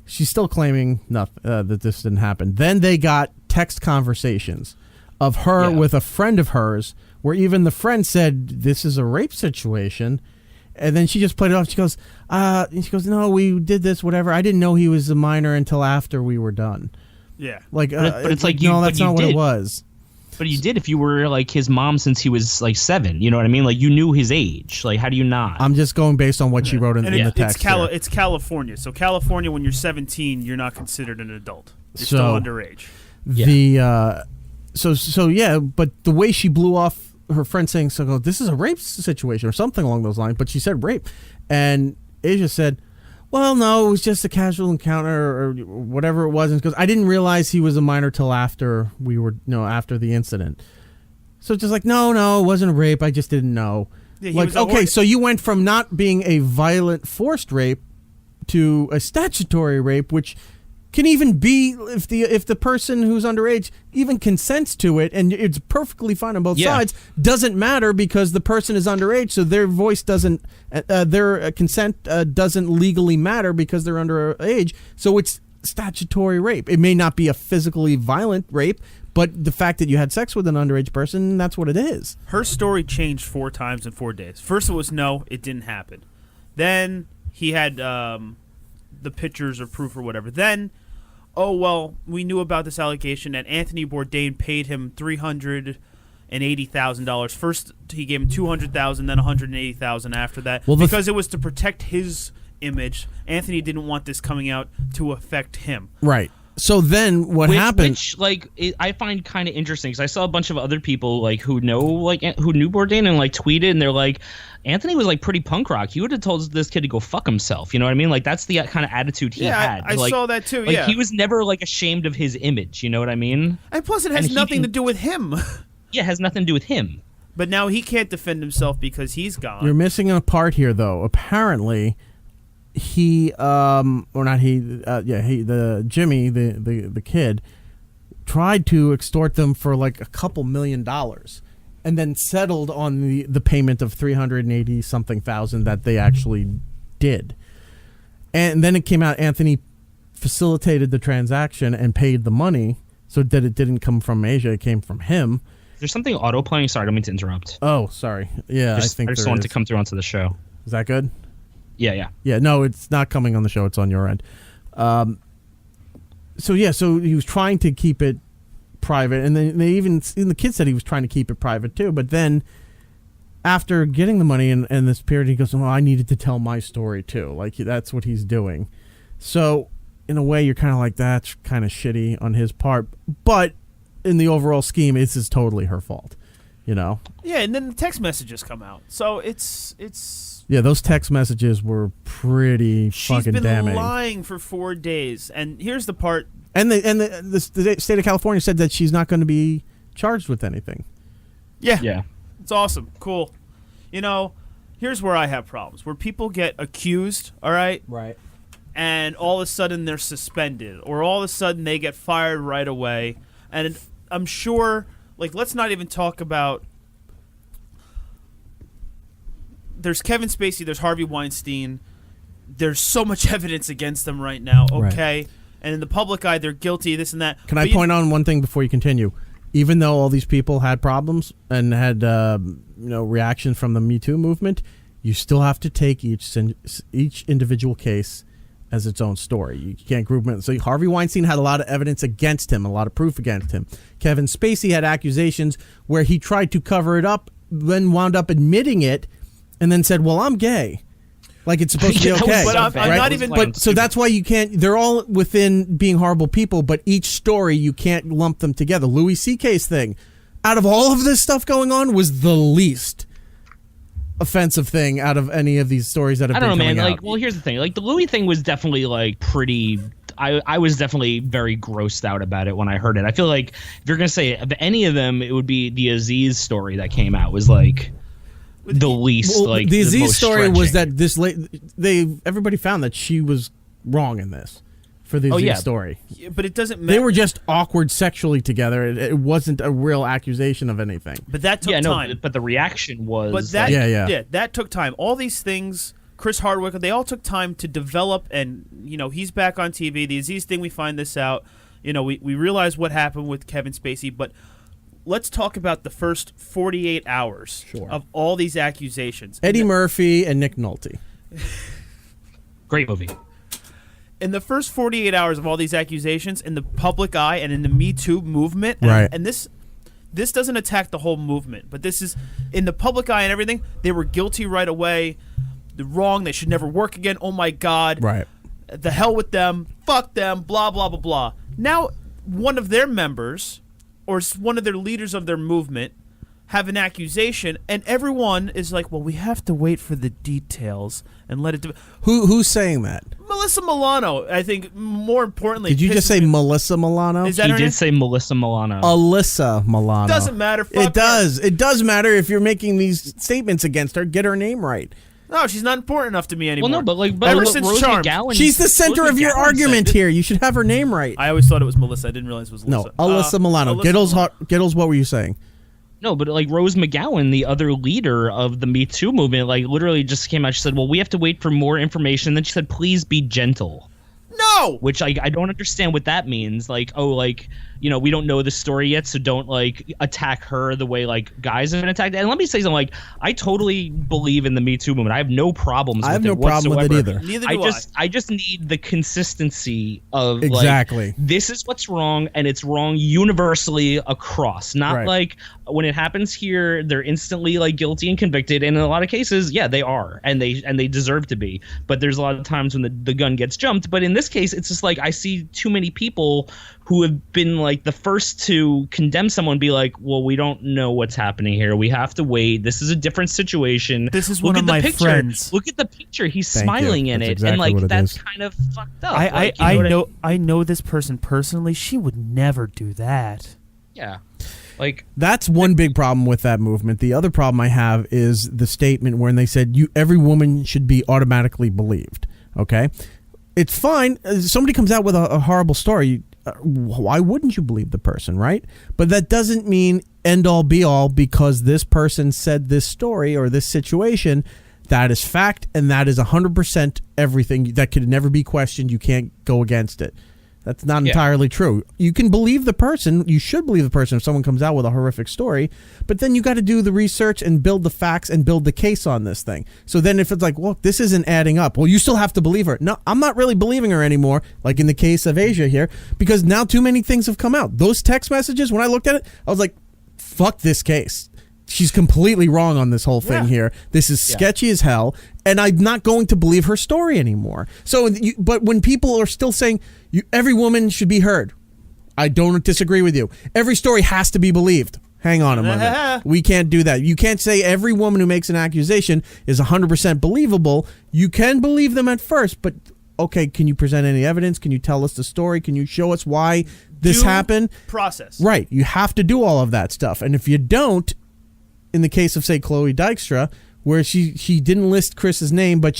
Speaker 3: She's still claiming that this didn't happen. Then they got text conversations of her with a friend of hers, where even the friend said, this is a rape situation. And then she just played it off. She goes, no, we did this, whatever. I didn't know he was a minor until after we were done.
Speaker 4: Yeah.
Speaker 3: Like,
Speaker 2: but it's like,
Speaker 3: no, that's not what it was.
Speaker 2: But you did if you were like his mom since he was like 7. You know what I mean? Like, you knew his age. Like, how do you not?
Speaker 3: I'm just going based on what she wrote in the text.
Speaker 4: It's California. So California, when you're 17, you're not considered an adult. You're still underage.
Speaker 3: But the way she blew off her friend saying, this is a rape situation or something along those lines, but she said rape. And Asia said, well, no, it was just a casual encounter or whatever it was. And because I didn't realize he was a minor till after after the incident. So just like, no, it wasn't a rape. I just didn't know. Yeah, so you went from not being a violent forced rape to a statutory rape, which can even be if the person who's underage even consents to it, and it's perfectly fine on both sides, doesn't matter because the person is underage, so their voice doesn't, their consent doesn't legally matter because they're underage. So it's statutory rape. It may not be a physically violent rape, but the fact that you had sex with an underage person, that's what it is.
Speaker 4: Her story changed 4 times in 4 days. First it was no, it didn't happen. Then he had the pictures or proof or whatever. Then, oh, well, we knew about this allegation, and Anthony Bourdain paid him $380,000. First, he gave him $200,000, then $180,000 after that, because it was to protect his image. Anthony didn't want this coming out to affect him.
Speaker 3: Right. So then what happened?
Speaker 2: Which, I find kind of interesting because I saw a bunch of other people who knew Bourdain and tweeted, and they're like, Anthony was pretty punk rock. He would have told this kid to go fuck himself. You know what I mean? That's the kind of attitude he had.
Speaker 4: I saw that too.
Speaker 2: He was never ashamed of his image. You know what I mean?
Speaker 4: And plus, it has nothing to do with him.
Speaker 2: Yeah, it has nothing to do with him.
Speaker 4: But now he can't defend himself because he's gone.
Speaker 3: You're missing a part here, though. Apparently, Jimmy, the kid, tried to extort them for a couple $1 million, and then settled on the payment of $380,000 that they actually did. And then it came out Anthony facilitated the transaction and paid the money, so that it didn't come from Asia, it came from him.
Speaker 2: There's something auto playing. Sorry, I don't mean to interrupt.
Speaker 3: Oh, sorry. Yeah, I
Speaker 2: just wanted to come through onto the show.
Speaker 3: Is that good?
Speaker 2: Yeah.
Speaker 3: Yeah, no, it's not coming on the show. It's on your end. So he was trying to keep it private, and then the kid said he was trying to keep it private too. But then, after getting the money in this period, he goes, "Well, I needed to tell my story too." That's what he's doing. So, in a way, you're kind of like, that's kind of shitty on his part. But in the overall scheme, this is totally her fault. You know?
Speaker 4: Yeah, and then the text messages come out. So it's.
Speaker 3: Yeah, those text messages were pretty fucking damning.
Speaker 4: She's been lying for 4 days, and here's the part. And
Speaker 3: the state of California said that she's not going to be charged with anything.
Speaker 4: Yeah. It's awesome. Cool. Here's where I have problems. Where people get accused, all right?
Speaker 3: Right.
Speaker 4: And all of a sudden they're suspended, or all of a sudden they get fired right away. And I'm sure, let's not even talk about there's Kevin Spacey, there's Harvey Weinstein. There's so much evidence against them right now. Okay. Right. And in the public eye, they're guilty, this and that.
Speaker 3: Can I point on one thing before you continue? Even though all these people had problems and had reaction from the Me Too movement, you still have to take each individual case as its own story. You can't group them. So Harvey Weinstein had a lot of evidence against him, a lot of proof against him. Kevin Spacey had accusations where he tried to cover it up, then wound up admitting it, and then said, well, I'm gay. Like it's supposed to be okay.
Speaker 4: But I'm not even.
Speaker 3: But so that's why you can't. They're all within being horrible people, but each story you can't lump them together. Louis C.K.'s thing, out of all of this stuff going on, was the least offensive thing out of any of these stories that have been coming out. I don't know, man.
Speaker 2: Like, well, here's the thing. Like the Louis thing was definitely like pretty. I was definitely very grossed out about it when I heard it. I feel like if you're gonna say of any of them, it would be the Aziz story that came out was like. The least, well, like
Speaker 3: the Aziz
Speaker 2: most
Speaker 3: story
Speaker 2: stretching.
Speaker 3: was that everybody found that she was wrong in this for the Aziz story.
Speaker 4: Yeah, but it doesn't matter.
Speaker 3: They were just awkward sexually together. It wasn't a real accusation of anything.
Speaker 4: But that took time.
Speaker 2: But the reaction was.
Speaker 4: But that, that took time. All these things, Chris Hardwick, they all took time to develop, and he's back on TV. The Aziz thing, we find this out. We realize what happened with Kevin Spacey, but. Let's talk about the first 48 hours of all these accusations.
Speaker 3: Eddie Murphy and Nick Nolte.
Speaker 2: Great movie.
Speaker 4: In the first 48 hours of all these accusations, in the public eye and in the Me Too movement, and this doesn't attack the whole movement, but this is in the public eye and everything, they were guilty right away. They're wrong. They should never work again. Oh, my God.
Speaker 3: Right.
Speaker 4: The hell with them. Fuck them. Blah, blah, blah, blah. Now, one of their members... or one of their leaders of their movement have an accusation, and everyone is like, well, we have to wait for the details and let it...
Speaker 3: Who's saying that?
Speaker 4: Melissa Milano, I think, more importantly...
Speaker 3: Did you just say Melissa Milano?
Speaker 2: Is that he did say Melissa Milano.
Speaker 3: Alyssa Milano.
Speaker 4: Doesn't matter. Fuck
Speaker 3: it does.
Speaker 4: Her.
Speaker 3: It does matter if you're making these statements against her. Get her name right.
Speaker 4: No, she's not important enough to me anymore.
Speaker 2: Well, no, but
Speaker 4: ever since
Speaker 2: Rose
Speaker 4: Charmed,
Speaker 2: McGowan,
Speaker 3: she's the center
Speaker 2: Rose
Speaker 3: of your
Speaker 2: McGowan
Speaker 3: argument here. You should have her name right.
Speaker 4: I always thought it was Melissa. I didn't realize it was Alyssa.
Speaker 3: No, Alyssa Milano. Giddles, what were you saying?
Speaker 2: No, but like Rose McGowan, the other leader of the Me Too movement, like literally just came out. She said, well, we have to wait for more information. Then she said, please be gentle.
Speaker 4: No!
Speaker 2: Which I don't understand what that means. Like, we don't know the story yet, so don't like attack her the way like guys have been attacked. And let me say something, like I totally believe in the Me Too movement. I have no problems with it.
Speaker 3: I have no problem with it either.
Speaker 4: Neither do
Speaker 2: I just need the consistency of
Speaker 3: exactly.
Speaker 2: Like, this is what's wrong, and it's wrong universally across. Not like when it happens here, they're instantly like guilty and convicted. And in a lot of cases, yeah, they are, and they deserve to be. But there's a lot of times when the gun gets jumped. But in this case, it's just like I see too many people who have been like the first to condemn someone, be like, well, we don't know what's happening here. We have to wait. This is a different situation.
Speaker 4: This is one of my friends.
Speaker 2: Look at the picture. He's smiling in it. Exactly, and like that's kind of fucked up.
Speaker 4: I know this person personally. She would never do that.
Speaker 2: Yeah. Like
Speaker 3: that's one big problem with that movement. The other problem I have is the statement when they said every woman should be automatically believed. Okay? It's fine. Somebody comes out with a horrible story. Why wouldn't you believe the person, right? But that doesn't mean end all be all because this person said this story or this situation. That is fact, and that is 100% everything. That could never be questioned. You can't go against it. That's not entirely true. You can believe the person. You should believe the person if someone comes out with a horrific story. But then you got to do the research and build the facts and build the case on this thing. So then if it's like, well, this isn't adding up. Well, you still have to believe her. No, I'm not really believing her anymore, like in the case of Asia here, because now too many things have come out. Those text messages, when I looked at it, I was like, fuck this case. She's completely wrong on this whole thing here. This is sketchy as hell, and I'm not going to believe her story anymore. So, but when people are still saying every woman should be heard, I don't disagree with you. Every story has to be believed. Hang on a minute. We can't do that. You can't say every woman who makes an accusation is 100% believable. You can believe them at first, but okay, can you present any evidence? Can you tell us the story? Can you show us why this happened?
Speaker 4: Process.
Speaker 3: Right. You have to do all of that stuff, and if you don't, in the case of, say, Chloe Dykstra, where she didn't list Chris's name, but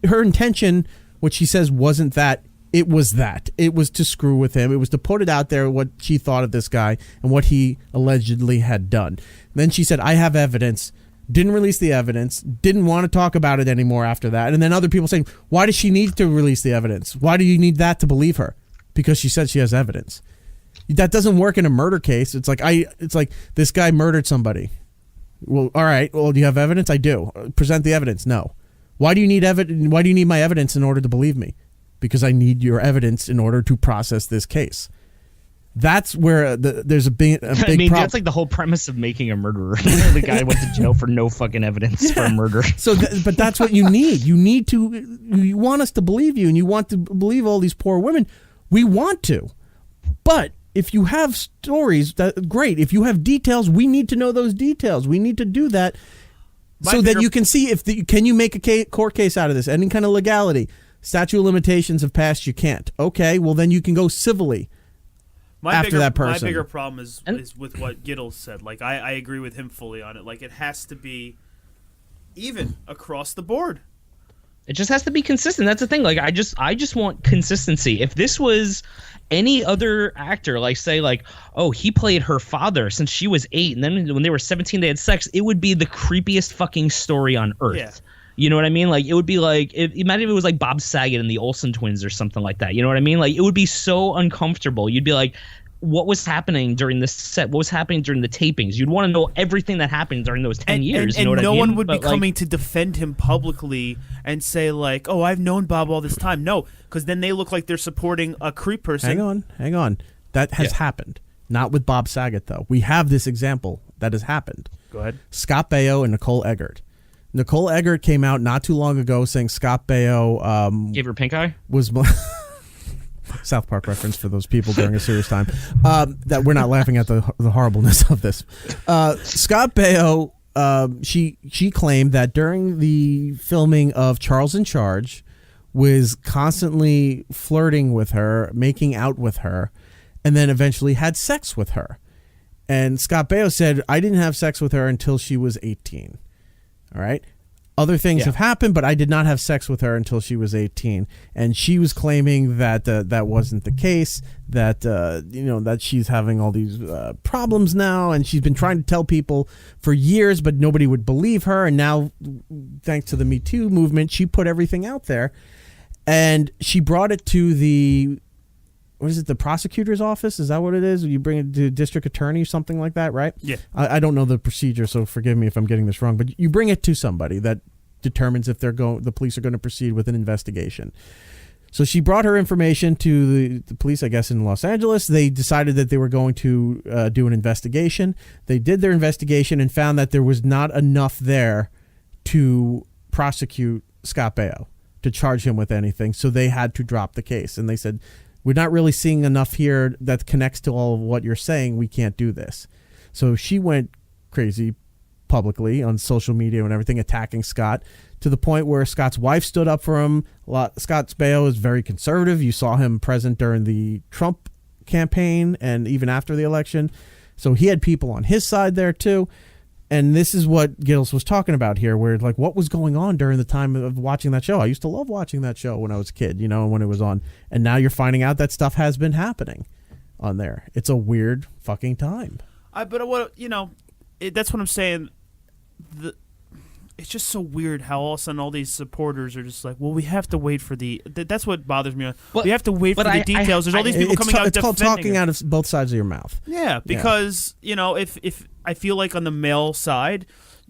Speaker 3: her intention, what she says, wasn't that. It was that. It was to screw with him. It was to put it out there what she thought of this guy and what he allegedly had done. Then she said, I have evidence. didn't release the evidence, didn't want to talk about it anymore after that. And then other people saying, why does she need to release the evidence? Why do you need that to believe her? Because she said she has evidence. That doesn't work in a murder case. It's like this guy murdered somebody. Well, all right. Well, do you have evidence? I do. Present the evidence. No. Why do you need evidence? Why do you need my evidence in order to believe me? Because I need your evidence in order to process this case. That's where there's a big problem.
Speaker 2: That's like the whole premise of making a murderer. The guy went to jail for no fucking evidence for a murder.
Speaker 3: So, but that's what you need. You want us to believe you, and you want to believe all these poor women. We want to, but if you have stories, great. If you have details, we need to know those details. We need to do that so that you can see can you make a court case out of this? Any kind of legality. Statute of limitations have passed. You can't. Okay, well then you can go civilly. My
Speaker 4: bigger problem is with what Giddles said. Like I agree with him fully on it. Like it has to be even across the board.
Speaker 2: It just has to be consistent. That's the thing. Like I just want consistency. If this was any other actor, like say like, oh, he played her father since she was 8, and then when they were 17 they had sex, it would be the creepiest fucking story on earth. Yeah. You know what I mean? Like it would be like imagine if it was like Bob Saget and the Olsen twins or something like that. You know what I mean? Like it would be so uncomfortable. You'd be like, what was happening during this set? What was happening during the tapings? You'd want to know everything that happened during those 10 years.
Speaker 4: And
Speaker 2: you know
Speaker 4: no
Speaker 2: what I mean?
Speaker 4: one would be coming to defend him publicly and say like, oh, I've known Bob all this time. No, because then they look like they're supporting a creep person.
Speaker 3: Hang on. That has happened. Not with Bob Saget, though. We have this example that has happened.
Speaker 4: Go ahead.
Speaker 3: Scott Baio and Nicole Eggert. Nicole Eggert came out not too long ago saying Scott Baio
Speaker 2: gave her pink eye.
Speaker 3: Was South Park reference for those people during a serious time. That we're not laughing at the horribleness of this. Scott Baio, she claimed that during the filming of Charles in Charge, was constantly flirting with her, making out with her, and then eventually had sex with her. And Scott Baio said, I didn't have sex with her until she was 18. All right. Other things have happened, but I did not have sex with her until she was 18. And she was claiming that that wasn't the case, that, that she's having all these problems now. And she's been trying to tell people for years, but nobody would believe her. And now, thanks to the Me Too movement, she put everything out there. And she brought it to the prosecutor's office? Is that what it is? You bring it to the district attorney or something like that, right?
Speaker 4: Yeah.
Speaker 3: I don't know the procedure, so forgive me if I'm getting this wrong, but you bring it to somebody that determines if the police are going to proceed with an investigation. So she brought her information to the police, I guess, in Los Angeles. They decided that they were going to do an investigation. They did their investigation and found that there was not enough there to prosecute Scott Baio, to charge him with anything, so they had to drop the case. And they said, we're not really seeing enough here that connects to all of what you're saying. We can't do this. So she went crazy publicly on social media and everything, attacking Scott, to the point where Scott's wife stood up for him. Scott Baio is very conservative. You saw him present during the Trump campaign and even after the election. So he had people on his side there too. And this is what Giddles was talking about here, where like what was going on during the time of watching that show. I used to love watching that show when I was a kid, when it was on. And now you're finding out that stuff has been happening on there. It's a weird fucking time.
Speaker 4: That's what I'm saying. It's just so weird how all of a sudden all these supporters are just like, well, we have to wait for that's what bothers me. We have to wait for the details. There's all these people coming out
Speaker 3: defending. It's called talking out of both sides of your mouth.
Speaker 4: Yeah, because, if I feel like on the male side,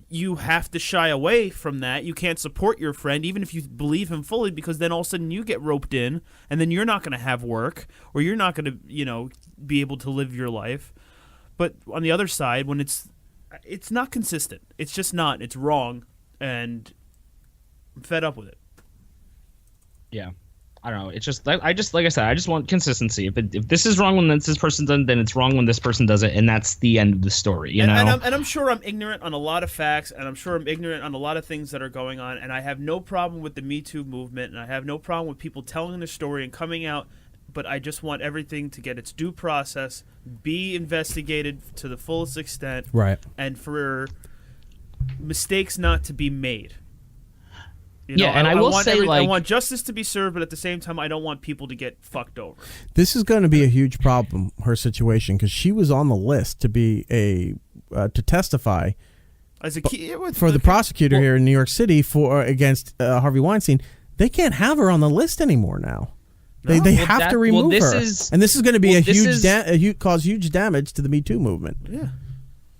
Speaker 4: you have to shy away from that. You can't support your friend, even if you believe him fully, because then all of a sudden you get roped in, and then you're not going to have work, or you're not going to, be able to live your life. But on the other side, when it's not consistent. It's just not. It's wrong, and I'm fed up with it.
Speaker 2: Yeah. I don't know. It's just like I said, I just want consistency. If this is wrong when this person does it, then it's wrong when this person does it, and that's the end of the story. You know.
Speaker 4: And I'm sure I'm ignorant on a lot of facts, and I'm sure I'm ignorant on a lot of things that are going on. And I have no problem with the Me Too movement, and I have no problem with people telling their story and coming out. But I just want everything to get its due process, be investigated to the fullest extent,
Speaker 3: right?
Speaker 4: And for mistakes not to be made.
Speaker 2: I will say,
Speaker 4: I want justice to be served, but at the same time, I don't want people to get fucked over.
Speaker 3: This is going to be a huge problem, her situation, because she was on the list to be to testify
Speaker 4: As a key,
Speaker 3: for the prosecutor here in New York City against Harvey Weinstein, they can't have her on the list anymore now. They have to remove her, and this is going to be cause huge damage to the Me Too movement.
Speaker 4: Yeah.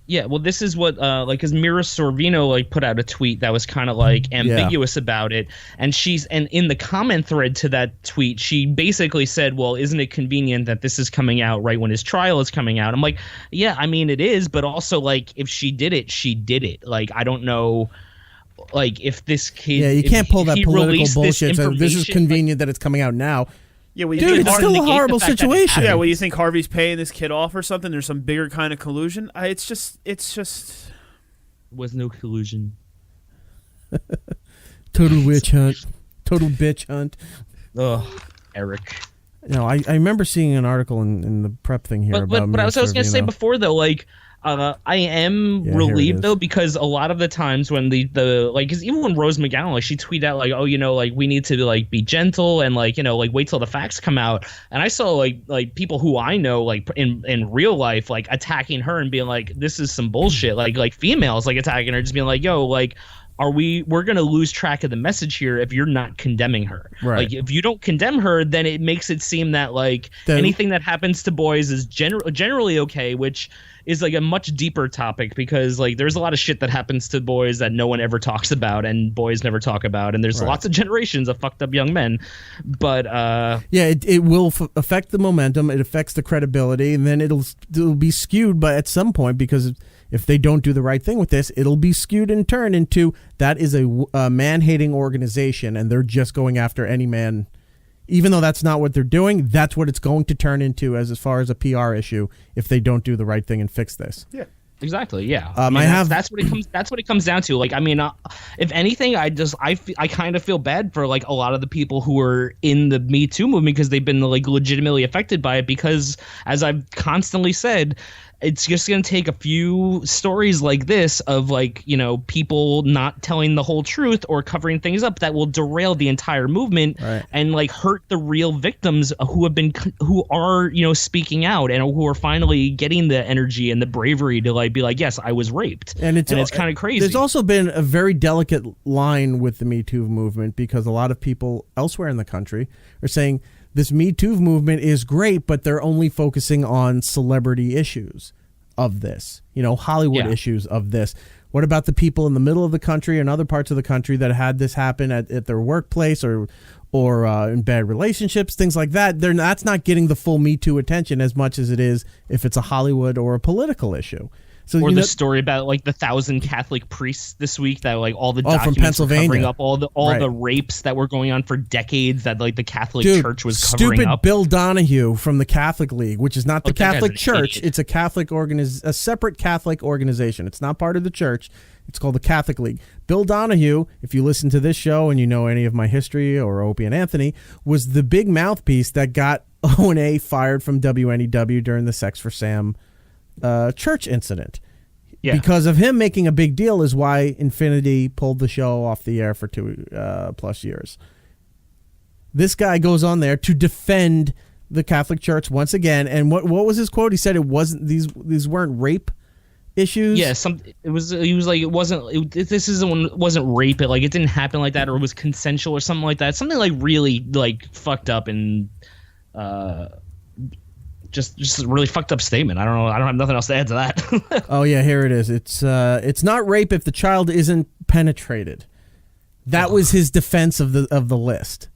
Speaker 3: Yeah,
Speaker 2: well, this is what because Mira Sorvino put out a tweet that was kind of ambiguous about it, and in the comment thread to that tweet, she basically said, "Well, isn't it convenient that this is coming out right when his trial is coming out?" I'm like, "Yeah, I mean it is, but also if she did it, she did it. I don't know." If this kid,
Speaker 3: you can't pull that political bullshit. So this is convenient that it's coming out now.
Speaker 4: Yeah,
Speaker 3: dude, it's still a horrible situation.
Speaker 4: Yeah, well, you think Harvey's paying this kid off or something? There's some bigger kind of collusion. It's just
Speaker 2: was no collusion.
Speaker 3: Total witch hunt, total bitch hunt.
Speaker 2: Ugh, Eric.
Speaker 3: I remember seeing an article in the prep thing here about.
Speaker 2: But I was going to say before though, I am relieved though, because a lot of the times when because even when Rose McGowan, she tweeted out we need to be gentle and wait till the facts come out. And I saw people who I know in real life attacking her and being this is some bullshit. Like females attacking her, just being we're going to lose track of the message here if you're not condemning her.
Speaker 3: Right.
Speaker 2: If you don't condemn her, then it makes it seem that anything that happens to boys is generally okay, which is a much deeper topic, because there's a lot of shit that happens to boys that no one ever talks about and boys never talk about, and there's lots of generations of fucked up young men. But
Speaker 3: it will affect the momentum, it affects the credibility, and then it'll be skewed but at some point, because if they don't do the right thing with this, it'll be skewed and turned into that is a man-hating organization, and they're just going after any man. Even though that's not what they're doing, that's what it's going to turn into as far as a PR issue if they don't do the right thing and fix this.
Speaker 4: Yeah.
Speaker 2: Exactly. Yeah. That's what it comes down to. If anything, I kind of feel bad for a lot of the people who are in the Me Too movement, because they've been legitimately affected by it, because as I've constantly said, it's just going to take a few stories like this of people not telling the whole truth or covering things up that will derail the entire movement and hurt the real victims who are speaking out and who are finally getting the energy and the bravery to be yes, I was raped. And it's kind of crazy.
Speaker 3: There's also been a very delicate line with the Me Too movement, because a lot of people elsewhere in the country are saying this Me Too movement is great, but they're only focusing on celebrity issues of this, Hollywood issues of this. What about the people in the middle of the country and other parts of the country that had this happen at their workplace or in bad relationships, things like that? That's not getting the full Me Too attention as much as it is if it's a Hollywood or a political issue.
Speaker 2: So, or the story about the 1,000 Catholic priests this week that all the documents
Speaker 3: from Pennsylvania,
Speaker 2: were covering up all the rapes that were going on for decades that the Catholic Church was covering
Speaker 3: stupid
Speaker 2: up.
Speaker 3: Bill Donahue from the Catholic League, which is not the Catholic Church. It's a a separate Catholic organization. It's not part of the church. It's called the Catholic League. Bill Donahue, if you listen to this show and you know any of my history or Opie and Anthony, was the big mouthpiece that got O&A fired from WNEW during the Sex for Sam church incident. Yeah. Because of him making a big deal is why Infinity pulled the show off the air for 2+ years. This guy goes on there to defend the Catholic Church once again, and what was his quote? He said it wasn't these weren't rape issues.
Speaker 2: Yeah, it wasn't rape. It didn't happen like that, or it was consensual or something like that. Something really fucked up and just a really fucked up statement. I don't know. I don't have nothing else to add to that.
Speaker 3: Oh yeah, here it is. It's not rape if the child isn't penetrated. That was his defense of the list.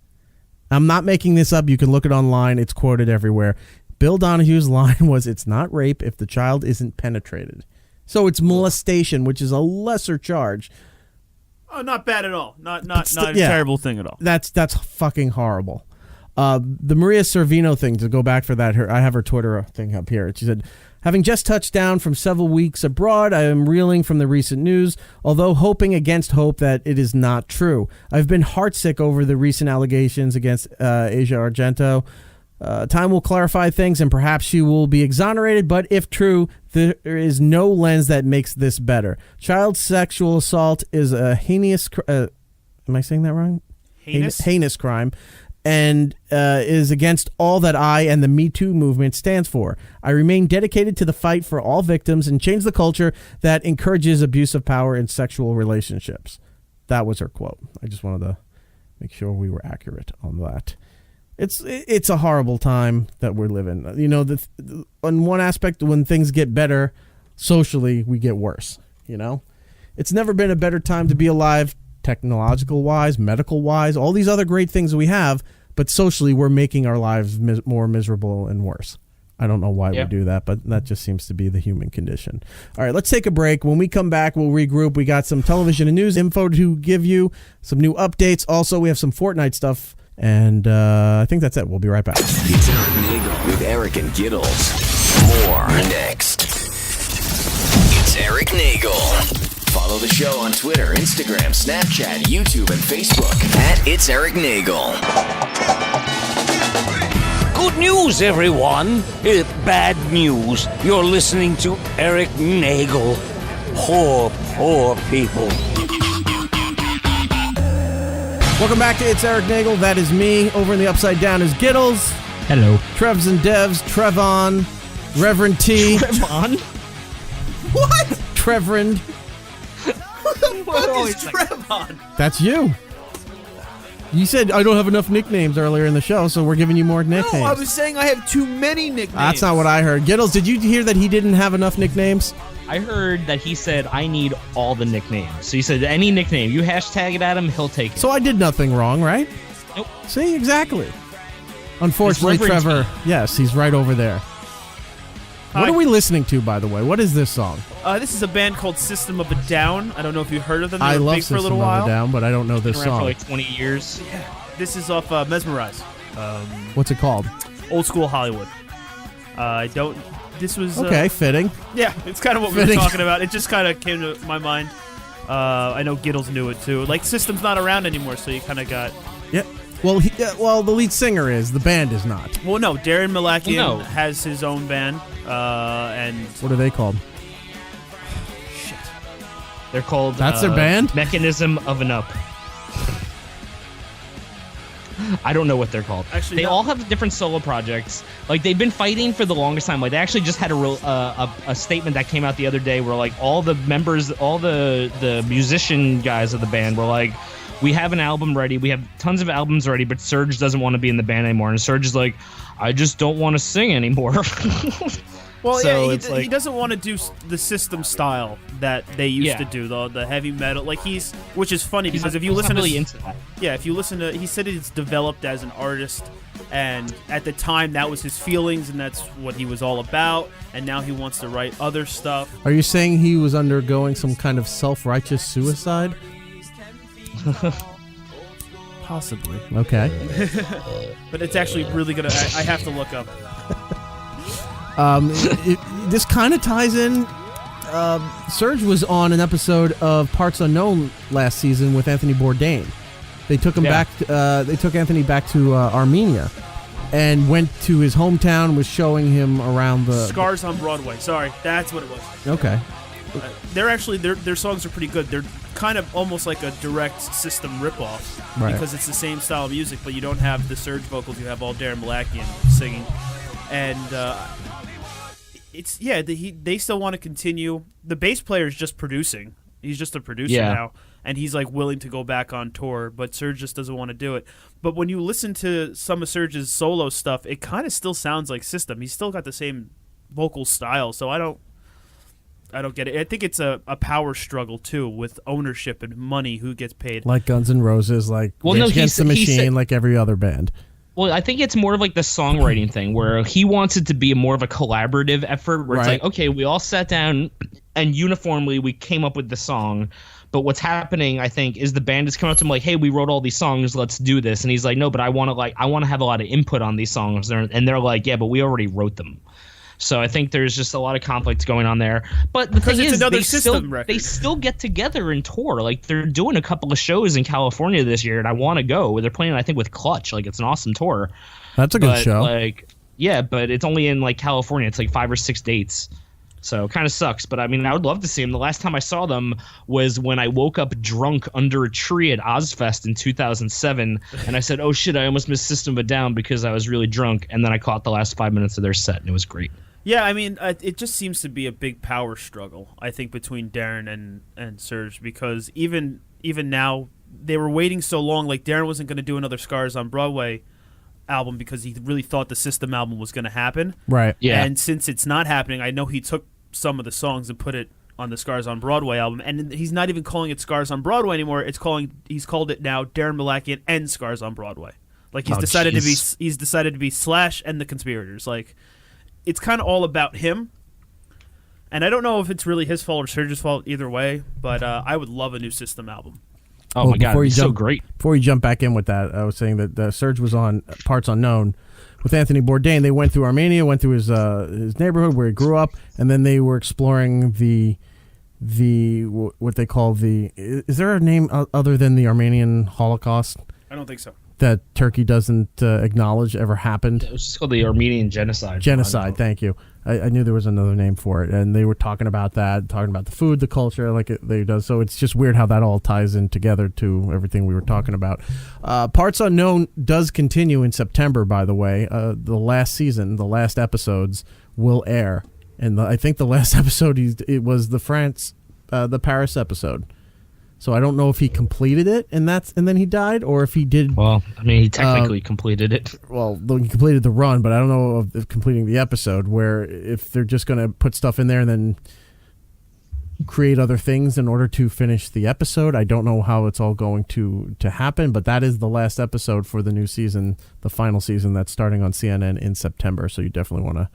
Speaker 3: I'm not making this up. You can look it online. It's quoted everywhere. Bill Donahue's line was, "It's not rape if the child isn't penetrated." So it's molestation, which is a lesser charge.
Speaker 4: Oh, not bad at all. Not a terrible thing at all.
Speaker 3: That's fucking horrible. The Maria Sorvino thing, to go back for that, I have her Twitter thing up here. She said, "Having just touched down from several weeks abroad, I am reeling from the recent news, although hoping against hope that it is not true. I've been heartsick over the recent allegations against Asia Argento. Time will clarify things, and perhaps she will be exonerated, but if true, there is no lens that makes this better. Child sexual assault is a heinous am I saying that wrong?
Speaker 4: Heinous?
Speaker 3: Heinous crime. and is against all that I and the Me Too movement stands for. I remain dedicated to the fight for all victims and change the culture that encourages abuse of power in sexual relationships. That was her quote. I just wanted to make sure we were accurate on that. It's a horrible time that we're living. You know, on one aspect, when things get better socially, we get worse. You know, it's never been a better time to be alive, technological wise, medical wise, all these other great things we have. But socially, we're making our lives more miserable and worse. I don't know why we do that, but that just seems to be the human condition. All right, let's take a break. When we come back, we'll regroup. We got some television and news info to give you, some new updates. Also, we have some Fortnite stuff. And I think that's it. We'll be right back.
Speaker 1: It's Erik Nagel with Erik and Giddles. More next. It's Erik Nagel. Follow the show on Twitter, Instagram, Snapchat, YouTube, and Facebook at It's Erik Nagel.
Speaker 8: Good news, everyone. Bad news. You're listening to Erik Nagel. Poor people.
Speaker 3: Welcome back to It's Erik Nagel. That is me. Over in the Upside Down is Giddles.
Speaker 2: Hello.
Speaker 3: Trevs and Devs. Trevon. Reverend-T.
Speaker 2: Trevon?
Speaker 3: What? Treverend.
Speaker 4: What is Trevon?
Speaker 3: That's you. You said I don't have enough nicknames earlier in the show, so we're giving you more nicknames.
Speaker 4: No, I was saying I have too many nicknames.
Speaker 3: That's not what I heard. Giddles, did you hear that he didn't have enough nicknames?
Speaker 2: I heard that he said, I need all the nicknames. So he said, any nickname. You hashtag it at him, he'll take it.
Speaker 3: So I did nothing wrong, right?
Speaker 2: Nope.
Speaker 3: See, exactly. Unfortunately, Trevor, yes, he's right over there.
Speaker 4: Hi.
Speaker 3: What are we listening to, by the way? What is this song?
Speaker 4: This is a band called System of a Down. I don't know if you heard of them. They
Speaker 3: I
Speaker 4: were
Speaker 3: love
Speaker 4: big for a
Speaker 3: System
Speaker 4: little
Speaker 3: of
Speaker 4: while.
Speaker 3: a Down, but I don't know this
Speaker 2: Been around
Speaker 3: song.
Speaker 2: for like 20 years.
Speaker 4: This is off Mesmerize.
Speaker 3: What's it called?
Speaker 4: Old School Hollywood. I don't... This was...
Speaker 3: Okay, fitting.
Speaker 4: Yeah, it's kind of what we were talking about. It just kind of came to my mind. I know Giddles knew it too. Like, System's not around anymore, so you kind of got...
Speaker 3: Yeah. Well, the lead singer is. The band is not.
Speaker 4: Well, no. Darren Malakian has his own band, and...
Speaker 3: What are they called?
Speaker 4: Shit.
Speaker 2: They're called...
Speaker 3: That's their band?
Speaker 2: Mechanism of an Up. I don't know what they're called.
Speaker 4: Actually,
Speaker 2: they all have different solo projects. Like, they've been fighting for the longest time. Like, they actually just had a statement that came out the other day where, like, all the members, all the musician guys of the band were like, we have an album ready. We have tons of albums ready, but Serge doesn't want to be in the band anymore. And Serge is like, I just don't want to sing anymore.
Speaker 4: Well,
Speaker 2: so
Speaker 4: yeah, he doesn't want to do the System style that they used to do, the heavy metal. Like which is funny because if you listen
Speaker 2: really into that.
Speaker 4: Yeah, if you listen to, he said it's developed as an artist, and at the time that was his feelings, and that's what he was all about. And now he wants to write other stuff.
Speaker 3: Are you saying he was undergoing some kind of self-righteous suicide?
Speaker 4: Possibly.
Speaker 3: Okay.
Speaker 4: But it's actually really good. I have to look up.
Speaker 3: This kind of ties in. Serge was on an episode of Parts Unknown last season with Anthony Bourdain. They took him back. They took Anthony back to Armenia, and went to his hometown. Was showing him around the
Speaker 4: Scars on Broadway. Sorry, that's what it was.
Speaker 3: Okay.
Speaker 4: They're actually their songs are pretty good. They're kind of almost like a direct System ripoff because it's the same style of music, but you don't have the Serge vocals. You have all Darren Malakian singing, and they still want to continue. The bass player is just producing. He's just a producer now, and he's like willing to go back on tour, but Serge just doesn't want to do it. But when you listen to some of Serge's solo stuff, it kind of still sounds like System. He's still got the same vocal style, so I don't get it. I think it's a power struggle too with ownership and money. Who gets paid?
Speaker 3: Like Guns N' Roses, like Rage Against the Machine, like every other band.
Speaker 2: Well, I think it's more of like the songwriting thing where he wants it to be more of a collaborative effort where it's like, okay, we all sat down and uniformly we came up with the song. But what's happening, I think, is the band is coming up to him like, hey, we wrote all these songs, let's do this. And he's like, no, but I want to have a lot of input on these songs. And they're like, yeah, but we already wrote them. So I think there's just a lot of conflict going on there. But the thing is, they still get together and tour. Like, they're doing a couple of shows in California this year, and I want to go. They're playing, I think, with Clutch. Like, it's an awesome tour.
Speaker 3: That's a good show.
Speaker 2: Like, yeah, but it's only in, like, California. It's like 5 or 6 dates. So kind of sucks, but I mean, I would love to see them. The last time I saw them was when I woke up drunk under a tree at Ozfest in 2007, and I said, "Oh shit, I almost missed System of a Down because I was really drunk." And then I caught the last 5 minutes of their set, and it was great.
Speaker 4: Yeah, I mean, it just seems to be a big power struggle, I think, between Darren and Serge, because even now they were waiting so long. Like, Darren wasn't going to do another Scars on Broadway album because he really thought the System album was going to happen.
Speaker 3: Right.
Speaker 2: Yeah.
Speaker 4: And since it's not happening, I know he took some of the songs and put it on the Scars on Broadway album, and he's not even calling it Scars on Broadway anymore. He's called it now Darren Malakian and Scars on Broadway. Like, he's decided to be Slash and the Conspirators. Like, it's kind of all about him. And I don't know if it's really his fault or Serge's fault either way, but I would love a new System album.
Speaker 2: Oh my God, it's so great.
Speaker 3: Before you jump back in with that, I was saying that Serge was on Parts Unknown with Anthony Bourdain. They went through Armenia, went through his neighborhood where he grew up, and then they were exploring the what they call is there a name other than the Armenian Holocaust?
Speaker 4: I don't think so.
Speaker 3: That Turkey doesn't acknowledge ever happened?
Speaker 2: It was just called the Armenian Genocide.
Speaker 3: Genocide, thank you. I knew there was another name for it, and they were talking about that, talking about the food, the culture, like they do. So it's just weird how that all ties in together to everything we were talking about. Parts Unknown does continue in September, by the way. The last season, the last episodes will air, and I think the last episode it was the Paris episode. So I don't know if he completed it and then he died, or if he did.
Speaker 2: Well, I mean, he technically completed it.
Speaker 3: Well, he completed the run, but I don't know of completing the episode. Where if they're just going to put stuff in there and then create other things in order to finish the episode, I don't know how it's all going to happen. But that is the last episode for the new season, the final season that's starting on CNN in September. So you definitely want to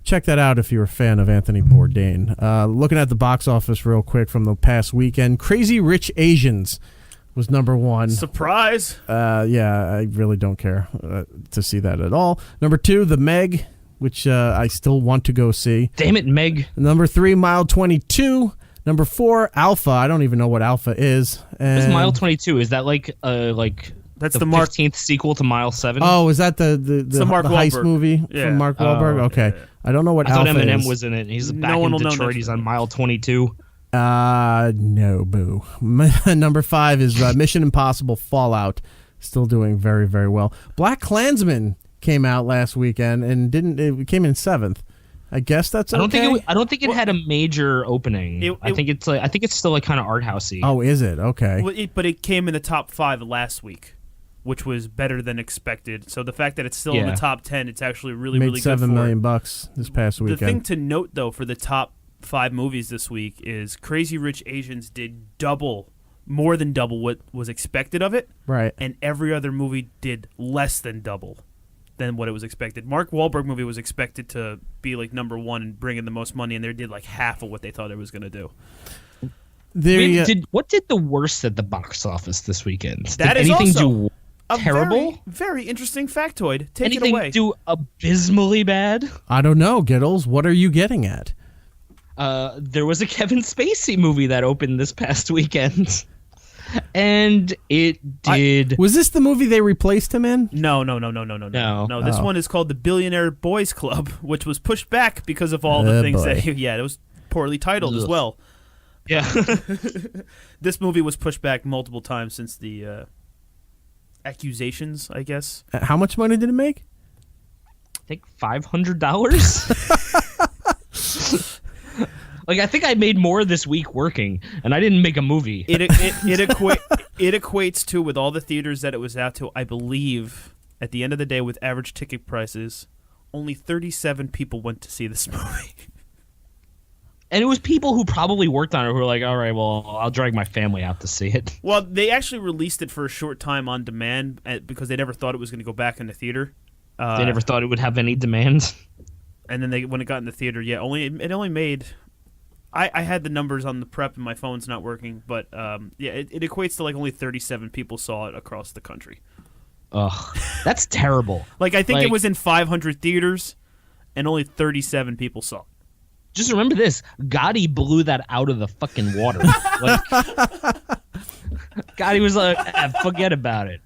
Speaker 3: check that out if you're a fan of Anthony Bourdain. Looking at the box office real quick from the past weekend, Crazy Rich Asians was number one.
Speaker 4: Surprise!
Speaker 3: Yeah, I really don't care to see that at all. Number two, The Meg, which I still want to go see.
Speaker 2: Damn it, Meg.
Speaker 3: Number three, Mile 22. Number four, Alpha. I don't even know what Alpha is.
Speaker 2: What is Mile 22? Is that like
Speaker 4: that's
Speaker 2: the 15th sequel to Mile 7?
Speaker 3: Oh, is that the
Speaker 4: Mark
Speaker 3: heist
Speaker 4: Wahlberg
Speaker 3: movie from Mark Wahlberg? Okay.
Speaker 4: Yeah.
Speaker 3: I don't know what
Speaker 2: I thought
Speaker 3: Alpha
Speaker 2: Eminem
Speaker 3: is.
Speaker 2: was in it. He's back in Detroit. He's on Mile 22.
Speaker 3: No, boo. Number five is Mission Impossible Fallout. Still doing very, very well. Black Klansman came out last weekend and it came in seventh. I guess that's okay.
Speaker 2: I don't think it had a major opening. I think it's still like kind of art housey.
Speaker 3: Oh, is it? Okay.
Speaker 4: Well, but it came in the top 5 last week, which was better than expected. So the fact that it's still in the top 10, it's actually really, really good.
Speaker 3: Made $7 million this past weekend.
Speaker 4: The thing to note, though, for the top 5 movies this week is Crazy Rich Asians did more than double what was expected of it.
Speaker 3: Right.
Speaker 4: And every other movie did less than double than what it was expected. Mark Wahlberg movie was expected to be like number 1 and bring in the most money, and they did like half of what they thought it was going to do.
Speaker 2: What did the worst at the box office this weekend?
Speaker 4: That
Speaker 2: did
Speaker 4: is
Speaker 2: anything
Speaker 4: also
Speaker 2: do terrible?
Speaker 4: Very, very interesting factoid. Take
Speaker 2: anything
Speaker 4: it away.
Speaker 2: Do abysmally bad?
Speaker 3: I don't know, Giddles. What are you getting at?
Speaker 2: There was a Kevin Spacey movie that opened this past weekend. And it did.
Speaker 3: Was this the movie they replaced him in?
Speaker 4: No. This one is called The Billionaire Boys Club, which was pushed back because of all the things that. Yeah, it was poorly titled as well.
Speaker 2: Yeah.
Speaker 4: This movie was pushed back multiple times since the accusations, I guess.
Speaker 3: How much money did it make?
Speaker 2: I think $500. Like, I think I made more this week working, and I didn't make a movie.
Speaker 4: It equates to, with all the theaters that it was out to, I believe, at the end of the day, with average ticket prices, only 37 people went to see this movie.
Speaker 2: And it was people who probably worked on it who were like, all right, well, I'll drag my family out to see it.
Speaker 4: Well, they actually released it for a short time on demand because they never thought it was going to go back in the theater.
Speaker 2: They never thought it would have any demand.
Speaker 4: And then when it got in the theater, it only made... I had the numbers on the prep and my phone's not working, but it equates to like only 37 people saw it across the country.
Speaker 2: Ugh, that's terrible.
Speaker 4: Like, I think it was in 500 theaters and only 37 people saw it.
Speaker 2: Just remember this, Gotti blew that out of the fucking water. Like, Gotti was like, forget about it.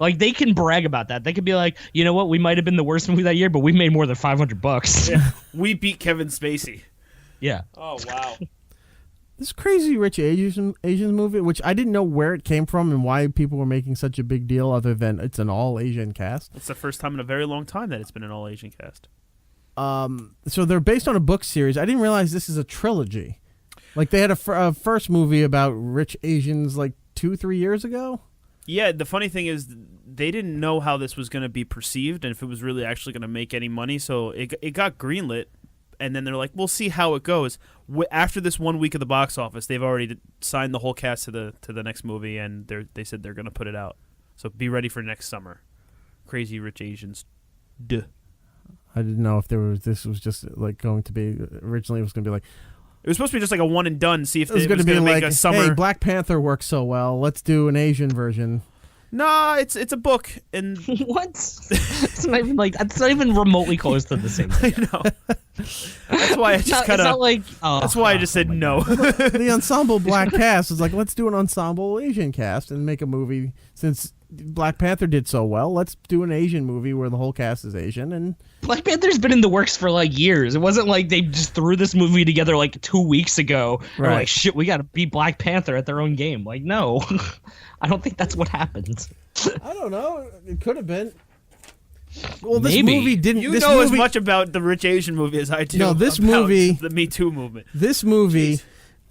Speaker 2: Like, they can brag about that. They could be like, you know what, we might have been the worst movie that year, but we made more than $500.
Speaker 4: Yeah, we beat Kevin Spacey.
Speaker 2: Yeah.
Speaker 4: Oh wow.
Speaker 3: This Crazy Rich Asians movie, which I didn't know where it came from and why people were making such a big deal, other than it's an all Asian cast.
Speaker 4: It's the first time in a very long time that it's been an all Asian cast.
Speaker 3: So they're based on a book series. I didn't realize this is a trilogy. Like they had a first movie about rich Asians like 2-3 years ago.
Speaker 4: Yeah, the funny thing is they didn't know how this was going to be perceived and if it was really actually going to make any money. So it got greenlit, and then they're like, "We'll see how it goes." After this 1 week of the box office, they've already signed the whole cast to the next movie, and they said they're going to put it out. So be ready for next summer. Crazy Rich Asians. Duh.
Speaker 3: I didn't know if this was just like going to be originally. It was going to be like.
Speaker 4: It was supposed to be just like a one and done. See if
Speaker 3: it was going to
Speaker 4: make
Speaker 3: like
Speaker 4: a summer.
Speaker 3: Hey, Black Panther works so well. Let's do an Asian version.
Speaker 4: Nah, it's a book and
Speaker 2: What? It's not even like that's not even remotely close to the same thing.
Speaker 4: I know. That's why I just kind of.
Speaker 2: Like,
Speaker 4: that's why I just said no.
Speaker 3: The ensemble black cast is like, let's do an ensemble Asian cast and make a movie. Since Black Panther did so well, let's do an Asian movie where the whole cast is Asian. And
Speaker 2: Black Panther's been in the works for like years. It wasn't like they just threw this movie together like 2 weeks ago. Right. Like, shit, we got to beat Black Panther at their own game. Like, no. I don't think that's what happened.
Speaker 3: I don't know. It could have been. Well, this
Speaker 2: Maybe.
Speaker 3: movie didn't.
Speaker 4: You
Speaker 3: this
Speaker 4: know
Speaker 3: movie,
Speaker 4: as much about the rich Asian movie as I do.
Speaker 3: No, this
Speaker 4: about
Speaker 3: movie-
Speaker 4: the Me Too movement.
Speaker 3: This movie,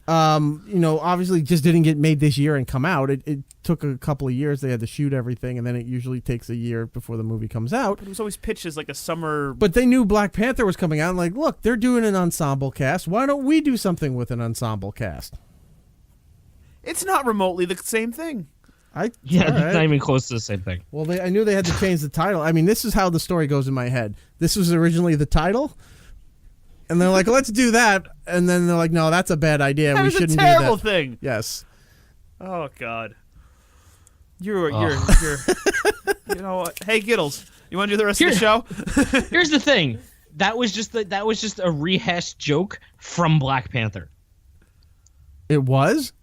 Speaker 3: obviously just didn't get made this year and come out. It took a couple of years. They had to shoot everything, and then it usually takes a year before the movie comes out.
Speaker 4: It was always pitched as like a summer.
Speaker 3: But they knew Black Panther was coming out. And like, look, they're doing an ensemble cast. Why don't we do something with an ensemble cast?
Speaker 4: It's not remotely the same thing.
Speaker 2: Yeah,
Speaker 3: all right.
Speaker 2: it's not even close to the same thing.
Speaker 3: Well, I knew they had to change the title. I mean, this is how the story goes in my head. This was originally the title, and they're like, "Let's do that," and then they're like, "No, that's a bad idea.
Speaker 4: That
Speaker 3: we
Speaker 4: was
Speaker 3: shouldn't
Speaker 4: a
Speaker 3: do
Speaker 4: terrible
Speaker 3: that."
Speaker 4: thing.
Speaker 3: Yes.
Speaker 4: Oh God. You're. You know what? Hey, Giddles, you want to do the rest of the show?
Speaker 2: Here's the thing. That was just a rehashed joke from Black Panther.
Speaker 3: It was?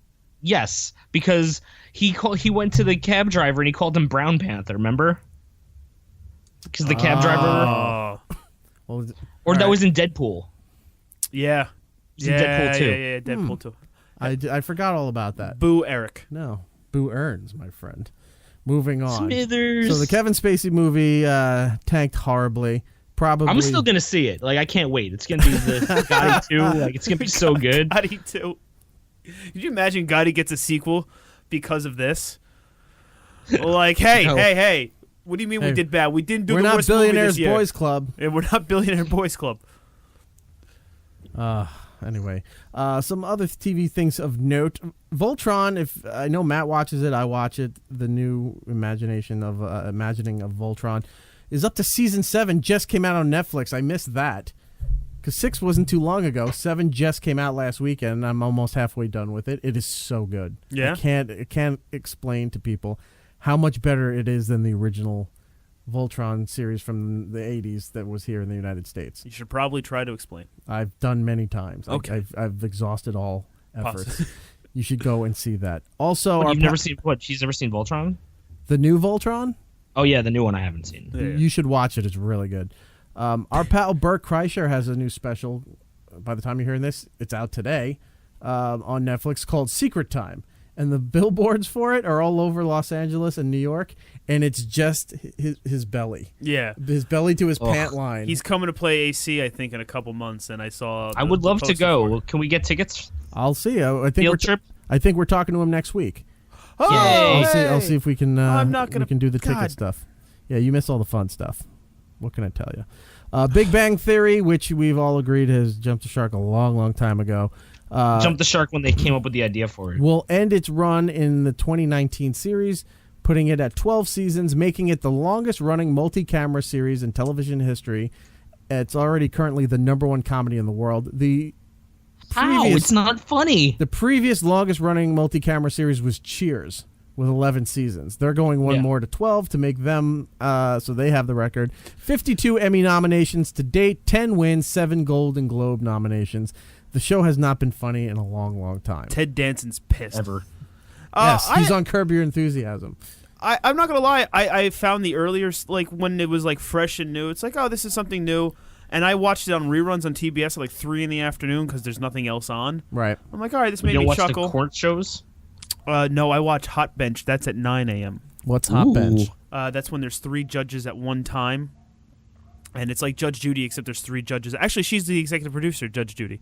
Speaker 2: Yes, because he went to the cab driver and he called him Brown Panther, remember? Because the cab driver
Speaker 4: Oh.
Speaker 3: Well,
Speaker 2: or that was in Deadpool.
Speaker 4: Yeah.
Speaker 2: It's in Deadpool 2.
Speaker 4: Yeah, Deadpool 2.
Speaker 3: I forgot all about that.
Speaker 4: Boo, Eric.
Speaker 3: No. Boo earns, my friend. Moving on.
Speaker 2: Smithers.
Speaker 3: So the Kevin Spacey movie tanked horribly. Probably.
Speaker 2: I'm still gonna see it. Like, I can't wait. It's gonna be the Gotti 2. Like, it's gonna be so good.
Speaker 4: Gotti 2. Could you imagine Gotti gets a sequel because of this? Like, hey. What do you mean we did bad? We didn't do the worst movie this
Speaker 3: Billionaires
Speaker 4: year.
Speaker 3: Boys Club.
Speaker 4: And we're not Billionaire Boys Club.
Speaker 3: Anyway, some other TV things of note. Voltron, if I know Matt watches it, I watch it. The new imagining of Voltron is up to season 7. Just came out on Netflix. I missed that because 6 wasn't too long ago. 7 just came out last weekend, and I'm almost halfway done with it. It is so good.
Speaker 4: Yeah,
Speaker 3: I can't explain to people how much better it is than the original Voltron series from the 80s that was here in the United States.
Speaker 4: You should probably try to explain.
Speaker 3: I've done many times.
Speaker 4: Okay.
Speaker 3: I've exhausted all efforts. You should go and see that. Also,
Speaker 2: She's never seen Voltron?
Speaker 3: The new Voltron?
Speaker 2: Oh yeah, the new one I haven't seen.
Speaker 4: Yeah.
Speaker 3: You should watch it. It's really good. Our pal Bert Kreischer has a new special. By the time you're hearing this, it's out today on Netflix called Secret Time. And the billboards for it are all over Los Angeles and New York, and it's just his belly.
Speaker 4: Yeah.
Speaker 3: His belly to his pant line.
Speaker 4: He's coming to play AC, I think, in a couple months, and I saw.
Speaker 2: I would love to go.
Speaker 4: for it.
Speaker 2: Can we get tickets?
Speaker 3: I'll see. I think
Speaker 2: Field trip?
Speaker 3: I think we're talking to him next week.
Speaker 4: Oh,
Speaker 2: Yay.
Speaker 3: I'll see if we can.
Speaker 4: I'm not gonna.
Speaker 3: We can do the ticket
Speaker 4: God.
Speaker 3: stuff. Yeah, you miss all the fun stuff. What can I tell you? Big Bang Theory, which we've all agreed has jumped the shark a long, long time ago.
Speaker 2: Jumped the shark when they came up with the idea for it.
Speaker 3: Will end its run in the 2019 series, putting it at 12 seasons, making it the longest-running multi-camera series in television history. It's already currently the #1 comedy in the world.
Speaker 2: How? It's not funny.
Speaker 3: The previous longest-running multi-camera series was Cheers, with 11 seasons. They're going one more to 12 to make them, so they have the record. 52 Emmy nominations to date, 10 wins, 7 Golden Globe nominations. The show has not been funny in a long, long time.
Speaker 4: Ted Danson's pissed.
Speaker 2: Ever.
Speaker 3: Yes, he's on Curb Your Enthusiasm.
Speaker 4: I'm not going to lie. I found the earlier, like, when it was, like, fresh and new. It's like, oh, this is something new. And I watched it on reruns on TBS at like 3 in the afternoon because there's nothing else on.
Speaker 3: Right.
Speaker 4: I'm like, all right, this made
Speaker 2: You
Speaker 4: me
Speaker 2: don't watch
Speaker 4: chuckle.
Speaker 2: the court shows?
Speaker 4: No, I watch Hot Bench. That's at 9 a.m.
Speaker 3: What's Hot Bench?
Speaker 4: That's when there's 3 judges at one time. And it's like Judge Judy, except there's 3 judges. Actually, she's the executive producer, Judge Judy.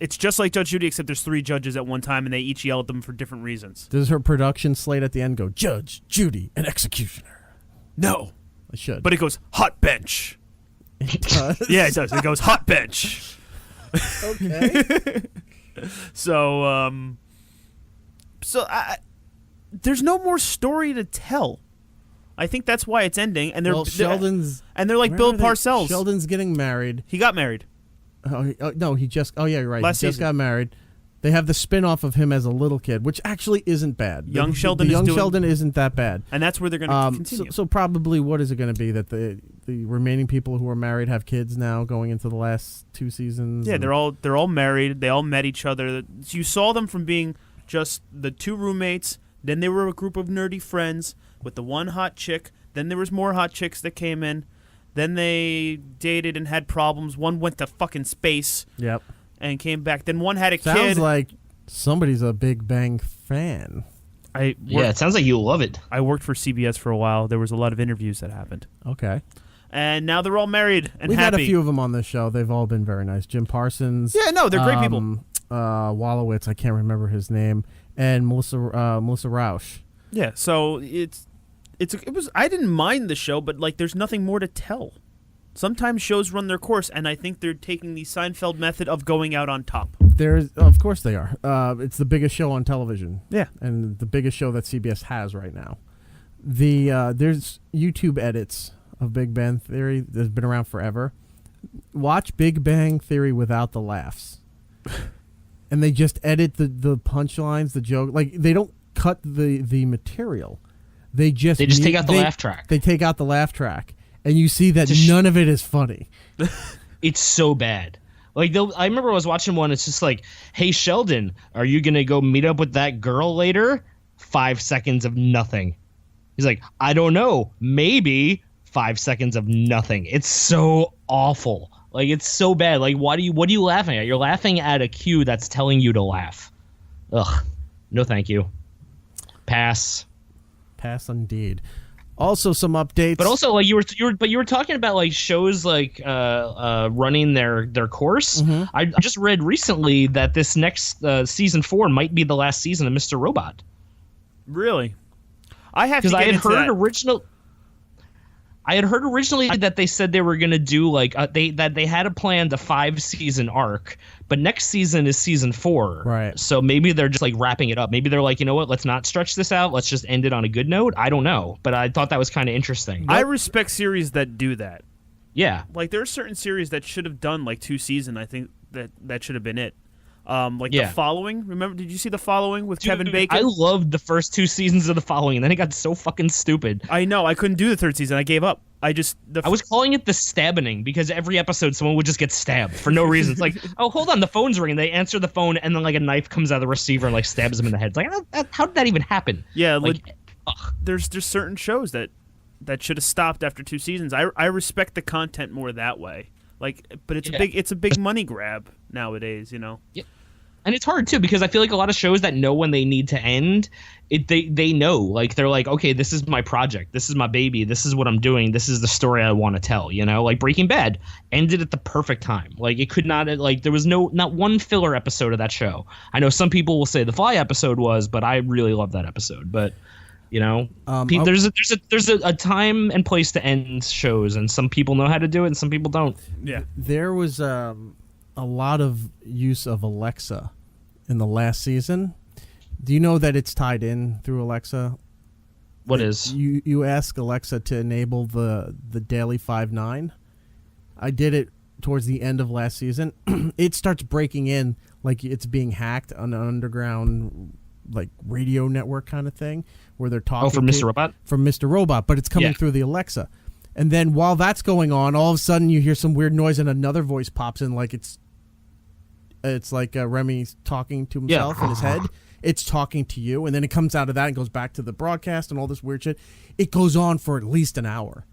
Speaker 4: It's just like Judge Judy, except there's 3 judges at one time, and they each yell at them for different reasons.
Speaker 3: Does her production slate at the end go, Judge, Judy, and Executioner?
Speaker 4: No.
Speaker 3: I should.
Speaker 4: But it goes, Hot Bench.
Speaker 3: It does?
Speaker 4: Yeah, it does. It goes, Hot Bench.
Speaker 3: Okay.
Speaker 4: So there's no more story to tell. I think that's why it's ending. And they're
Speaker 3: Sheldon's...
Speaker 4: And they're like
Speaker 3: where
Speaker 4: Bill
Speaker 3: are they?
Speaker 4: Parcells.
Speaker 3: Sheldon's getting married.
Speaker 4: He got married.
Speaker 3: No, he just... Oh, yeah, you're right.
Speaker 4: Last
Speaker 3: he just
Speaker 4: season.
Speaker 3: got married. They have the spin-off of him as a little kid, which actually isn't bad.
Speaker 4: Young Sheldon
Speaker 3: the
Speaker 4: is
Speaker 3: young
Speaker 4: doing-
Speaker 3: Sheldon isn't that bad.
Speaker 4: And that's where they're going to continue.
Speaker 3: So probably what is it going to be? That the remaining people who are married have kids now going into the last 2 seasons?
Speaker 4: Yeah, they're all married. They all met each other. You saw them from being just the 2 roommates. Then they were a group of nerdy friends with the one hot chick. Then there was more hot chicks that came in. Then they dated and had problems. One went to fucking space.
Speaker 3: Yep.
Speaker 4: And came back. Then one had a
Speaker 3: Sounds
Speaker 4: kid.
Speaker 3: like somebody's a Big Bang fan.
Speaker 2: Yeah, it sounds like you love it.
Speaker 4: I worked for CBS for a while. There was a lot of interviews that happened.
Speaker 3: Okay.
Speaker 4: And now they're all married and
Speaker 3: We've
Speaker 4: happy.
Speaker 3: had a few of them on this show. They've all been very nice. Jim Parsons.
Speaker 4: Yeah, no, they're great people.
Speaker 3: Wallowitz, I can't remember his name, and Melissa Rausch.
Speaker 4: Yeah, so it was. I didn't mind the show, but like, there's nothing more to tell. Sometimes shows run their course, and I think they're taking the Seinfeld method of going out on top.
Speaker 3: Of course they are. It's the biggest show on television.
Speaker 4: Yeah,
Speaker 3: and the biggest show that CBS has right now. There's YouTube edits of Big Bang Theory that's been around forever. Watch Big Bang Theory without the laughs, and they just edit the punchlines, the joke. Like, they don't cut the material. They just
Speaker 2: take out the laugh track.
Speaker 3: They take out the laugh track, and you see that none of it is funny.
Speaker 2: It's so bad. Like, I remember I was watching one. It's just like, hey, Sheldon, are you going to go meet up with that girl later? 5 seconds of nothing. He's like, I don't know. Maybe. 5 seconds of nothing. It's so awful. Like, it's so bad. Like, what are you laughing at? You're laughing at a cue that's telling you to laugh. Ugh. No, thank you. Pass.
Speaker 3: Pass indeed. Also, some updates.
Speaker 2: But also, like, you were talking about like shows like running their course.
Speaker 3: Mm-hmm.
Speaker 2: I just read recently that this next season 4 might be the last season of Mr. Robot.
Speaker 4: Really? I have to
Speaker 2: Because
Speaker 4: get into that.
Speaker 2: I had heard originally that they said they were going to do like they had a planned 5-season arc, but next season is season 4.
Speaker 3: Right.
Speaker 2: So maybe they're just like wrapping it up. Maybe they're like, you know what, let's not stretch this out. Let's just end it on a good note. I don't know, but I thought that was kind of interesting.
Speaker 4: I respect series that do that.
Speaker 2: Yeah.
Speaker 4: Like, there are certain series that should have done like 2 seasons. I think that should have been it. The Following. Remember? Did you see The Following with Kevin Bacon?
Speaker 2: I loved the first 2 seasons of The Following, and then it got so fucking stupid.
Speaker 4: I know. I couldn't do the 3rd season. I gave up. I was
Speaker 2: calling it the stabbening because every episode someone would just get stabbed for no reason. It's like, oh, hold on, the phone's ringing. They answer the phone, and then like a knife comes out of the receiver and like stabs them in the head. It's like, how did that even happen?
Speaker 4: Yeah,
Speaker 2: like,
Speaker 4: there's certain shows that should have stopped after 2 seasons. I respect the content more that way. Like, but it's a big money grab nowadays, you know.
Speaker 2: Yeah. And it's hard too because I feel like a lot of shows that know when they need to end, they know, like, they're like, okay, this is my project, this is my baby, this is what I'm doing, this is the story I want to tell, you know. Like Breaking Bad ended at the perfect time. Like, it could not, like, there was not one filler episode of that show. I know some people will say the Fly episode was, but I really love that episode. But you know, there's a time and place to end shows, and some people know how to do it and some people don't.
Speaker 4: Yeah,
Speaker 3: there was a lot of use of Alexa in the last season. Do you know that it's tied in through Alexa?
Speaker 2: What is?
Speaker 3: You ask Alexa to enable the Daily 5-9. I did it towards the end of last season. It starts breaking in like it's being hacked on an underground like radio network kind of thing where they're talking.
Speaker 2: Oh, from Mr. Robot?
Speaker 3: From Mr. Robot, but it's coming through the Alexa. And then while that's going on, all of a sudden you hear some weird noise and another voice pops in like it's like Remy's talking to himself in his head. It's talking to you, and then it comes out of that and goes back to the broadcast and all this weird shit. It goes on for at least an hour.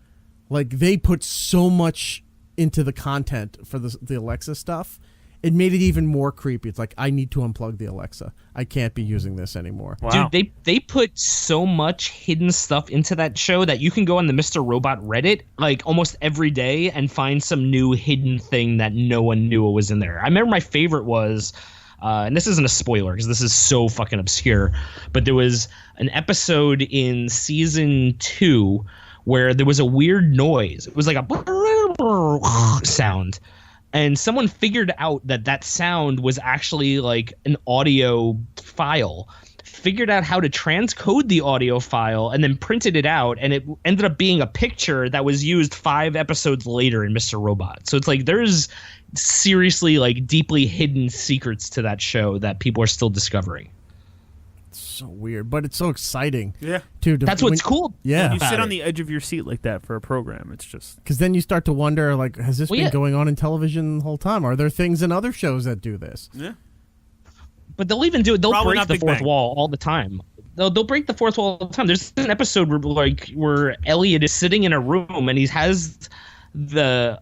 Speaker 3: Like, they put so much into the content for the Alexa stuff, it made it even more creepy. It's like, I need to unplug the Alexa. I can't be using this anymore.
Speaker 2: Wow. Dude, they put so much hidden stuff into that show that you can go on the Mr. Robot Reddit like almost every day and find some new hidden thing that no one knew was in there. I remember my favorite was, and this isn't a spoiler because this is so fucking obscure, but there was an episode in season 2 where there was a weird noise. It was like a sound. And someone figured out that sound was actually like an audio file, figured out how to transcode the audio file, and then printed it out. And it ended up being a picture that was used 5 episodes later in Mr. Robot. So it's like there's seriously like deeply hidden secrets to that show that people are still discovering.
Speaker 3: So weird, but it's so exciting.
Speaker 4: Yeah,
Speaker 3: dude.
Speaker 2: That's what's cool.
Speaker 3: Yeah,
Speaker 4: when you sit on the edge of your seat like that for a program. It's just
Speaker 3: because then you start to wonder, like, has this been going on in television the whole time? Are there things in other shows that do this?
Speaker 4: Yeah,
Speaker 2: but they'll even do it. They'll
Speaker 4: Probably
Speaker 2: break the fourth wall all the time. They'll break the fourth wall all the time. There's an episode where Elliot is sitting in a room and he has the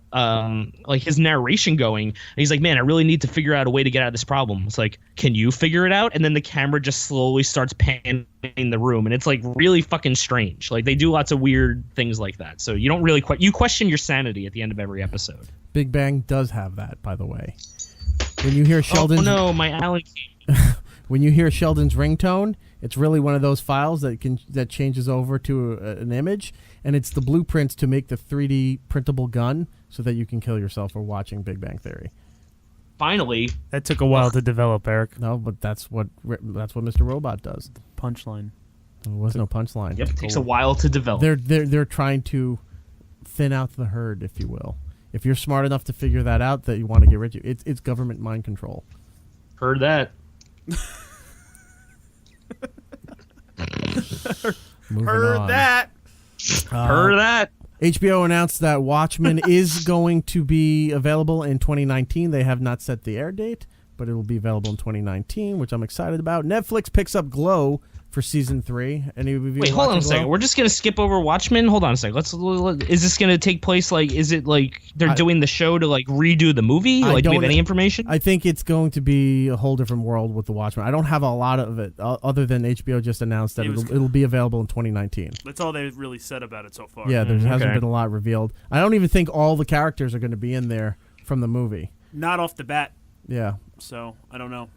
Speaker 2: like his narration going, and he's like, man, I really need to figure out a way to get out of this problem. It's like, can you figure it out? And then the camera just slowly starts panning the room, and it's like really fucking strange. Like they do lots of weird things like that, so you don't really you question your sanity at the end of every episode.
Speaker 3: Big Bang does have that, by the way. When you hear Sheldon's
Speaker 2: no, my Allen
Speaker 3: when you hear Sheldon's ringtone, it's really one of those files that changes over to an image, and it's the blueprints to make the 3D printable gun so that you can kill yourself for watching Big Bang Theory.
Speaker 2: Finally,
Speaker 4: that took a while to develop, Eric.
Speaker 3: No, but that's what Mr. Robot does.
Speaker 4: The punchline.
Speaker 3: There was no punchline.
Speaker 2: Yep, it takes a while to develop.
Speaker 3: They're trying to thin out the herd, if you will. If you're smart enough to figure that out, that you want to get rid of you, it's government mind control.
Speaker 2: Heard that.
Speaker 3: Heard
Speaker 4: that.
Speaker 2: Heard that.
Speaker 3: HBO announced that Watchmen is going to be available in 2019. They have not set the air date, but it will be available in 2019, which I'm excited about. Netflix picks up Glow for season 3.
Speaker 2: Wait, hold on a second. We're just gonna skip over Watchmen. Hold on a second. Is this gonna take place like? Is it like they're doing the show to like redo the movie? Like, do we have any information?
Speaker 3: I think it's going to be a whole different world with the Watchmen. I don't have a lot of it other than HBO just announced that it'll be available in 2019.
Speaker 4: That's all they've really said about it so far.
Speaker 3: Yeah, there hasn't been a lot revealed. I don't even think all the characters are going to be in there from the movie.
Speaker 4: Not off the bat.
Speaker 3: Yeah.
Speaker 4: So I don't know.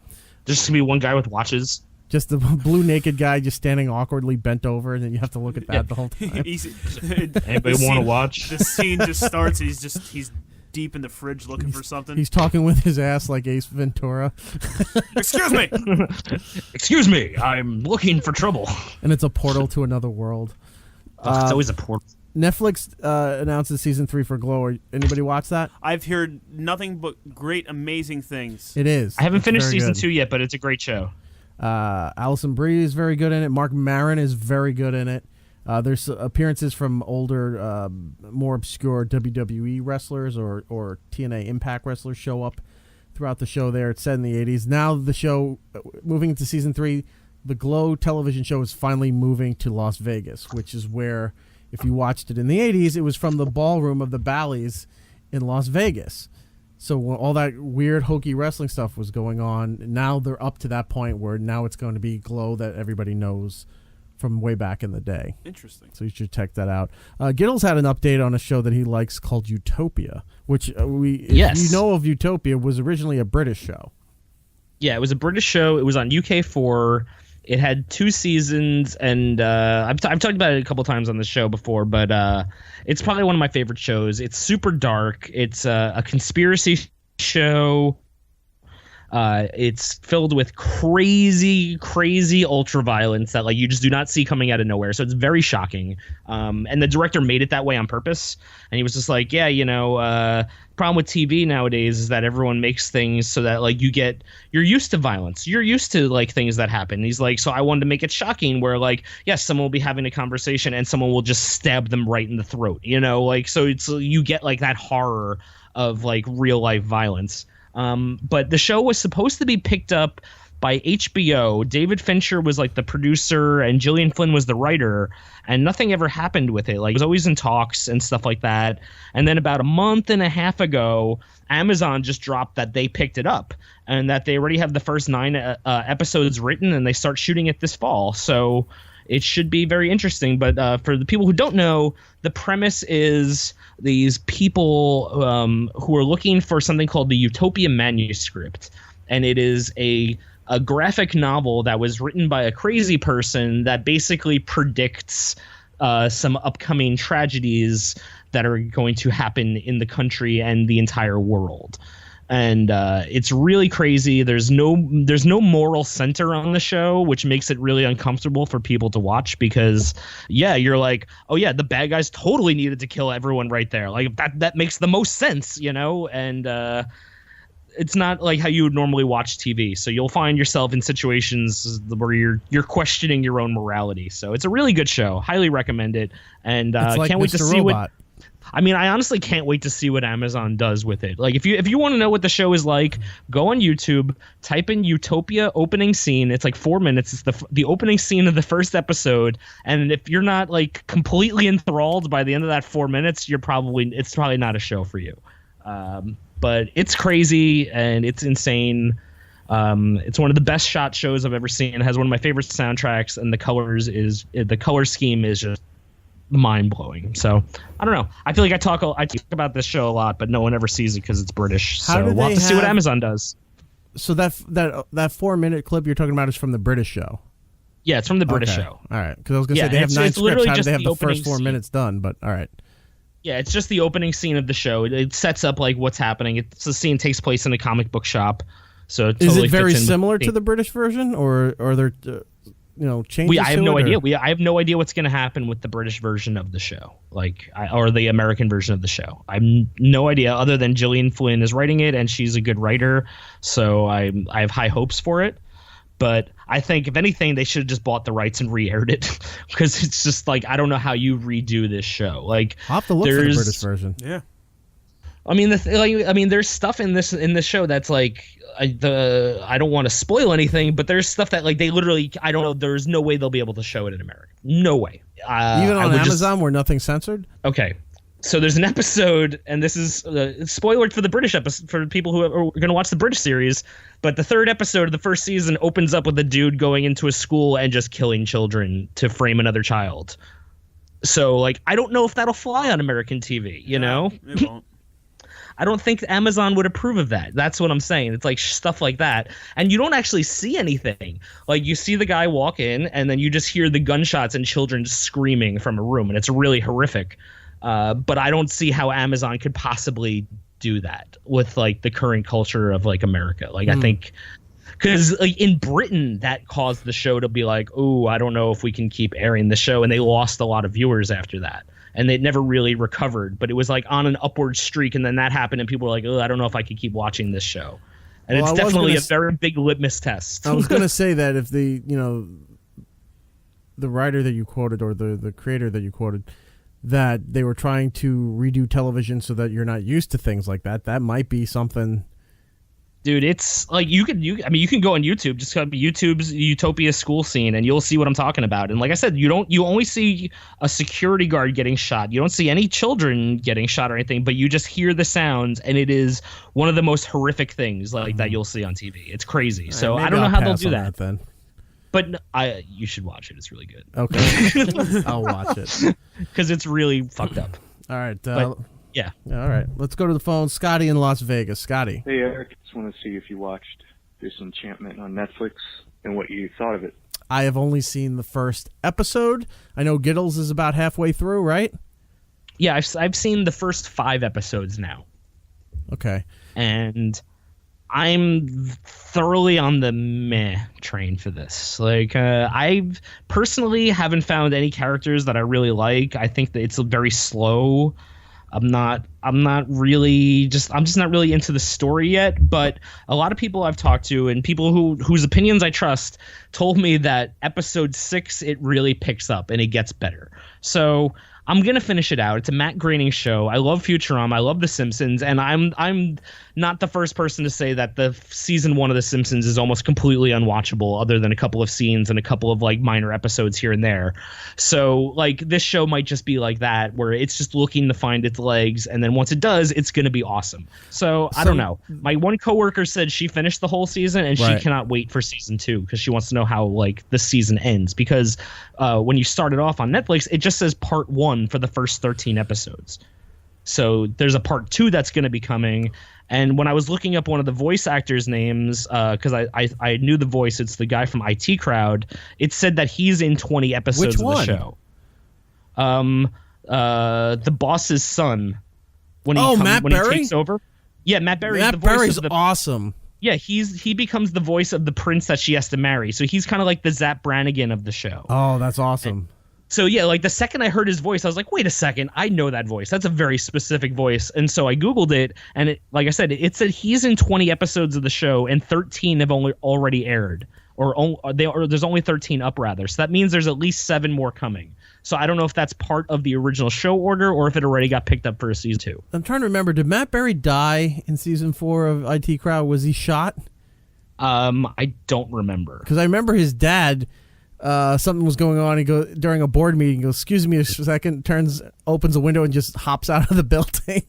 Speaker 2: There's just gonna be one guy with watches.
Speaker 3: Just the blue naked guy just standing awkwardly bent over, and then you have to look at that the whole time.
Speaker 2: Anybody want to watch?
Speaker 4: The scene just starts. He's deep in the fridge looking for something.
Speaker 3: He's talking with his ass like Ace Ventura.
Speaker 4: Excuse me.
Speaker 2: Excuse me. I'm looking for trouble.
Speaker 3: And it's a portal to another world.
Speaker 2: It's always a portal.
Speaker 3: Netflix announces season 3 for Glow. Anybody watch that?
Speaker 4: I've heard nothing but great, amazing things.
Speaker 3: It is.
Speaker 2: I haven't finished season 2 yet, but it's a great show.
Speaker 3: Alison Brie is very good in it. Mark Maron is very good in it. There's appearances from older, more obscure WWE wrestlers or TNA Impact wrestlers show up throughout the show there. It's set in the 80s. Now the show, moving into season 3, the Glow television show is finally moving to Las Vegas, which is where, if you watched it in the 80s, it was from the ballroom of the Bally's in Las Vegas. So when all that weird hokey wrestling stuff was going on, now they're up to that point where now it's going to be Glow that everybody knows from way back in the day.
Speaker 4: Interesting.
Speaker 3: So you should check that out. Giddles had an update on a show that he likes called Utopia, which if you know of Utopia, was originally a British show.
Speaker 2: Yeah, it was a British show. It was on UK4. It had 2 seasons, and I've talked about it a couple times on the show before, but it's probably one of my favorite shows. It's super dark. It's a conspiracy show. It's filled with crazy ultra-violence that like you just do not see coming out of nowhere. So it's very shocking. And the director made it that way on purpose. And he was just like, yeah, problem with TV nowadays is that everyone makes things so that like you're used to violence. You're used to like things that happen. And he's like, so I wanted to make it shocking where like, yes, someone will be having a conversation and someone will just stab them right in the throat, like, so you get like that horror of like real life violence. But the show was supposed to be picked up by HBO. David Fincher was like the producer and Gillian Flynn was the writer, and nothing ever happened with it. Like, it was always in talks and stuff like that. And then about a month and a half ago, Amazon just dropped that they picked it up and that they already have the first 9 episodes written, and they start shooting it this fall. So it should be very interesting. But for the people who don't know, the premise is these people who are looking for something called the Utopia Manuscript. And it is a graphic novel that was written by a crazy person that basically predicts some upcoming tragedies that are going to happen in the country and the entire world. And it's really crazy. There's no moral center on the show, which makes it really uncomfortable for people to watch because, yeah, you're like, oh, yeah, the bad guys totally needed to kill everyone right there. Like, that makes the most sense, you know? And it's not like how you would normally watch TV. So you'll find yourself in situations where you're questioning your own morality. So it's a really good show. Highly recommend it. And
Speaker 3: like
Speaker 2: can't wait
Speaker 3: Mr.
Speaker 2: to see
Speaker 3: Robot.
Speaker 2: I mean, I honestly can't wait to see what Amazon does with it. Like, if you want to know what the show is like, go on YouTube, type in Utopia opening scene. It's like 4 minutes. It's the opening scene of the first episode. And if you're not like completely enthralled by the end of that 4 minutes, it's probably not a show for you. But it's crazy and it's insane. It's one of the best shot shows I've ever seen. It has one of my favorite soundtracks, and the color scheme is just mind-blowing. So I don't know, I feel like I talk about this show a lot, but no one ever sees it because it's British. So we'll have to see what Amazon does.
Speaker 3: So that 4-minute clip you're talking about is from the British show?
Speaker 2: Yeah, it's from the British show.
Speaker 3: All right, because I was gonna say they have 9 scripts. How do they have the first 4 minutes done? But all right.
Speaker 2: Yeah, it's just the opening scene of the show. It sets up like what's happening. The scene takes place in a comic book shop. So it totally
Speaker 3: is it very
Speaker 2: fits in
Speaker 3: similar to the British version, or are there changes?
Speaker 2: I have
Speaker 3: to
Speaker 2: no
Speaker 3: it,
Speaker 2: idea. I have no idea what's going to happen with the British version of the show, or the American version of the show. I have no idea, other than Gillian Flynn is writing it, and she's a good writer, so I have high hopes for it. But I think, if anything, they should have just bought the rights and re-aired it, because it's just like, I don't know how you redo this show. Like,
Speaker 3: I'll have to look for the British version.
Speaker 4: Yeah.
Speaker 2: I mean, there's stuff in this show that's like, I don't want to spoil anything, but there's stuff that like they literally, I don't know, there's no way they'll be able to show it in America. No way.
Speaker 3: Even on Amazon, where nothing's censored?
Speaker 2: Okay. So there's an episode, and this is spoiler for the British episode, for people who are going to watch the British series, but the 3rd episode of the first season opens up with a dude going into a school and just killing children to frame another child. So, like, I don't know if that'll fly on American TV, you know?
Speaker 4: It won't.
Speaker 2: I don't think Amazon would approve of that. That's what I'm saying. It's like stuff like that. And you don't actually see anything. Like, you see the guy walk in, and then you just hear the gunshots and children screaming from a room, and it's really horrific. But I don't see how Amazon could possibly do that with like the current culture of like America. Like, I think because like in Britain, that caused the show to be like, oh, I don't know if we can keep airing the show. And they lost a lot of viewers after that. And they never really recovered. But it was like on an upward streak. And then that happened. And people were like, oh, I don't know if I could keep watching this show. And it's definitely a very big litmus test.
Speaker 3: I was going to say that if the writer that you quoted, or the creator that you quoted, that they were trying to redo television so that you're not used to things like that, that might be something.
Speaker 2: Dude, it's like you can go on YouTube, just go to YouTube's Utopia school scene, and you'll see what I'm talking about. And like I said, you only see a security guard getting shot. You don't see any children getting shot or anything, but you just hear the sounds, and it is one of the most horrific things like that you'll see on TV. It's crazy. So I don't know how they'll do that
Speaker 3: then.
Speaker 2: But you should watch it. It's really good.
Speaker 3: Okay. I'll watch it.
Speaker 2: Because it's really fucked up.
Speaker 3: All right.
Speaker 2: Yeah.
Speaker 3: All right. Let's go to the phone. Scotty in Las Vegas. Scotty.
Speaker 9: Hey, Eric. Just want to see if you watched Disenchantment on Netflix and what you thought of it.
Speaker 3: I have only seen the first episode. I know Giddles is about halfway through, right?
Speaker 2: Yeah, I've seen the first 5 episodes now.
Speaker 3: Okay.
Speaker 2: And I'm thoroughly on the meh train for this. Like, I personally haven't found any characters that I really like. I think that it's very slow. I'm just not really into the story yet, but a lot of people I've talked to and people whose opinions I trust told me that episode 6, it really picks up and it gets better. So I'm gonna finish it out. It's a Matt Groening show. I love Futurama. I love The Simpsons, and I'm not the first person to say that the season 1 of The Simpsons is almost completely unwatchable, other than a couple of scenes and a couple of like minor episodes here and there. So like this show might just be like that, where it's just looking to find its legs, and then once it does, it's gonna be awesome. So I don't know. My one coworker said she finished the whole season, and she cannot wait for season 2 because she wants to know how like the season ends. Because when you start it off on Netflix, it just says part 1 for the first 13 episodes. So there's a part 2 that's going to be coming. And when I was looking up one of the voice actors' names, because I knew the voice, it's the guy from IT Crowd. It said that he's in 20 episodes of the show. The boss's son. When
Speaker 3: Matt Berry?
Speaker 2: He takes over. Yeah, Matt Berry.
Speaker 3: Matt Berry's awesome.
Speaker 2: Yeah, he becomes the voice of the prince that she has to marry. So he's kind of like the Zapp Brannigan of the show.
Speaker 3: Oh, that's awesome.
Speaker 2: So yeah, like the second I heard his voice, I was like, wait a second, I know that voice. That's a very specific voice. And so I Googled it, and it, like I said, it said he's in 20 episodes of the show, and 13 have already aired. Or there's only 13 up, rather. So that means there's at least 7 more coming. So I don't know if that's part of the original show order or if it already got picked up for season 2.
Speaker 3: I'm trying to remember. Did Matt Berry die in season 4 of IT Crowd? Was he shot?
Speaker 2: I don't remember.
Speaker 3: Because I remember his dad, something was going on. He goes during a board meeting. He goes, "Excuse me a second," opens a window and just hops out of the building.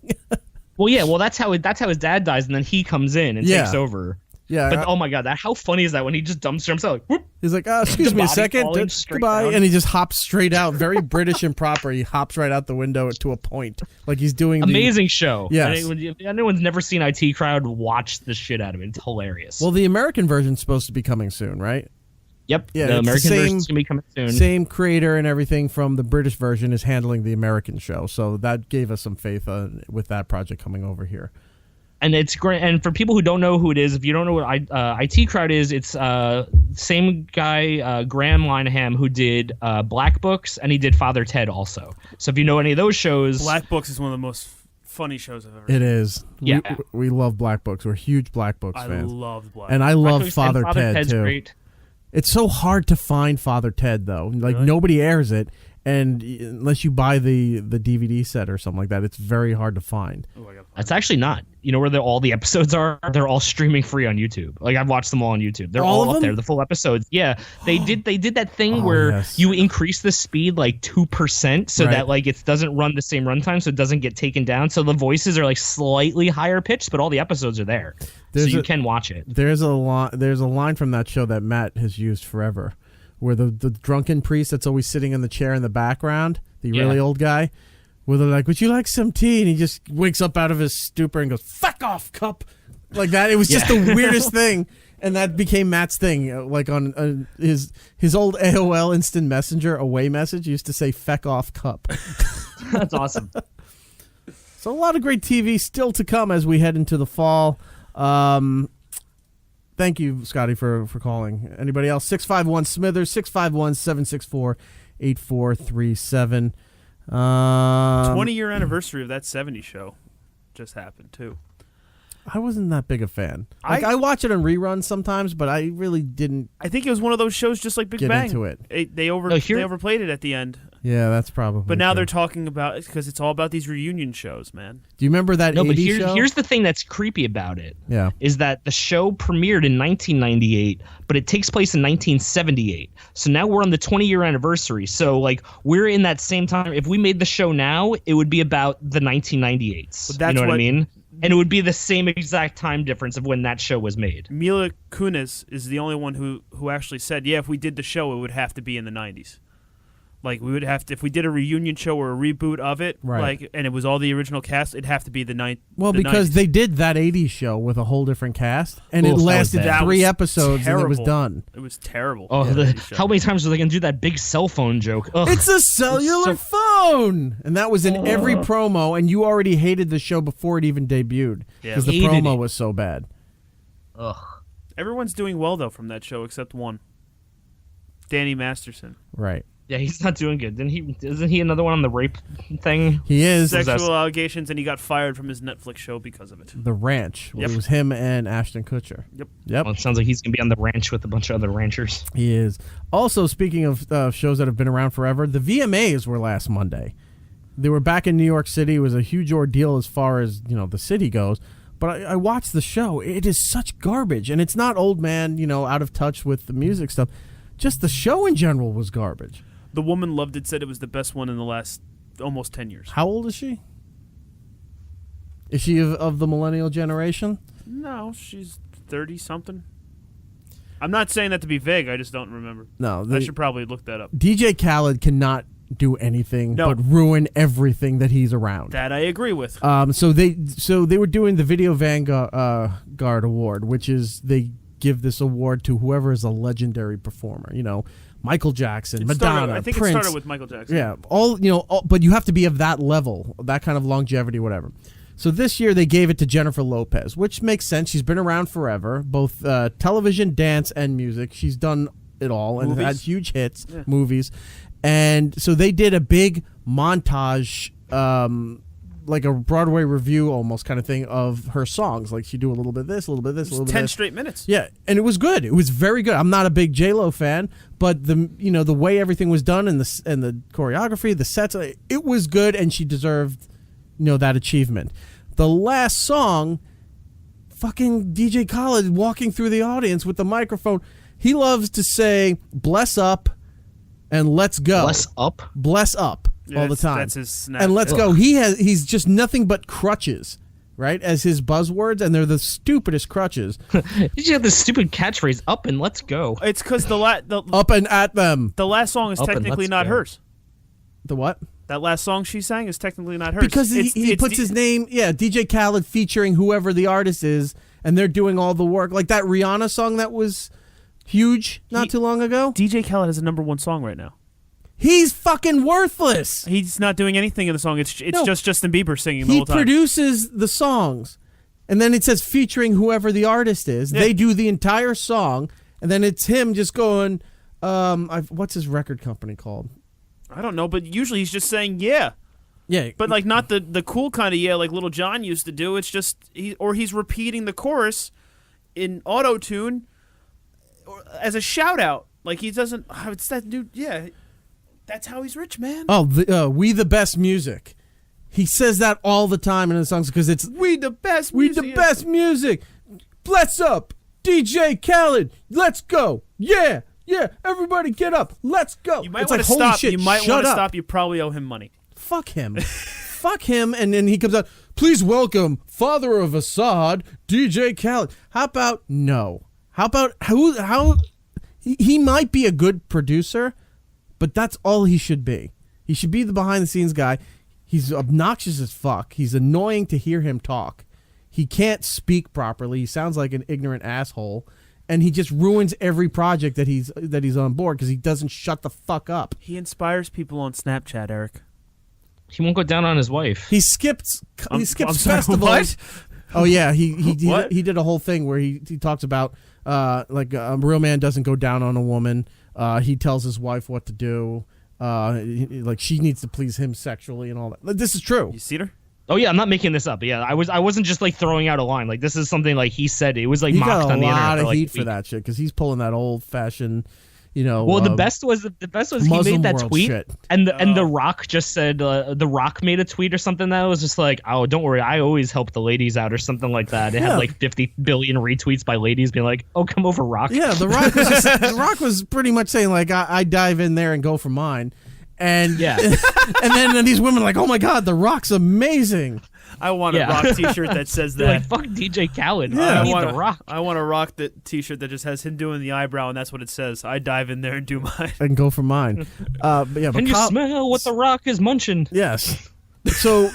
Speaker 2: Well, yeah. Well, that's how his dad dies, and then he comes in and takes over.
Speaker 3: Yeah.
Speaker 2: But oh my god, how funny is that when he just dumps himself? Like, whoop,
Speaker 3: he's like, "Excuse me a second, goodbye," and he just hops straight out, very British and proper. He hops right out the window to a point, like he's doing.
Speaker 2: Amazing show.
Speaker 3: Yes.
Speaker 2: If anyone's never seen IT Crowd, watch the shit out of it. It's hilarious.
Speaker 3: Well, the American version's supposed to be coming soon, right?
Speaker 2: Yep.
Speaker 3: Yeah,
Speaker 2: the American version's gonna be coming soon.
Speaker 3: Same creator and everything from the British version is handling the American show, so that gave us some faith with that project coming over here.
Speaker 2: And it's great. And for people who don't know who it is, if you don't know what IT Crowd is, it's same guy, Graham Linehan, who did Black Books, and he did Father Ted also. So if you know any of those shows,
Speaker 4: Black Books is one of the most funny shows I've ever seen.
Speaker 3: It is.
Speaker 2: Yeah,
Speaker 3: we love Black Books. We're huge Black Books fans.
Speaker 4: I love Black,
Speaker 3: and I love
Speaker 2: Books,
Speaker 3: Father Ted
Speaker 2: Ted's
Speaker 3: too.
Speaker 2: Great.
Speaker 3: It's so hard to find Father Ted though. Like
Speaker 4: Really?
Speaker 3: nobody airs it, and unless you buy the DVD set or something like that, it's very hard to find.
Speaker 4: Oh, I got
Speaker 2: It's actually not. You know where all the episodes are? They're all streaming free on YouTube. Like I've watched them all on YouTube. They're
Speaker 3: All
Speaker 2: all
Speaker 3: of
Speaker 2: up
Speaker 3: them?
Speaker 2: there. The full episodes. Yeah, they did that thing where you increase the speed like 2% so that like it doesn't run the same runtime, so it doesn't get taken down. So the voices are like slightly higher pitched, but all the episodes are there, so you can watch it.
Speaker 3: There's a line from that show that Matt has used forever, where the drunken priest that's always sitting in the chair in the background, the really old guy, where they're like, "Would you like some tea?" And he just wakes up out of his stupor and goes, "Fuck off, cup," like that. It was just the weirdest thing, and that became Matt's thing. Like on his old AOL Instant Messenger away message used to say "feck off, cup."
Speaker 2: That's awesome.
Speaker 3: So a lot of great TV still to come as we head into the fall. Thank you, Scotty, for calling. Anybody else? 651 Smithers, 651-764-8437.
Speaker 4: 20-year anniversary of that 70s show just happened too.
Speaker 3: I wasn't that big a fan. I watch it on reruns sometimes, but I really didn't.
Speaker 4: I think it was one of those shows just like Big
Speaker 3: get
Speaker 4: Bang.
Speaker 3: Into it.
Speaker 4: They overplayed it at the end.
Speaker 3: Yeah, that's probably.
Speaker 4: But now
Speaker 3: true.
Speaker 4: they're talking about it because it's all about these reunion shows, man.
Speaker 3: Do you remember that 80s show?
Speaker 2: Here's the thing that's creepy about it.
Speaker 3: Yeah.
Speaker 2: Is that the show premiered in 1998, but it takes place in 1978. So now we're on the 20-year anniversary. So like we're in that same time. If we made the show now, it would be about the 1998s.
Speaker 4: That's
Speaker 2: you know what I
Speaker 4: what-
Speaker 2: mean? And it would be the same exact time difference of when that show was made.
Speaker 4: Mila Kunis is the only one who actually said, yeah, if we did the show, it would have to be in the 90s. Like we would have to, if we did a reunion show or a reboot of it,
Speaker 3: Right.
Speaker 4: like, and it was all the original cast, it'd have to be the 90s.
Speaker 3: Well, because they did that 80s show with a whole different cast, and it
Speaker 2: Oof, that was
Speaker 3: lasted
Speaker 2: bad.
Speaker 3: 3
Speaker 4: was
Speaker 3: episodes, and it was
Speaker 4: terrible.
Speaker 3: done.
Speaker 4: It was terrible.
Speaker 2: Oh,
Speaker 4: Yeah,
Speaker 2: how many times were they going to do that big cell phone joke? Ugh.
Speaker 3: It's a cellular phone, and that was in every promo. And you already hated the show before it even debuted because the
Speaker 2: Hated
Speaker 3: promo
Speaker 2: it.
Speaker 3: was so bad.
Speaker 2: Ugh.
Speaker 4: Everyone's doing well though from that show except one, Danny Masterson.
Speaker 3: Right.
Speaker 2: Yeah, he's not doing good. Isn't he another one on the rape thing?
Speaker 3: He is.
Speaker 4: Sexual allegations, and he got fired from his Netflix show because of it.
Speaker 3: The Ranch.
Speaker 4: Yep.
Speaker 3: It was him and Ashton Kutcher.
Speaker 4: Yep.
Speaker 3: Yep.
Speaker 2: Well, it sounds like he's going to be on the ranch with a bunch of other ranchers.
Speaker 3: He is. Also, speaking of shows that have been around forever, the VMAs were last Monday. They were back in New York City. It was a huge ordeal as far as, the city goes. But I watched the show. It is such garbage. And it's not old man, out of touch with the music stuff. Just the show in general was garbage.
Speaker 4: The woman loved it, said it was the best one in the last almost 10 years.
Speaker 3: How old is she? Is she of the millennial generation?
Speaker 4: No, she's 30-something. I'm not saying that to be vague. I just don't remember.
Speaker 3: No.
Speaker 4: I should probably look that up.
Speaker 3: DJ Khaled cannot do anything but ruin everything that he's around.
Speaker 4: That I agree with.
Speaker 3: So they were doing the Video Vanguard Award, which is they give this award to whoever is a legendary performer. Michael Jackson, Madonna,
Speaker 4: I think
Speaker 3: Prince.
Speaker 4: It started with Michael Jackson.
Speaker 3: Yeah, but you have to be of that level, that kind of longevity, whatever. So this year they gave it to Jennifer Lopez, which makes sense. She's been around forever, both television, dance, and music. She's done it all and had huge hits, movies. And so they did a big montage, like a Broadway review almost kind of thing of her songs. Like she'd do a little bit of this, a little bit of this, a little bit of
Speaker 4: 10
Speaker 3: this.
Speaker 4: straight minutes.
Speaker 3: Yeah, and it was good. It was very good. I'm not a big J-Lo fan, but the way everything was done and the choreography, the sets, it was good, and she deserved that achievement. The last song, fucking DJ Khaled walking through the audience with the microphone. He loves to say "bless up" and "let's go." Bless up all the time.
Speaker 4: That's his snap.
Speaker 3: And "let's go." He's just nothing but crutches, right, as his buzzwords, and they're the stupidest crutches.
Speaker 2: You just have this stupid catchphrase, "up and let's go."
Speaker 4: It's because the
Speaker 3: up and at them.
Speaker 4: The last song is
Speaker 2: Up and
Speaker 4: technically
Speaker 2: let's
Speaker 4: not
Speaker 2: go.
Speaker 4: hers.
Speaker 3: The what?
Speaker 4: That last song she sang is technically not hers.
Speaker 3: Because he puts his name, DJ Khaled featuring whoever the artist is, and they're doing all the work. Like that Rihanna song that was huge not too long ago.
Speaker 4: DJ Khaled has a #1 song right now.
Speaker 3: He's fucking worthless.
Speaker 4: He's not doing anything in the song. It's just Justin Bieber singing the whole time.
Speaker 3: He produces the songs, and then it says featuring whoever the artist is. Yeah. They do the entire song, and then it's him just going, what's his record company called?
Speaker 4: I don't know, but usually he's just saying yeah.
Speaker 3: Yeah.
Speaker 4: But like not the cool kind of yeah like Little John used to do. It's just he's repeating the chorus in auto-tune as a shout out. Like he doesn't it's that dude, yeah. That's how he's rich, man.
Speaker 3: Oh, we the best music. He says that all the time in the songs because it's
Speaker 4: we the best music.
Speaker 3: We the best music. Bless up, DJ Khaled. Let's go. Yeah. Yeah, everybody get up. Let's go.
Speaker 4: You might want to stop. You might want to stop. You probably owe him money.
Speaker 3: Fuck him. Fuck him. And then he comes out, please welcome father of Assad, DJ Khaled. How about no? How about how he might be a good producer, but that's all he should be. He should be the behind the scenes guy. He's obnoxious as fuck. He's annoying to hear him talk. He can't speak properly. He sounds like an ignorant asshole. And he just ruins every project that he's on board because he doesn't shut the fuck up.
Speaker 4: He inspires people on Snapchat, Eric.
Speaker 2: He won't go down on his wife.
Speaker 3: He skips festivals.
Speaker 4: What?
Speaker 3: Oh yeah, he did a whole thing where he talks about like a real man doesn't go down on a woman. He tells his wife what to do. Like she needs to please him sexually and all that. This is true.
Speaker 4: You seen her?
Speaker 2: Oh yeah, I'm not making this up. Yeah, I wasn't just like throwing out a line. Like this is something like he said. It was like mocked on the internet.
Speaker 3: He got a lot of
Speaker 2: like
Speaker 3: heat for that shit because he's pulling that old fashioned,
Speaker 2: Well, the best was
Speaker 3: Muslim
Speaker 2: he made that tweet,
Speaker 3: shit.
Speaker 2: and the Rock just said the Rock made a tweet or something that was just like, oh, don't worry, I always help the ladies out or something like that. It had like 50 billion retweets by ladies being like, oh, come over, Rock.
Speaker 3: Yeah, the Rock was the Rock was pretty much saying like I dive in there and go for mine, and
Speaker 2: yeah,
Speaker 3: and then these women are like, oh my god, the Rock's amazing.
Speaker 4: I want a Rock T-shirt that says that.
Speaker 2: Like, fuck DJ Khaled.
Speaker 3: Yeah,
Speaker 2: I want the Rock.
Speaker 4: I want a Rock T-shirt that just has him doing the eyebrow, and that's what it says. I dive in there and do mine.
Speaker 3: I can go for mine. But
Speaker 2: can you smell what the Rock is munching?
Speaker 3: Yes. So,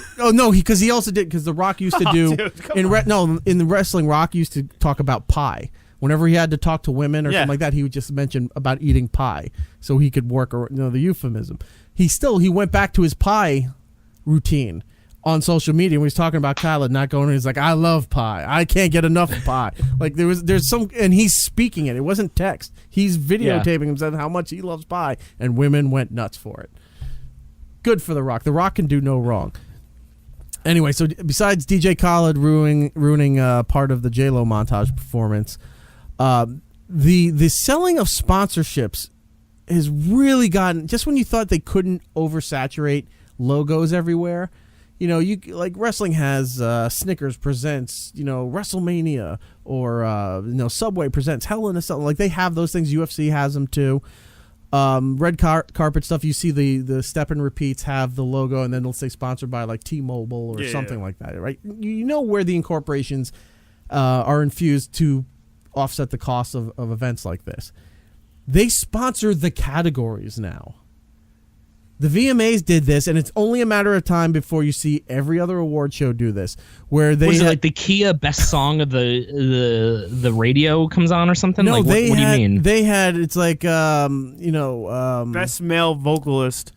Speaker 3: because he also did because the Rock used to do in the wrestling. Rock used to talk about pie. Whenever he had to talk to women or something like that, he would just mention about eating pie, so he could work the euphemism. He went back to his pie routine on social media when he's talking about Khaled not going. He's like, I love pie. I can't get enough of pie. Like there's some, and he's speaking it. It wasn't text. He's videotaping himself how much he loves pie, and women went nuts for it. Good for The Rock. The Rock can do no wrong. Anyway, so besides DJ Khaled ruining part of the J-Lo montage performance, the selling of sponsorships has really gotten, just when you thought they couldn't oversaturate logos everywhere, you know, you like wrestling has Snickers presents, you know, WrestleMania, or you know, Subway presents Hell in a Cell. Like, they have those things. UFC has them too. Red carpet stuff, you see the step and repeats have the logo, and then they'll say sponsored by like T-Mobile or something like that, right? You know where the incorporations are infused to offset the cost of events like this. They sponsor the categories now. The VMAs did this, and it's only a matter of time before you see every other award show do this. Where they
Speaker 2: was it like the Kia best song of the radio comes on or something?
Speaker 3: No,
Speaker 2: like, what do you mean?
Speaker 3: They had, it's like you know,
Speaker 4: best male vocalist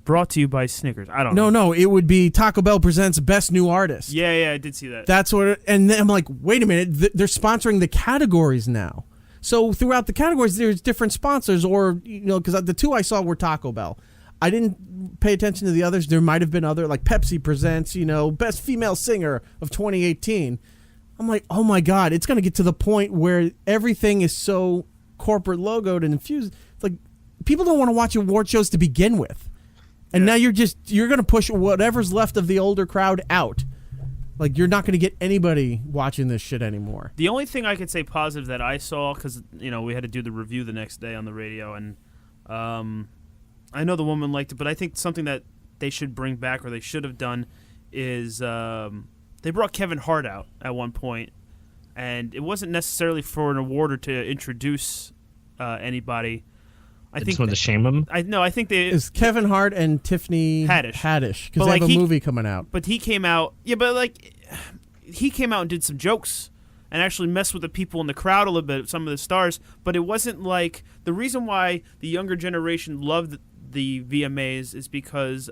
Speaker 4: brought to you by Snickers. I don't know.
Speaker 3: No, it would be Taco Bell presents best new artist.
Speaker 4: Yeah, I did see that.
Speaker 3: That's what. And then I'm like, wait a minute, they're sponsoring the categories now. So throughout the categories, there's different sponsors, or you know, because the two I saw were Taco Bell. I didn't pay attention to the others. There might have been other, like Pepsi presents, you know, best female singer of 2018. I'm like, oh my God, it's going to get to the point where everything is so corporate logoed and infused. It's like, people don't want to watch award shows to begin with. And now you're going to push whatever's left of the older crowd out. Like, you're not going to get anybody watching this shit anymore.
Speaker 4: The only thing I could say positive that I saw, because, you know, we had to do the review the next day on the radio, and I know the woman liked it, but I think something that they should bring back, or they should have done, is they brought Kevin Hart out at one point, and it wasn't necessarily for an award or to introduce anybody. I think
Speaker 2: to shame him.
Speaker 4: I think they
Speaker 3: is Kevin Hart and Tiffany Haddish, because they have a movie coming out.
Speaker 4: But he came out, he came out and did some jokes and actually messed with the people in the crowd a little bit, some of the stars. But it wasn't like, the reason why the younger generation loved the VMAs is because,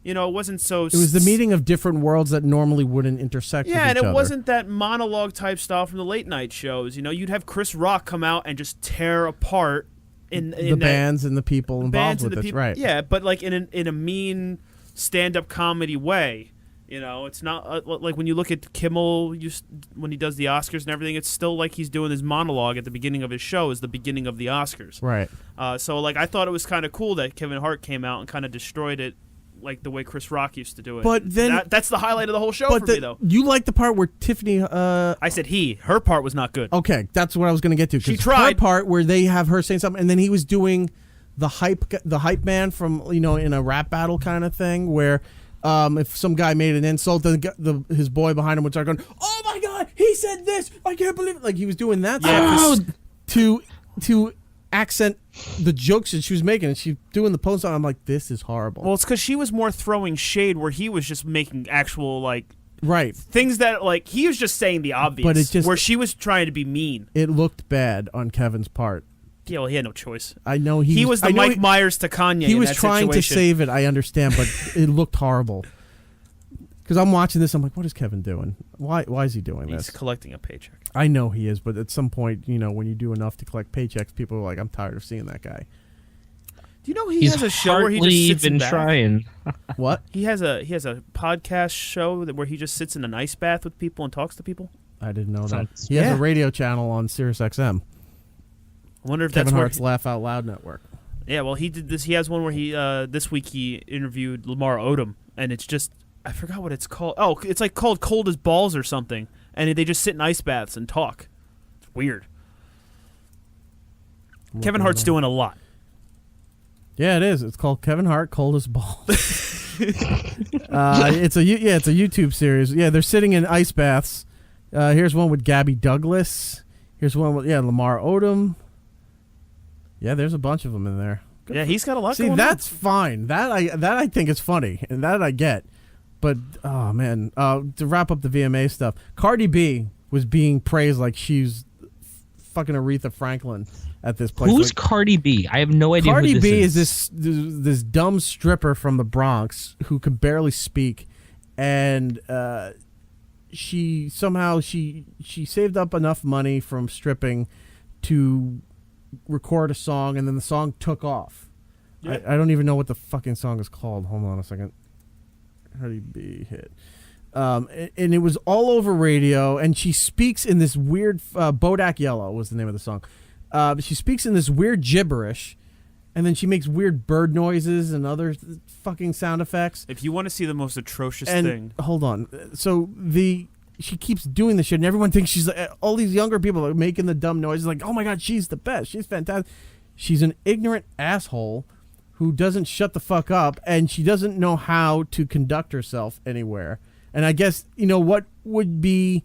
Speaker 4: you know, it wasn't so. It
Speaker 3: was the meeting of different worlds that normally wouldn't intersect.
Speaker 4: Yeah,
Speaker 3: with each
Speaker 4: and it
Speaker 3: other.
Speaker 4: wasn't that monologue type style from the late night shows. You know, you'd have Chris Rock come out and just tear apart in
Speaker 3: the bands and the people involved with this, right?
Speaker 4: Yeah, but like in a mean stand-up comedy way. You know, it's not like when you look at Kimmel, when he does the Oscars and everything, it's still like he's doing his monologue at the beginning of his show is the beginning of the Oscars.
Speaker 3: Right.
Speaker 4: So, like, I thought it was kind of cool that Kevin Hart came out and kind of destroyed it like the way Chris Rock used to do it.
Speaker 3: But then
Speaker 4: that's the highlight of the whole show for me, though.
Speaker 3: You like the part where Tiffany...
Speaker 4: I said her part was not good.
Speaker 3: Okay, that's what I was going to get to.
Speaker 4: She tried.
Speaker 3: Her part where they have her saying something, and then he was doing the hype man from, you know, in a rap battle kind of thing, where... if some guy made an insult, then his boy behind him would start going, "Oh my God, he said this! I can't believe it!" Like, he was doing that stuff to accent the jokes that she was making, and she's doing the post on. I'm like, this is horrible.
Speaker 4: Well, it's because she was more throwing shade, where he was just making actual
Speaker 3: right
Speaker 4: things that he was just saying the obvious,
Speaker 3: but it just,
Speaker 4: where she was trying to be mean.
Speaker 3: It looked bad on Kevin's part.
Speaker 4: Yeah, well, he had no choice.
Speaker 3: I know
Speaker 4: he was the Mike Myers to Kanye.
Speaker 3: He was trying to save it. I understand, but it looked horrible. Because I'm watching this, I'm like, what is Kevin doing? Why is he doing this?
Speaker 4: He's collecting a paycheck.
Speaker 3: I know he is, but at some point, you know, when you do enough to collect paychecks, people are like, I'm tired of seeing that guy.
Speaker 4: Do you know he has a show where he just sits in
Speaker 2: trying.
Speaker 3: What?
Speaker 4: He has a podcast show where he just sits in an ice bath with people and talks to people.
Speaker 3: I didn't know that. He has a radio channel on Sirius XM.
Speaker 4: I wonder if
Speaker 3: Kevin
Speaker 4: that's
Speaker 3: Hart's Laugh Out Loud network.
Speaker 4: Yeah, well, he did this. He has one where he this week he interviewed Lamar Odom, and it's just, I forgot what it's called. Oh, it's like called Cold as Balls or something, and they just sit in ice baths and talk. It's weird. Kevin Hart's doing a lot.
Speaker 3: Yeah, it is. It's called Kevin Hart Cold as Balls. It's a YouTube series. Yeah, they're sitting in ice baths. Here's one with Gabby Douglas. Here's one with Lamar Odom. Yeah, there's a bunch of them in there.
Speaker 4: Yeah, he's got a lot.
Speaker 3: See, that's fine. That I think is funny, and that I get. But oh man, to wrap up the VMA stuff, Cardi B was being praised like she's fucking Aretha Franklin at this place.
Speaker 2: Who's Cardi B? I have no idea.
Speaker 3: Cardi
Speaker 2: who
Speaker 3: B
Speaker 2: is
Speaker 3: this dumb stripper from the Bronx who can barely speak, and she somehow she saved up enough money from stripping to record a song, and then the song took off. Yeah. I don't even know what the fucking song is called. Hold on a second. Cardi B hit. And it was all over radio, and she speaks in this weird Bodak Yellow was the name of the song. She speaks in this weird gibberish, And then she makes weird bird noises and other fucking sound effects.
Speaker 4: If you want to see the most atrocious thing.
Speaker 3: Hold on. So she keeps doing this shit, and everyone thinks she's all these younger people are making the dumb noises like, oh my God, she's the best. She's fantastic. She's an ignorant asshole who doesn't shut the fuck up, and she doesn't know how to conduct herself anywhere. And I guess, what would be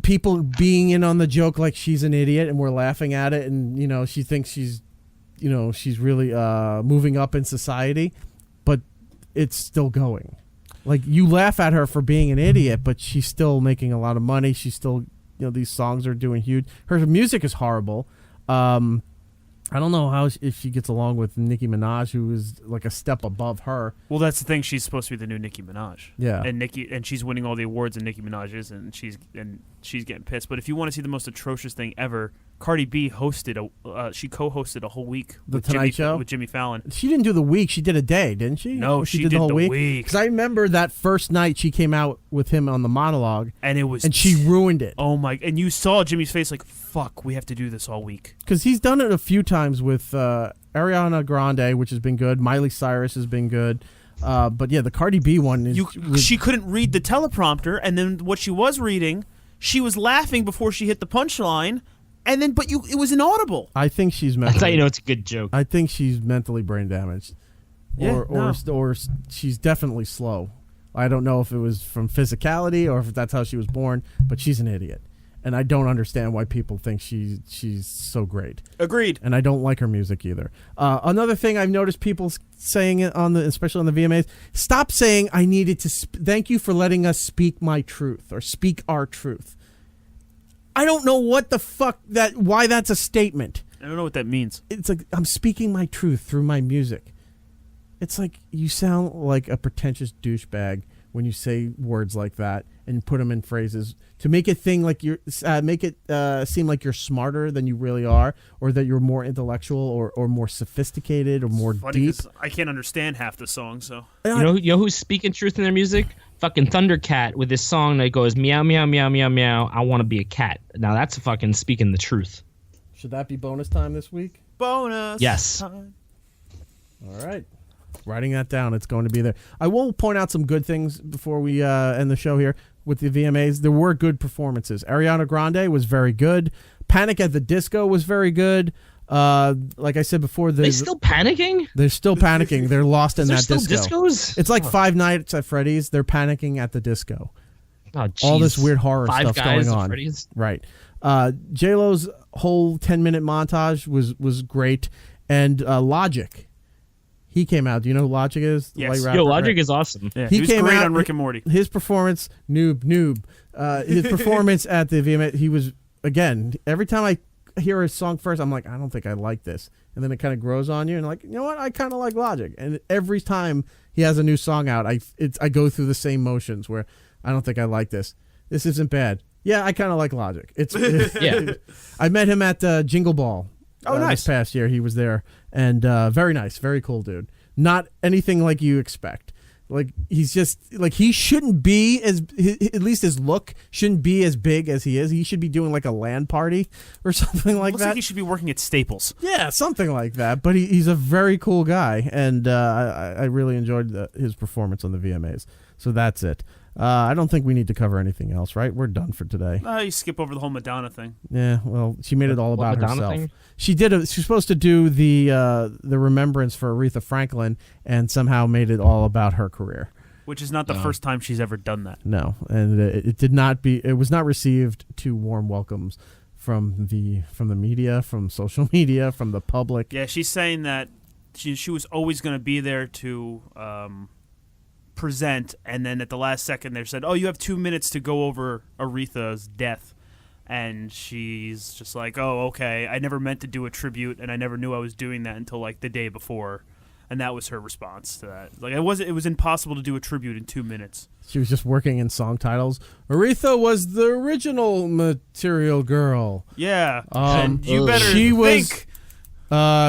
Speaker 3: people being in on the joke like she's an idiot and we're laughing at it, and she thinks she's really moving up in society, but it's still going. Like, you laugh at her for being an idiot, but she's still making a lot of money. She's still, these songs are doing huge. Her music is horrible. I don't know if she gets along with Nicki Minaj, who is like a step above her.
Speaker 4: Well, that's the thing. She's supposed to be the new Nicki Minaj.
Speaker 3: Yeah.
Speaker 4: And she's winning all the awards, and Nicki Minaj is, and she's getting pissed. But if you want to see the most atrocious thing ever, Cardi B she co-hosted a whole week
Speaker 3: The Tonight Show
Speaker 4: with Jimmy Fallon.
Speaker 3: She didn't do the week. She did a day, didn't she?
Speaker 4: No, she did the whole week.
Speaker 3: Because I remember that first night she came out with him on the monologue,
Speaker 4: and
Speaker 3: she ruined it.
Speaker 4: Oh my! And you saw Jimmy's face like, "Fuck, we have to do this all week."
Speaker 3: Because he's done it a few times with Ariana Grande, which has been good. Miley Cyrus has been good. But yeah, the Cardi B one
Speaker 4: she couldn't read the teleprompter, and then what she was reading, she was laughing before she hit the punchline. And then, it was inaudible.
Speaker 3: I think she's mentally.
Speaker 2: That's how you know it's a good joke.
Speaker 3: I think she's mentally brain damaged, or she's definitely slow. I don't know if it was from physicality or if that's how she was born, but she's an idiot, and I don't understand why people think she's so great.
Speaker 4: Agreed.
Speaker 3: And I don't like her music either. Another thing I've noticed people saying especially on the VMAs, stop saying I needed to. Thank you for letting us speak my truth or speak our truth. I don't know what the fuck why that's a statement.
Speaker 4: I don't know what that means.
Speaker 3: It's like, I'm speaking my truth through my music. It's like you sound like a pretentious douchebag when you say words like that and put them in phrases to make it seem like you're smarter than you really are, or that you're more intellectual or more sophisticated or more deep.
Speaker 4: I can't understand half the song, so.
Speaker 2: You know who's speaking truth in their music? Fucking Thundercat with this song that goes meow meow meow meow meow. I want to be a cat. Now that's fucking speaking the truth.
Speaker 3: Should that be bonus time this week?
Speaker 4: Bonus.
Speaker 2: Yes.
Speaker 4: Time.
Speaker 3: All right. Writing that down. It's going to be there. I will point out some good things before we end the show here with the VMAs. There were good performances. Ariana Grande was very good. Panic at the Disco was very good. Like I said before,
Speaker 2: they're still panicking.
Speaker 3: They're still panicking. They're lost in that
Speaker 2: still
Speaker 3: disco.
Speaker 2: Discos?
Speaker 3: It's like Five Nights at Freddy's. They're panicking at the disco.
Speaker 2: Oh,
Speaker 3: all this weird horror
Speaker 2: Five
Speaker 3: stuff going on.
Speaker 2: Freddy's?
Speaker 3: Right. J-Lo's whole 10-minute montage was great, and Logic. He came out. Do you know who Logic is?
Speaker 4: Yes.
Speaker 2: Yo, Logic is awesome.
Speaker 4: Yeah, he was
Speaker 3: came
Speaker 4: great
Speaker 3: out
Speaker 4: on Rick and Morty.
Speaker 3: His performance, noob. His performance at the VMA, he was, again, every time I hear his song first, I'm like, I don't think I like this. And then it kind of grows on you, and like, you know what? I kind of like Logic. And every time he has a new song out, I go through the same motions where I don't think I like this. This isn't bad. Yeah, I kind of like Logic.
Speaker 2: Yeah.
Speaker 3: I met him at Jingle Ball.
Speaker 4: Oh, nice.
Speaker 3: This past year, he was there, and very nice, very cool dude. Not anything like you expect. Like, he's just like, he shouldn't be at least his look shouldn't be as big as he is. He should be doing like a LAN party or something like
Speaker 4: Looks
Speaker 3: that.
Speaker 4: like he should be working at Staples.
Speaker 3: Yeah, something like that. But he's a very cool guy, and I really enjoyed his performance on the VMAs. So that's it. I don't think we need to cover anything else, right? We're done for today.
Speaker 4: You skip over the whole Madonna thing.
Speaker 3: Yeah, well, she made it all about
Speaker 2: Madonna
Speaker 3: herself.
Speaker 2: thing?
Speaker 3: She's supposed to do the remembrance for Aretha Franklin, and somehow made it all about her career.
Speaker 4: Which is not the first time she's ever done that.
Speaker 3: No, and it was not received to warm welcomes from the media, from social media, from the public.
Speaker 4: Yeah, she's saying that she was always going to be there to present, and then at the last second they said, "Oh, you have 2 minutes to go over Aretha's death," and she's just like, "Oh, okay. I never meant to do a tribute, and I never knew I was doing that until like the day before," and that was her response to that. Like, it was impossible to do a tribute in 2 minutes.
Speaker 3: She was just working in song titles. Aretha was the original Material Girl.
Speaker 4: Yeah, and you better think.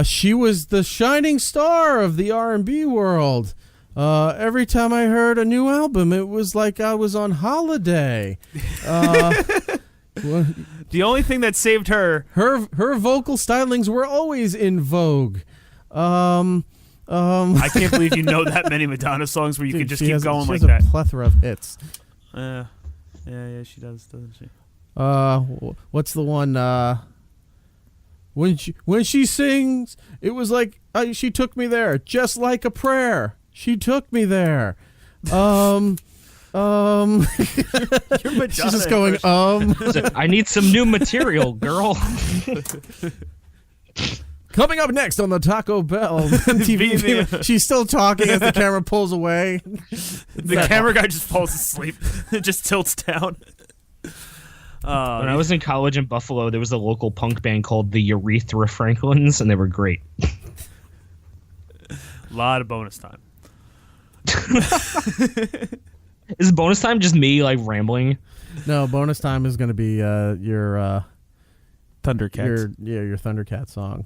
Speaker 3: She was the shining star of the R&B world. Every time I heard a new album, it was like I was on holiday.
Speaker 4: The only thing that saved her
Speaker 3: vocal stylings were always in vogue.
Speaker 4: I can't believe you know that many Madonna songs where you could just keep going like that.
Speaker 3: She has a plethora of hits.
Speaker 4: Yeah, she does, doesn't she?
Speaker 3: What's the one? When she sings, it was like she took me there, just like a prayer. She took me there.
Speaker 4: You're
Speaker 3: She's just going,
Speaker 2: I need some new material, girl.
Speaker 3: Coming up next on the Taco Bell MTV, she's still talking as the camera pulls away.
Speaker 4: The camera guy just falls asleep. It just tilts down.
Speaker 2: When I was in college in Buffalo, there was a local punk band called the Aretha Franklins, and they were great.
Speaker 4: A lot of bonus time.
Speaker 2: Is bonus time just me like rambling?
Speaker 3: No, bonus time is going to be your
Speaker 4: Thundercats.
Speaker 3: Your Thundercat song.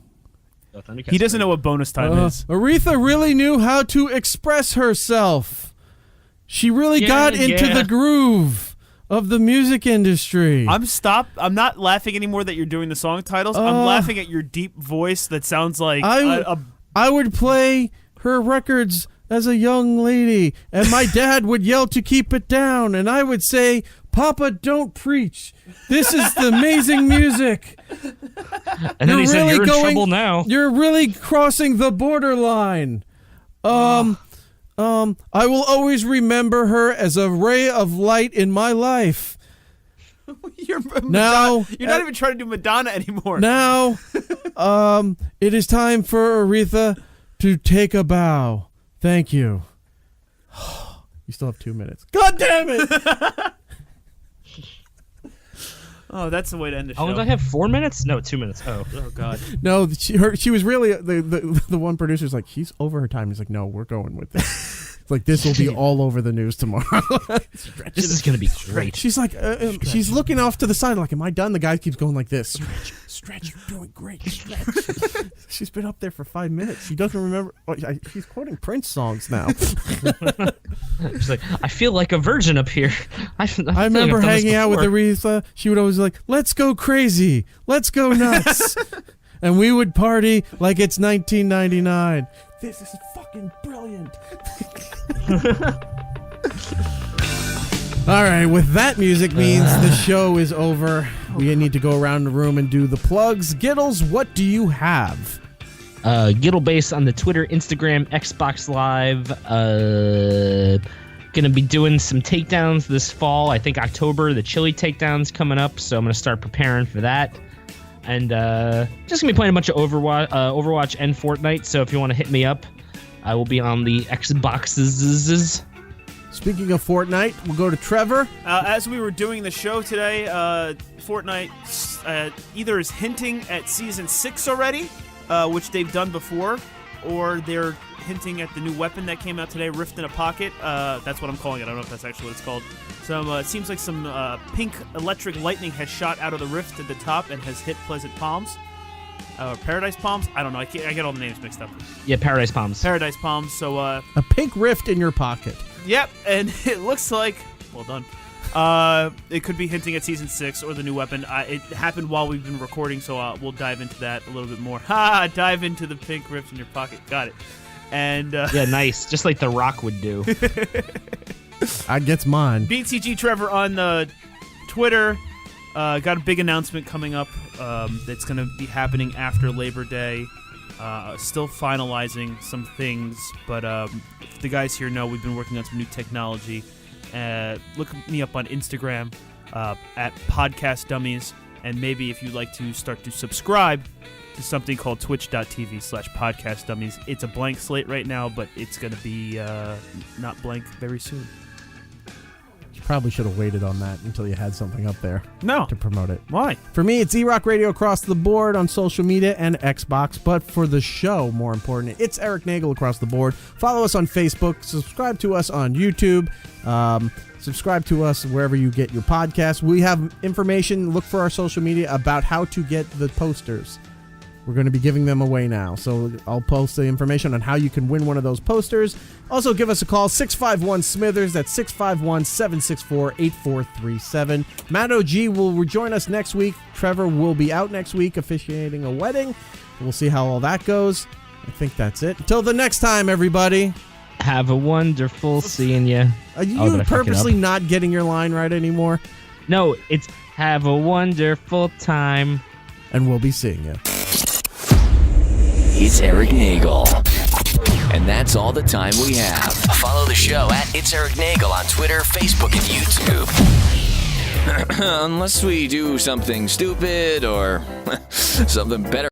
Speaker 2: Oh,
Speaker 4: he doesn't know what bonus time is.
Speaker 3: Aretha really knew how to express herself. She really got into the groove of the music industry.
Speaker 4: I'm not laughing anymore that you're doing the song titles. I'm laughing at your deep voice that sounds like
Speaker 3: I would play her records as a young lady, and my dad would yell to keep it down, and I would say, Papa, don't preach. This is the amazing music.
Speaker 2: And then he said, you're in trouble now.
Speaker 3: You're really crossing the borderline. I will always remember her as a ray of light in my life.
Speaker 4: You're not even trying to do Madonna anymore.
Speaker 3: Now, it is time for Aretha to take a bow. Thank you. You still have 2 minutes. God damn it!
Speaker 4: Oh, that's the way to end the show.
Speaker 2: Oh, did I have 4 minutes? No, 2 minutes. Oh God.
Speaker 3: No, she was really the one producer's like, she's over her time. He's like, no, we're going with this. It's like, this will be all over the news tomorrow.
Speaker 2: This is gonna be great.
Speaker 3: She's like, she's looking off to the side like, am I done? The guy keeps going like this. Stretch, you're doing great. Stretch. She's been up there for 5 minutes. She doesn't remember. She's quoting Prince songs now.
Speaker 2: She's like, I feel like a virgin up here. I
Speaker 3: remember hanging out with Aretha. She would always like, let's go crazy. Let's go nuts. And we would party like it's 1999. This is fucking brilliant. All right, with that music means the show is over. We need to go around the room and do the plugs. Giddles, what do you have?
Speaker 2: Giddle Base on the Twitter, Instagram, Xbox Live. Gonna be doing some takedowns this fall. I think October, the chili takedowns coming up, so I'm gonna start preparing for that. And just gonna be playing a bunch of Overwatch and Fortnite. So if you want to hit me up, I will be on the Xboxes.
Speaker 3: Speaking of Fortnite, we'll go to Trevor.
Speaker 4: As we were doing the show today, Fortnite either is hinting at Season 6 already, which they've done before, or they're hinting at the new weapon that came out today, Rift in a Pocket. That's what I'm calling it. I don't know if that's actually what it's called. It seems like some pink electric lightning has shot out of the rift at the top and has hit Pleasant Palms. Paradise Palms? I don't know. I get all the names mixed up.
Speaker 2: Yeah, Paradise Palms.
Speaker 4: Paradise Palms. So
Speaker 3: a pink rift in your pocket.
Speaker 4: Yep, and it looks like, well done. It could be hinting at Season 6 or the new weapon. It happened while we've been recording, so we'll dive into that a little bit more. Dive into the pink rift in your pocket. Got it. And
Speaker 2: yeah, nice. Just like The Rock would do.
Speaker 3: I gets mine.
Speaker 4: BTG Trevor on Twitter. Got a big announcement coming up that's going to be happening after Labor Day. Still finalizing some things, but the guys here know we've been working on some new technology. Look me up on Instagram at Podcast Dummies, and maybe if you'd like to start to subscribe to something called twitch.tv/Podcast Dummies. It's a blank slate right now, but it's going to be not blank very soon.
Speaker 3: You probably should have waited on that until you had something up there.
Speaker 4: No.
Speaker 3: To promote it.
Speaker 4: Why?
Speaker 3: For me, it's Erock Radio across the board on social media and Xbox. But for the show, more important, it's Erik Nagel across the board. Follow us on Facebook. Subscribe to us on YouTube. Subscribe to us wherever you get your podcasts. We have information. Look for our social media about how to get the posters. We're going to be giving them away now. So I'll post the information on how you can win one of those posters. Also, give us a call, 651-SMITHERS. That's 651-764-8437. Matt O.G. will rejoin us next week. Trevor will be out next week officiating a wedding. We'll see how all that goes. I think that's it. Until the next time, everybody.
Speaker 2: Have a wonderful seeing you.
Speaker 3: Are you purposely not getting your line right anymore?
Speaker 2: No, it's have a wonderful time.
Speaker 3: And we'll be seeing you.
Speaker 1: It's Erik Nagel. And that's all the time we have. Follow the show at It's Erik Nagel on Twitter, Facebook, and YouTube. Unless we do something stupid or something better.